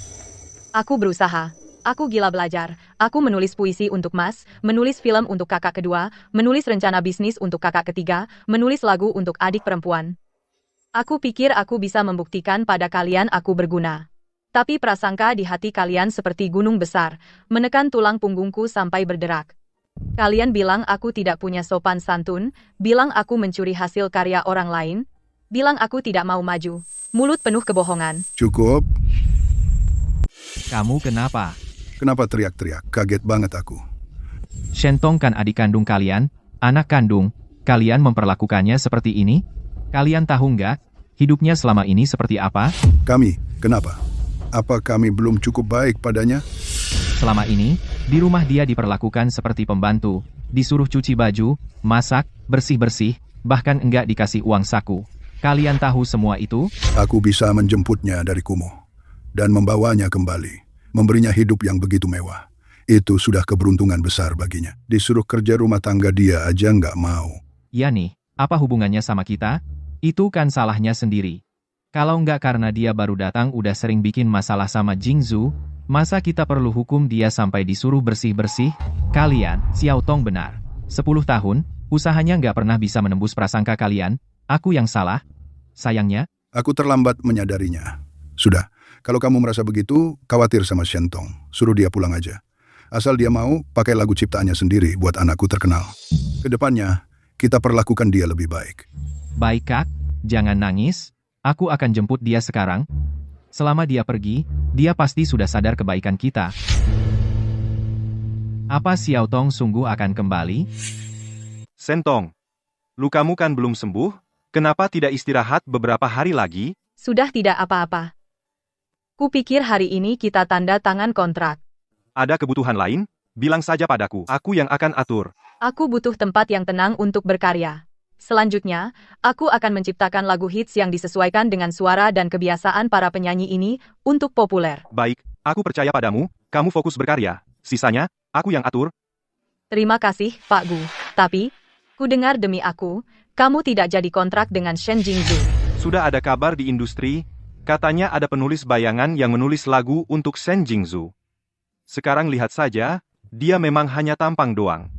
S1: Aku berusaha. Aku gila belajar. Aku menulis puisi untuk Mas, menulis film untuk kakak kedua, menulis rencana bisnis untuk kakak ketiga, menulis lagu untuk adik perempuan. Aku pikir aku bisa membuktikan pada kalian aku berguna. Tapi prasangka di hati kalian seperti gunung besar, menekan tulang punggungku sampai berderak. Kalian bilang aku tidak punya sopan santun, bilang aku mencuri hasil karya orang lain, bilang aku tidak mau maju. Mulut penuh kebohongan.
S4: Cukup.
S5: Kamu kenapa?
S4: Kenapa teriak-teriak? Kaget banget aku.
S5: Shen Tong kan adik kandung kalian, anak kandung, kalian memperlakukannya seperti ini? Kalian tahu nggak, hidupnya selama ini seperti apa?
S4: Kami, kenapa? Apa kami belum cukup baik padanya?
S5: Selama ini, di rumah dia diperlakukan seperti pembantu, disuruh cuci baju, masak, bersih-bersih, bahkan enggak dikasih uang saku. Kalian tahu semua itu?
S4: Aku bisa menjemputnya dari kumuh dan membawanya kembali, memberinya hidup yang begitu mewah. Itu sudah keberuntungan besar baginya. Disuruh kerja rumah tangga dia aja nggak mau.
S5: Ya nih, apa hubungannya sama kita? Itu kan salahnya sendiri. Kalau nggak karena dia baru datang udah sering bikin masalah sama Jingzu, masa kita perlu hukum dia sampai disuruh bersih-bersih? Kalian, Xiao Tong benar. 10 tahun, usahanya nggak pernah bisa menembus prasangka kalian. Aku yang salah. Sayangnya,
S4: aku terlambat menyadarinya. Sudah, kalau kamu merasa begitu, khawatir sama Shen Tong. Suruh dia pulang aja. Asal dia mau, pakai lagu ciptaannya sendiri buat anakku terkenal. Kedepannya, kita perlakukan dia lebih baik.
S5: Baik Kak, jangan nangis. Aku akan jemput dia sekarang. Selama dia pergi, dia pasti sudah sadar kebaikan kita. Apa Xiao Tong sungguh akan kembali?
S9: Shen Tong, lukamu kan belum sembuh? Kenapa tidak istirahat beberapa hari lagi?
S1: Sudah tidak apa-apa. Kupikir hari ini kita tanda tangan kontrak.
S9: Ada kebutuhan lain? Bilang saja padaku, aku yang akan atur.
S1: Aku butuh tempat yang tenang untuk berkarya. Selanjutnya, aku akan menciptakan lagu hits yang disesuaikan dengan suara dan kebiasaan para penyanyi ini untuk populer.
S9: Baik, aku percaya padamu, kamu fokus berkarya. Sisanya, aku yang atur.
S1: Terima kasih, Pak Gu. Tapi, ku dengar demi aku, kamu tidak jadi kontrak dengan Shen Jingzu.
S9: Sudah ada kabar di industri, katanya ada penulis bayangan yang menulis lagu untuk Shen Jingzu. Sekarang lihat saja, dia memang hanya tampang doang.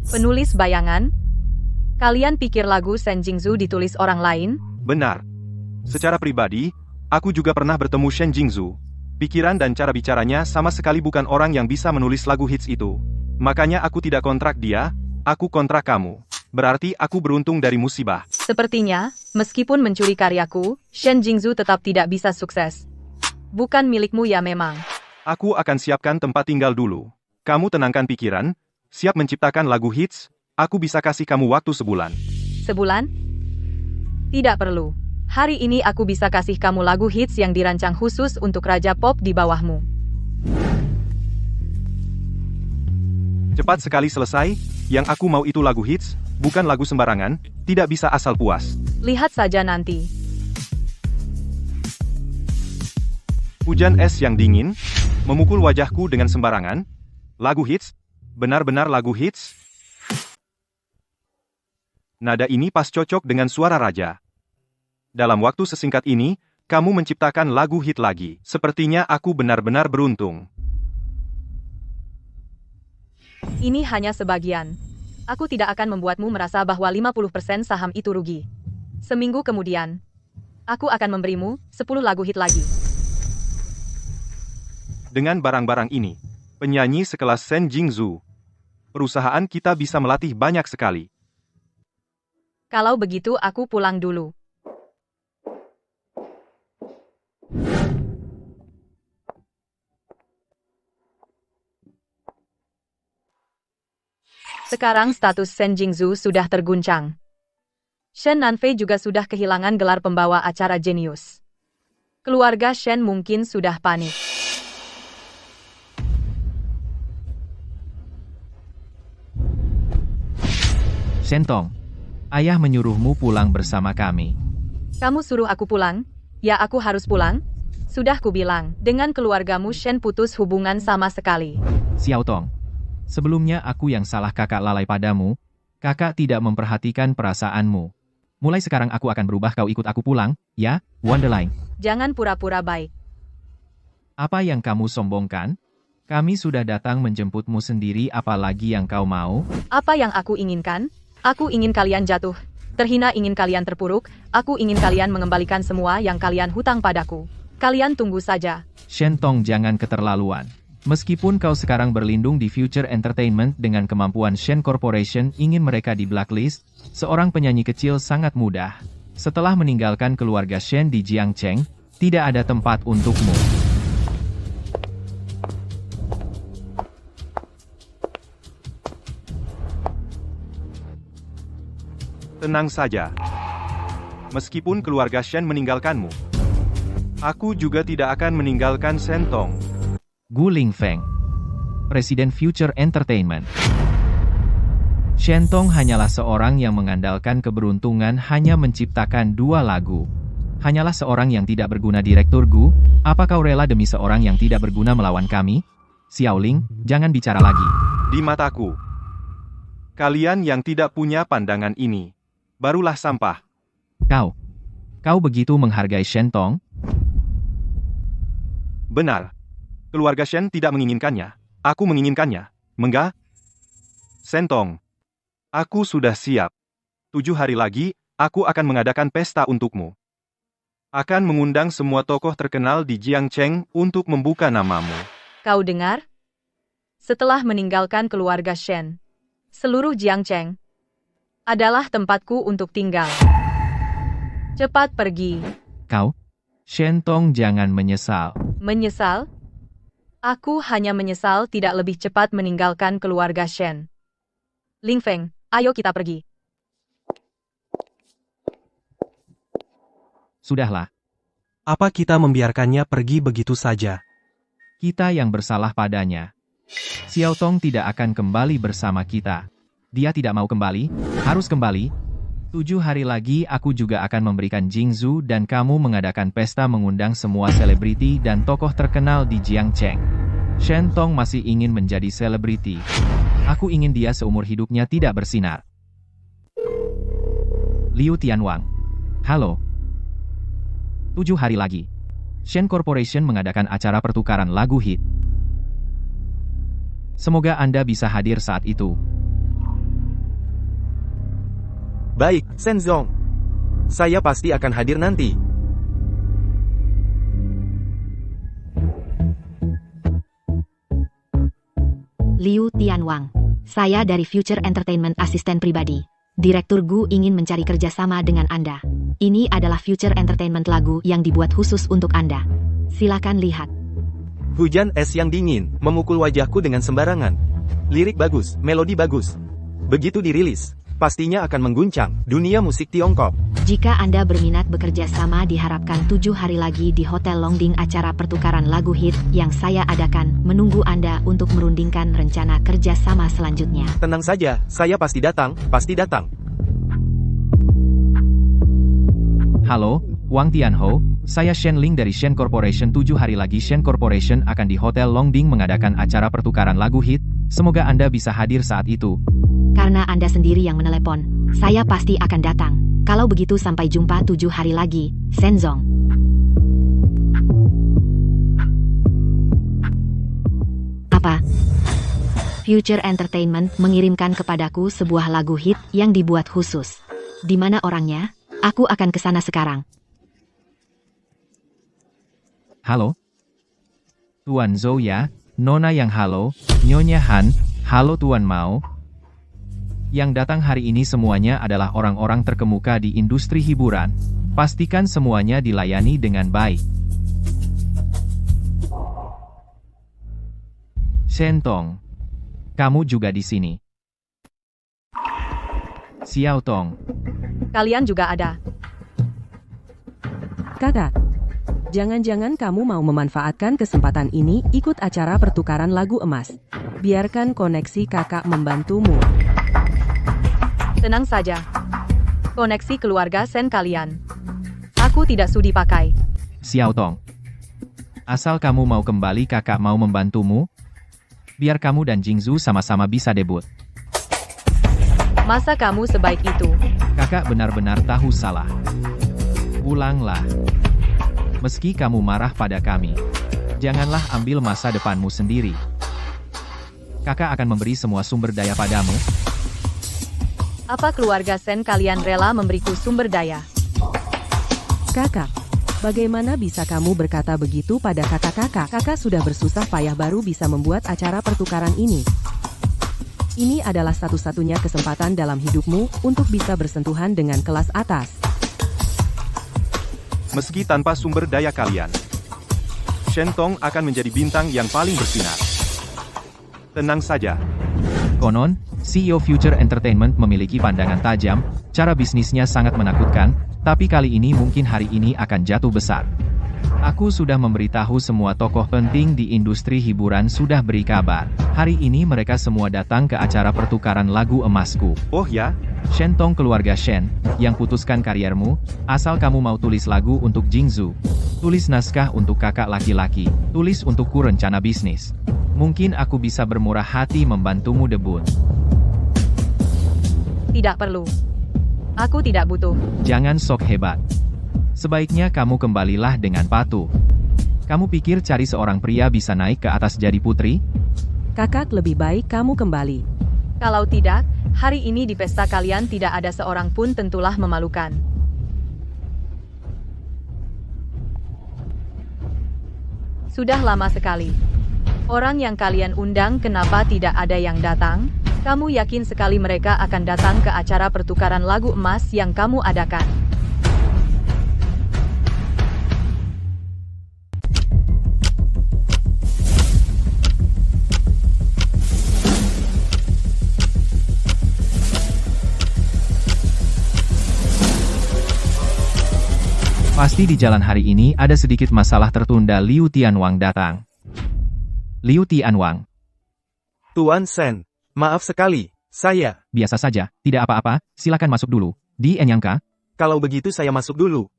S1: Penulis bayangan? Kalian pikir lagu Shen Jingzu ditulis orang lain?
S9: Benar. Secara pribadi, aku juga pernah bertemu Shen Jingzu. Pikiran dan cara bicaranya sama sekali bukan orang yang bisa menulis lagu hits itu. Makanya aku tidak kontrak dia, aku kontrak kamu. Berarti aku beruntung dari musibah.
S1: Sepertinya, meskipun mencuri karyaku, Shen Jingzu tetap tidak bisa sukses. Bukan milikmu ya memang.
S9: Aku akan siapkan tempat tinggal dulu. Kamu tenangkan pikiran, siap menciptakan lagu hits. Aku bisa kasih kamu waktu sebulan.
S1: Sebulan? Tidak perlu. Hari ini aku bisa kasih kamu lagu hits yang dirancang khusus untuk Raja Pop di bawahmu.
S9: Cepat sekali selesai, yang aku mau itu lagu hits, bukan lagu sembarangan, tidak bisa asal puas.
S1: Lihat saja nanti.
S9: Hujan es yang dingin, memukul wajahku dengan sembarangan. Lagu hits, Benar-benar lagu hits? Nada ini pas cocok dengan suara raja. Dalam waktu sesingkat ini, kamu menciptakan lagu hit lagi. Sepertinya aku benar-benar beruntung.
S1: Ini hanya sebagian. Aku tidak akan membuatmu merasa bahwa 50% saham itu rugi. Seminggu kemudian, aku akan memberimu 10 lagu hit lagi.
S9: Dengan barang-barang ini, penyanyi sekelas Shen Jingzhu, perusahaan kita bisa melatih banyak sekali.
S1: Kalau begitu aku pulang dulu. Sekarang status Shen Jingzhu sudah terguncang. Shen Nanfei juga sudah kehilangan gelar pembawa acara jenius. Keluarga Shen mungkin sudah panik.
S5: Shentong, ayah menyuruhmu pulang bersama kami.
S1: Kamu suruh aku pulang? Ya aku harus pulang? Sudah kubilang, dengan keluargamu Shen putus hubungan sama sekali.
S5: Xiaotong, sebelumnya aku yang salah kakak lalai padamu. Kakak tidak memperhatikan perasaanmu. Mulai sekarang aku akan berubah, kau ikut aku pulang, ya, Wonderline.
S1: Jangan pura-pura baik.
S5: Apa yang kamu sombongkan? Kami sudah datang menjemputmu sendiri, apalagi yang kau mau?
S1: Apa yang aku inginkan? Aku ingin kalian jatuh, terhina, ingin kalian terpuruk, aku ingin kalian mengembalikan semua yang kalian hutang padaku. Kalian tunggu saja.
S5: Shentong, jangan keterlaluan. Meskipun kau sekarang berlindung di Future Entertainment dengan kemampuan Shen Corporation ingin mereka di blacklist, seorang penyanyi kecil sangat mudah. Setelah meninggalkan keluarga Shen di Jiangcheng, tidak ada tempat untukmu.
S9: Tenang saja. Meskipun keluarga Shen meninggalkanmu, aku juga tidak akan meninggalkan Shentong.
S5: Gu Lingfeng, Presiden Future Entertainment. Shentong hanyalah seorang yang mengandalkan keberuntungan hanya menciptakan 2 lagu. Hanyalah seorang yang tidak berguna. Direktur Gu, apa kau rela demi seorang yang tidak berguna melawan kami? Xiaoling, jangan bicara lagi.
S9: Di mataku, kalian yang tidak punya pandangan ini, barulah sampah.
S5: Kau begitu menghargai Shentong?
S9: Benar. Keluarga Shen tidak menginginkannya. Aku menginginkannya. Menggah? Shentong, aku sudah siap. 7 hari lagi, aku akan mengadakan pesta untukmu. Akan mengundang semua tokoh terkenal di Jiangcheng untuk membuka namamu.
S1: Kau dengar? Setelah meninggalkan keluarga Shen, seluruh Jiangcheng adalah tempatku untuk tinggal. Cepat pergi.
S5: Kau? Shentong, jangan menyesal.
S1: Menyesal? Aku hanya menyesal tidak lebih cepat meninggalkan keluarga Shen. Lingfeng, ayo kita pergi.
S5: Sudahlah.
S3: Apa kita membiarkannya pergi begitu saja?
S5: Kita yang bersalah padanya. Xiaotong tidak akan kembali bersama kita. Dia tidak mau kembali, harus kembali. 7 hari lagi aku juga akan memberikan Jingzhu dan kamu mengadakan pesta mengundang semua selebriti dan tokoh terkenal di Jiangcheng. Shentong masih ingin menjadi selebriti. Aku ingin dia seumur hidupnya tidak bersinar. Liu Tianwang. Halo. 7 hari lagi. Shen Corporation mengadakan acara pertukaran lagu hit. Semoga Anda bisa hadir saat itu.
S7: Baik, Shenzong. Saya pasti akan hadir nanti.
S11: Liu Tianwang. Saya dari Future Entertainment, asisten pribadi. Direktur Gu ingin mencari kerjasama dengan Anda. Ini adalah Future Entertainment lagu yang dibuat khusus untuk Anda. Silakan lihat.
S7: Hujan es yang dingin, memukul wajahku dengan sembarangan. Lirik bagus, melodi bagus. Begitu dirilis, pastinya akan mengguncang dunia musik Tiongkok.
S11: Jika Anda berminat bekerja sama, diharapkan 7 hari lagi di Hotel Longding acara pertukaran lagu hit yang saya adakan menunggu Anda untuk merundingkan rencana kerja sama selanjutnya.
S7: Tenang saja, saya pasti datang, pasti datang.
S5: Halo, Wang Tianho, saya Shen Ling dari Shen Corporation. 7 hari lagi Shen Corporation akan di Hotel Longding mengadakan acara pertukaran lagu hit. Semoga Anda bisa hadir saat itu.
S11: Karena Anda sendiri yang menelepon, saya pasti akan datang. Kalau begitu sampai jumpa 7 hari lagi, Shenzong. Apa? Future Entertainment mengirimkan kepadaku sebuah lagu hit yang dibuat khusus. Di mana orangnya? Aku akan ke sana sekarang.
S5: Halo? Tuan Zhou ya? Nona yang halo? Nyonya Han? Halo Tuan Mao? Yang datang hari ini semuanya adalah orang-orang terkemuka di industri hiburan. Pastikan semuanya dilayani dengan baik. Shentong. Kamu juga di sini. Xiao Tong.
S1: Kalian juga ada.
S2: Kakak, jangan-jangan kamu mau memanfaatkan kesempatan ini ikut acara pertukaran lagu emas. Biarkan koneksi kakak membantumu.
S1: Tenang saja. Koneksi keluarga Shen kalian. Aku tidak sudi pakai.
S5: Xiao Tong. Asal kamu mau kembali kakak mau membantumu. Biar kamu dan Jingzhu sama-sama bisa debut.
S1: Masa kamu sebaik itu?
S5: Kakak benar-benar tahu salah. Pulanglah. Meski kamu marah pada kami, janganlah ambil masa depanmu sendiri. Kakak akan memberi semua sumber daya padamu.
S1: Apa keluarga Shen kalian rela memberiku sumber daya?
S2: Kakak, bagaimana bisa kamu berkata begitu pada kakak-kakak? Kakak sudah bersusah payah baru bisa membuat acara pertukaran ini. Ini adalah satu-satunya kesempatan dalam hidupmu untuk bisa bersentuhan dengan kelas atas.
S9: Meski tanpa sumber daya kalian, Shentong akan menjadi bintang yang paling bersinar. Tenang saja.
S5: Konon, CEO Future Entertainment memiliki pandangan tajam, cara bisnisnya sangat menakutkan, tapi kali ini mungkin hari ini akan jatuh besar. Aku sudah memberitahu semua tokoh penting di industri hiburan sudah beri kabar. Hari ini mereka semua datang ke acara pertukaran lagu emasku.
S9: Oh ya?
S5: Shentong keluarga Shen, yang putuskan kariermu, asal kamu mau tulis lagu untuk Jingzhu. Tulis naskah untuk kakak laki-laki, tulis untukku rencana bisnis. Mungkin aku bisa bermurah hati membantumu debut.
S1: Tidak perlu. Aku tidak butuh.
S5: Jangan sok hebat. Sebaiknya kamu kembalilah dengan patuh. Kamu pikir cari seorang pria bisa naik ke atas jadi putri?
S2: Kakak, lebih baik kamu kembali.
S1: Kalau tidak, hari ini di pesta kalian tidak ada seorang pun tentulah memalukan. Sudah lama sekali. Orang yang kalian undang kenapa tidak ada yang datang? Kamu yakin sekali mereka akan datang ke acara pertukaran lagu emas yang kamu adakan?
S5: Pasti di jalan hari ini ada sedikit masalah tertunda. Liu Tianwang datang. Liu Tianwang.
S7: Tuan Shen, maaf sekali, saya.
S5: Biasa saja, tidak apa-apa, silakan masuk dulu. Di Enyangka.
S7: Kalau begitu saya masuk dulu.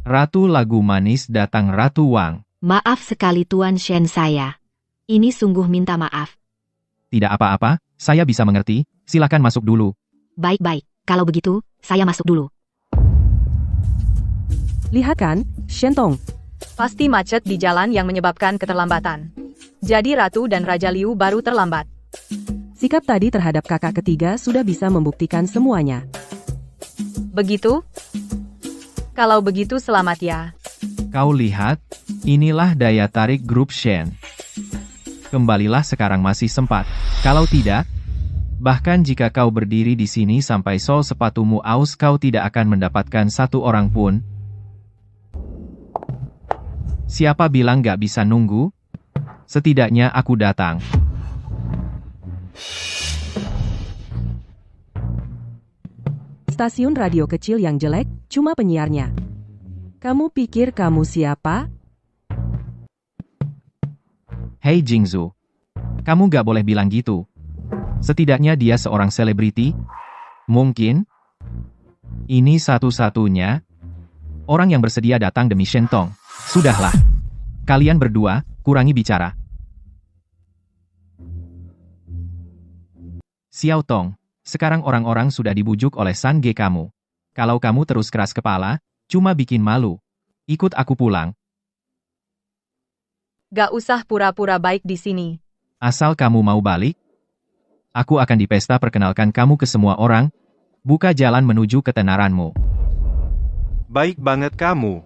S5: Ratu lagu manis datang. Ratu Wang.
S11: Maaf sekali Tuan Shen saya. Ini sungguh minta maaf.
S5: Tidak apa-apa, saya bisa mengerti, silakan masuk dulu.
S11: Baik-baik, kalau begitu, saya masuk dulu.
S2: Lihat kan, Shentong.
S1: Pasti macet di jalan yang menyebabkan keterlambatan. Jadi Ratu dan Raja Liu baru terlambat.
S2: Sikap tadi terhadap kakak ketiga sudah bisa membuktikan semuanya.
S1: Begitu? Kalau begitu selamat ya.
S5: Kau lihat, inilah daya tarik grup Shen. Kembalilah sekarang masih sempat. Kalau tidak, bahkan jika kau berdiri di sini sampai sol sepatumu aus, kau tidak akan mendapatkan satu orang pun. Siapa bilang gak bisa nunggu? Setidaknya aku datang.
S2: Stasiun radio kecil yang jelek, cuma penyiarnya. Kamu pikir kamu siapa?
S5: Hei Jingzhu. Kamu gak boleh bilang gitu. Setidaknya dia seorang selebriti. Mungkin. Ini satu-satunya orang yang bersedia datang demi Shentong. Sudahlah. Kalian berdua, kurangi bicara. Xiao Tong, sekarang orang-orang sudah dibujuk oleh San Ge kamu. Kalau kamu terus keras kepala, cuma bikin malu. Ikut aku pulang.
S1: Gak usah pura-pura baik di sini.
S5: Asal kamu mau balik, aku akan di pesta perkenalkan kamu ke semua orang. Buka jalan menuju ketenaranmu.
S9: Baik banget kamu.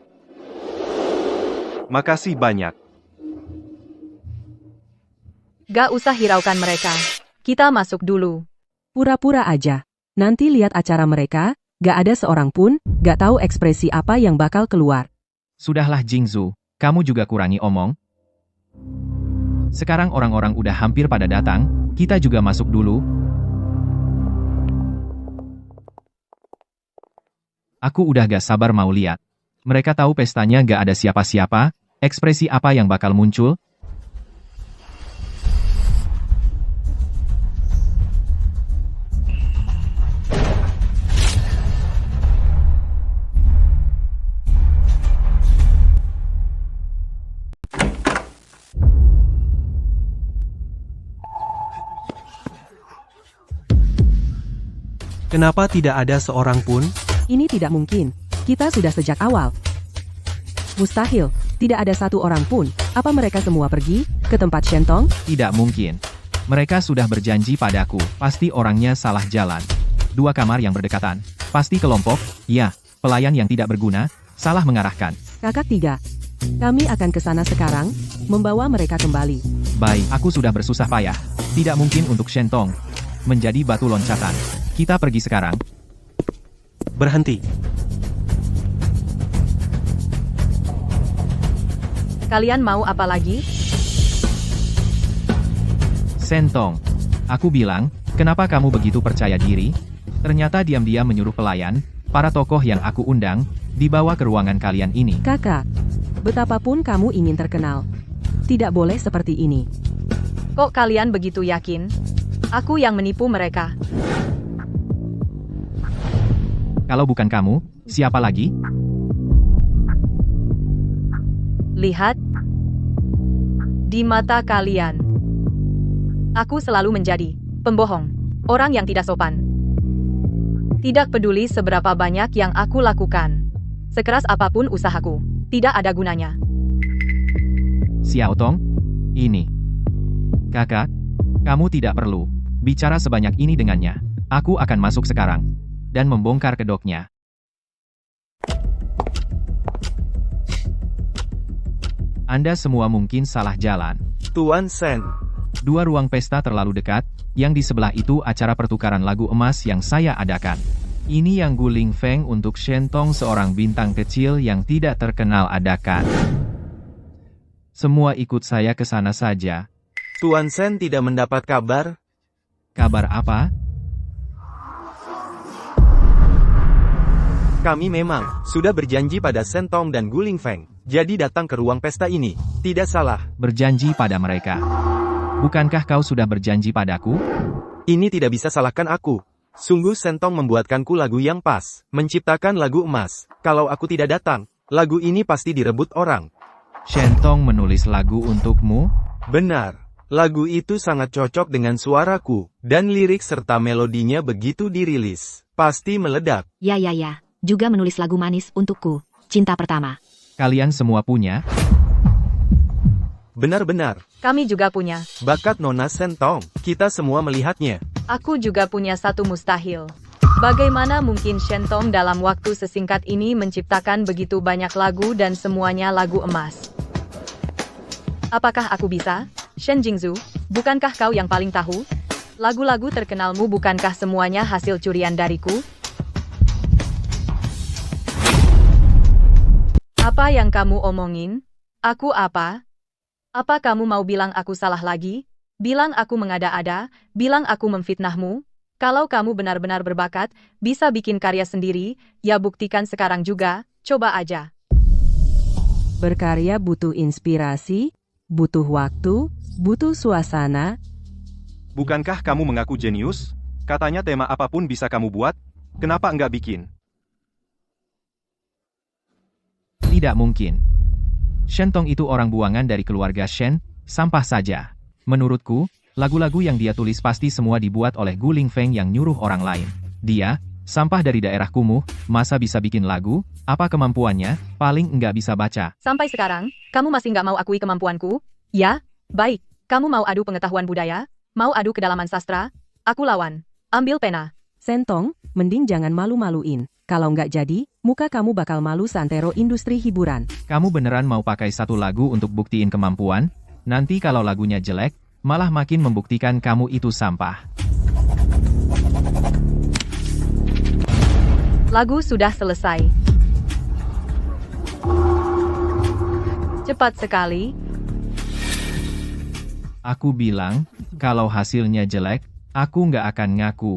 S9: Makasih banyak.
S1: Gak usah hiraukan mereka. Kita masuk dulu.
S2: Pura-pura aja. Nanti lihat acara mereka, gak ada seorang pun, gak tahu ekspresi apa yang bakal keluar.
S5: Sudahlah Jingzu, kamu juga kurangi omong. Sekarang orang-orang udah hampir pada datang, kita juga masuk dulu. Aku udah gak sabar mau lihat. Mereka tahu pestanya gak ada siapa-siapa, ekspresi apa yang bakal muncul.
S3: Kenapa tidak ada seorang pun?
S2: Ini tidak mungkin. Kita sudah sejak awal. Mustahil. Tidak ada satu orang pun. Apa mereka semua pergi ke tempat Shentong?
S5: Tidak mungkin. Mereka sudah berjanji padaku, pasti orangnya salah jalan. 2 kamar yang berdekatan. Pasti kelompok, ya, pelayan yang tidak berguna, salah mengarahkan.
S2: Kakak 3. Kami akan ke sana sekarang, membawa mereka kembali.
S5: Baik, aku sudah bersusah payah. Tidak mungkin untuk Shentong menjadi batu loncatan. Kita pergi sekarang.
S3: Berhenti.
S1: Kalian mau apa lagi?
S5: Shentong, aku bilang, kenapa kamu begitu percaya diri? Ternyata diam-diam menyuruh pelayan, para tokoh yang aku undang, dibawa ke ruangan kalian ini.
S2: Kakak, betapapun kamu ingin terkenal, tidak boleh seperti ini.
S1: Kok kalian begitu yakin? Aku yang menipu mereka.
S5: Kalau bukan kamu, siapa lagi?
S1: Lihat. Di mata kalian. Aku selalu menjadi pembohong. Orang yang tidak sopan. Tidak peduli seberapa banyak yang aku lakukan. Sekeras apapun usahaku, tidak ada gunanya.
S5: Xiao Tong? Ini. Kakak, kamu tidak perlu bicara sebanyak ini dengannya. Aku akan masuk sekarang dan membongkar kedoknya. Anda semua mungkin salah jalan.
S7: Tuan Sen.
S5: 2 ruang pesta terlalu dekat, yang di sebelah itu acara pertukaran lagu emas yang saya adakan. Ini yang Guling Feng untuk Shentong seorang bintang kecil yang tidak terkenal adakan. Semua ikut saya ke sana saja.
S7: Tuan Sen tidak mendapat kabar?
S5: Kabar apa?
S7: Kami memang sudah berjanji pada Shentong dan Guling Feng, jadi datang ke ruang pesta ini. Tidak salah.
S5: Berjanji pada mereka. Bukankah kau sudah berjanji padaku?
S7: Ini tidak bisa salahkan aku. Sungguh Shentong membuatkanku lagu yang pas, menciptakan lagu emas. Kalau aku tidak datang, lagu ini pasti direbut orang.
S5: Shentong menulis lagu untukmu?
S7: Benar. Lagu itu sangat cocok dengan suaraku, dan lirik serta melodinya begitu dirilis, pasti meledak.
S11: Ya. Juga menulis lagu manis untukku, cinta pertama.
S5: Kalian semua punya?
S7: Benar-benar.
S1: Kami juga punya.
S7: Bakat Nona Shentong, kita semua melihatnya.
S1: Aku juga punya satu mustahil. Bagaimana mungkin Shentong dalam waktu sesingkat ini menciptakan begitu banyak lagu dan semuanya lagu emas? Apakah aku bisa? Shen Jingzu, bukankah kau yang paling tahu? Lagu-lagu terkenalmu bukankah semuanya hasil curian dariku? Apa yang kamu omongin? Aku apa? Apa kamu mau bilang aku salah lagi? Bilang aku mengada-ada? Bilang aku memfitnahmu? Kalau kamu benar-benar berbakat, bisa bikin karya sendiri, ya buktikan sekarang juga, coba aja.
S2: Berkarya butuh inspirasi, butuh waktu, butuh suasana.
S9: Bukankah kamu mengaku jenius? Katanya tema apapun bisa kamu buat, kenapa enggak bikin?
S5: Tidak mungkin. Shentong itu orang buangan dari keluarga Shen, sampah saja. Menurutku, Lagu-lagu yang dia tulis pasti semua dibuat oleh Gu Lingfeng yang nyuruh orang lain. Dia, sampah dari daerah kumuh, masa bisa bikin lagu? Apa kemampuannya? Paling enggak bisa baca.
S1: Sampai sekarang, kamu masih nggak mau akui kemampuanku? Ya, baik. Kamu mau adu pengetahuan budaya? Mau adu kedalaman sastra? Aku lawan. Ambil pena.
S2: Sentong, mending jangan malu-maluin. Kalau nggak jadi, muka kamu bakal malu seantero industri hiburan.
S5: Kamu beneran mau pakai satu lagu untuk buktiin kemampuan? Nanti kalau lagunya jelek, malah makin membuktikan kamu itu sampah.
S1: Lagu sudah selesai. Cepat sekali.
S5: Aku bilang, kalau hasilnya jelek, aku nggak akan ngaku.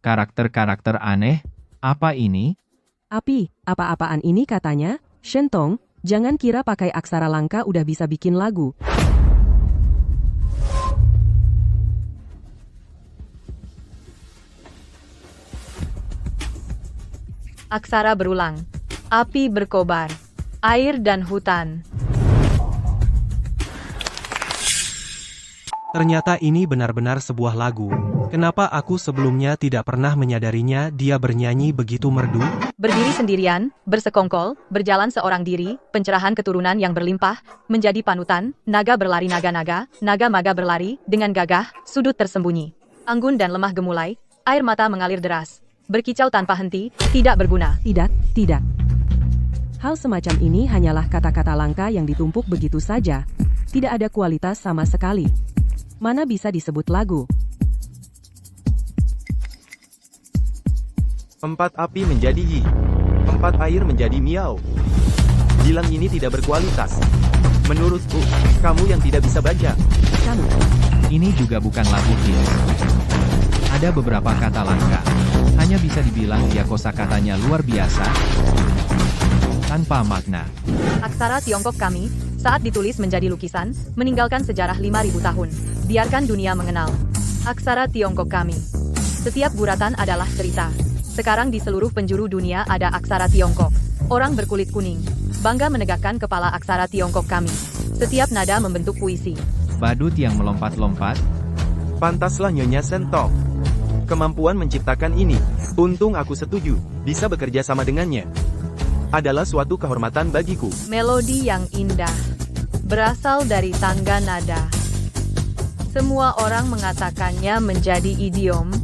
S5: Karakter-karakter aneh, apa ini?
S2: Api, apa-apaan ini katanya? Shentong, jangan kira pakai aksara langka udah bisa bikin lagu.
S1: Aksara berulang. Api berkobar. Air dan hutan.
S3: Ternyata ini benar-benar sebuah lagu. Kenapa aku sebelumnya tidak pernah menyadarinya dia bernyanyi begitu merdu?
S1: Berdiri sendirian, bersekongkol, berjalan seorang diri, pencerahan keturunan yang berlimpah, menjadi panutan, naga berlari naga-naga, naga-maga berlari, dengan gagah, sudut tersembunyi. Anggun dan lemah gemulai, air mata mengalir deras. Berkicau tanpa henti, tidak berguna.
S2: Tidak. Hal semacam ini hanyalah kata-kata langka yang ditumpuk begitu saja. Tidak ada kualitas sama sekali. Mana bisa disebut lagu?
S7: 4 api menjadi yi. 4 air menjadi miau. Bilang ini tidak berkualitas. Menurutku, kamu yang tidak bisa baca.
S2: Kamu.
S5: Ini juga bukan lagu hits. Ada beberapa kata langka. Hanya bisa dibilang dia kosakatanya luar biasa, tanpa makna.
S1: Aksara Tiongkok kami, saat ditulis menjadi lukisan, meninggalkan sejarah 5.000 tahun. Biarkan dunia mengenal. Aksara Tiongkok kami. Setiap guratan adalah cerita. Sekarang di seluruh penjuru dunia ada aksara Tiongkok. Orang berkulit kuning. Bangga menegakkan kepala aksara Tiongkok kami. Setiap nada membentuk puisi.
S5: Badut yang melompat-lompat.
S7: Pantaslah Nyonya Sentong. Kemampuan menciptakan ini, untung aku setuju, bisa bekerja sama dengannya. Adalah suatu kehormatan bagiku.
S1: Melodi yang indah. Berasal dari tangga nada. Semua orang mengatakannya menjadi idiom,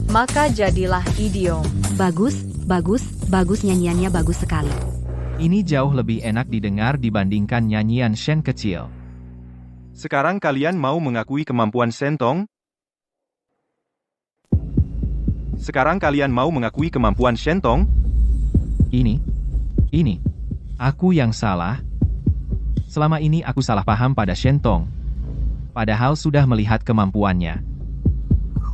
S1: maka jadilah idiom.
S11: Bagus nyanyiannya bagus sekali.
S5: Ini jauh lebih enak didengar dibandingkan nyanyian Shen kecil.
S9: Sekarang kalian mau mengakui kemampuan Sentong? Sekarang kalian mau mengakui kemampuan Shentong?
S5: Ini. Aku yang salah. Selama ini aku salah paham pada Shentong. Padahal sudah melihat kemampuannya.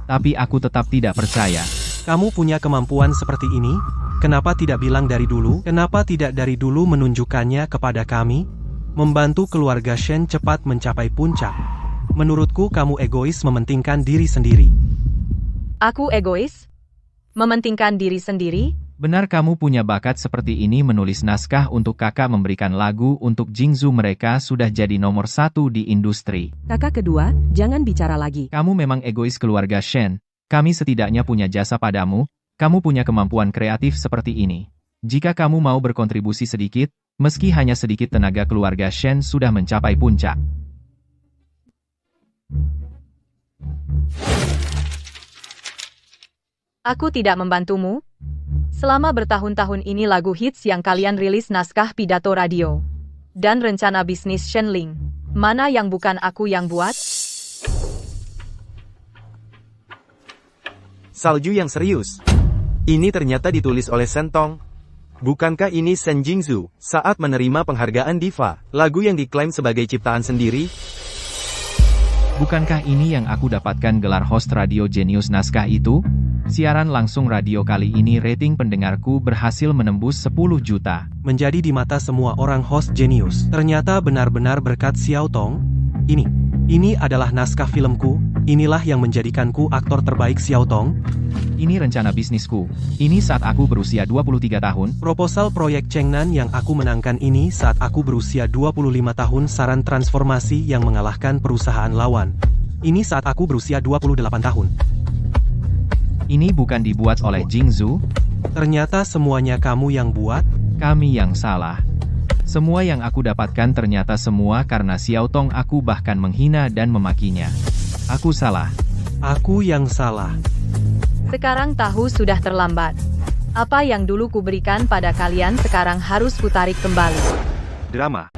S5: Tapi aku tetap tidak percaya.
S3: Kamu punya kemampuan seperti ini? Kenapa tidak bilang dari dulu? Kenapa tidak dari dulu menunjukkannya kepada kami? Membantu keluarga Shen cepat mencapai puncak. Menurutku kamu egois mementingkan diri sendiri.
S1: Aku egois? Mementingkan diri sendiri?
S5: Benar kamu punya bakat seperti ini menulis naskah untuk kakak memberikan lagu untuk Jingzhu mereka sudah jadi nomor 1 di industri.
S2: Kakak kedua, jangan bicara lagi.
S5: Kamu memang egois keluarga Shen. Kami setidaknya punya jasa padamu, kamu punya kemampuan kreatif seperti ini. Jika kamu mau berkontribusi sedikit, meski hanya sedikit tenaga keluarga Shen sudah mencapai puncak.
S1: Aku tidak membantumu. Selama bertahun-tahun ini lagu hits yang kalian rilis naskah pidato radio. Dan rencana bisnis Shenling. Mana yang bukan aku yang buat?
S7: Salju yang serius. Ini ternyata ditulis oleh Sentong. Bukankah ini Shen Jingzhu saat menerima penghargaan Diva, lagu yang diklaim sebagai ciptaan sendiri?
S5: Bukankah ini yang aku dapatkan gelar host radio jenius naskah itu? Siaran langsung radio kali ini rating pendengarku berhasil menembus 10 juta.
S3: Menjadi di mata semua orang host jenius. Ternyata benar-benar berkat Xiao Tong. Ini adalah naskah filmku. Inilah yang menjadikanku aktor terbaik Xiao Tong.
S5: Ini rencana bisnisku. Ini saat aku berusia 23 tahun.
S3: Proposal proyek Chengnan yang aku menangkan ini saat aku berusia 25 tahun saran transformasi yang mengalahkan perusahaan lawan. Ini saat aku berusia 28 tahun.
S5: Ini bukan dibuat oleh Jingzu,
S3: Ternyata semuanya kamu yang buat?
S5: kami yang salah. Semua yang aku dapatkan ternyata semua karena Xiao Tong, aku bahkan menghina dan memakinya. Aku salah.
S3: Aku yang salah.
S1: Sekarang tahu sudah terlambat. Apa yang dulu kuberikan pada kalian sekarang harus kutarik kembali.
S9: Drama.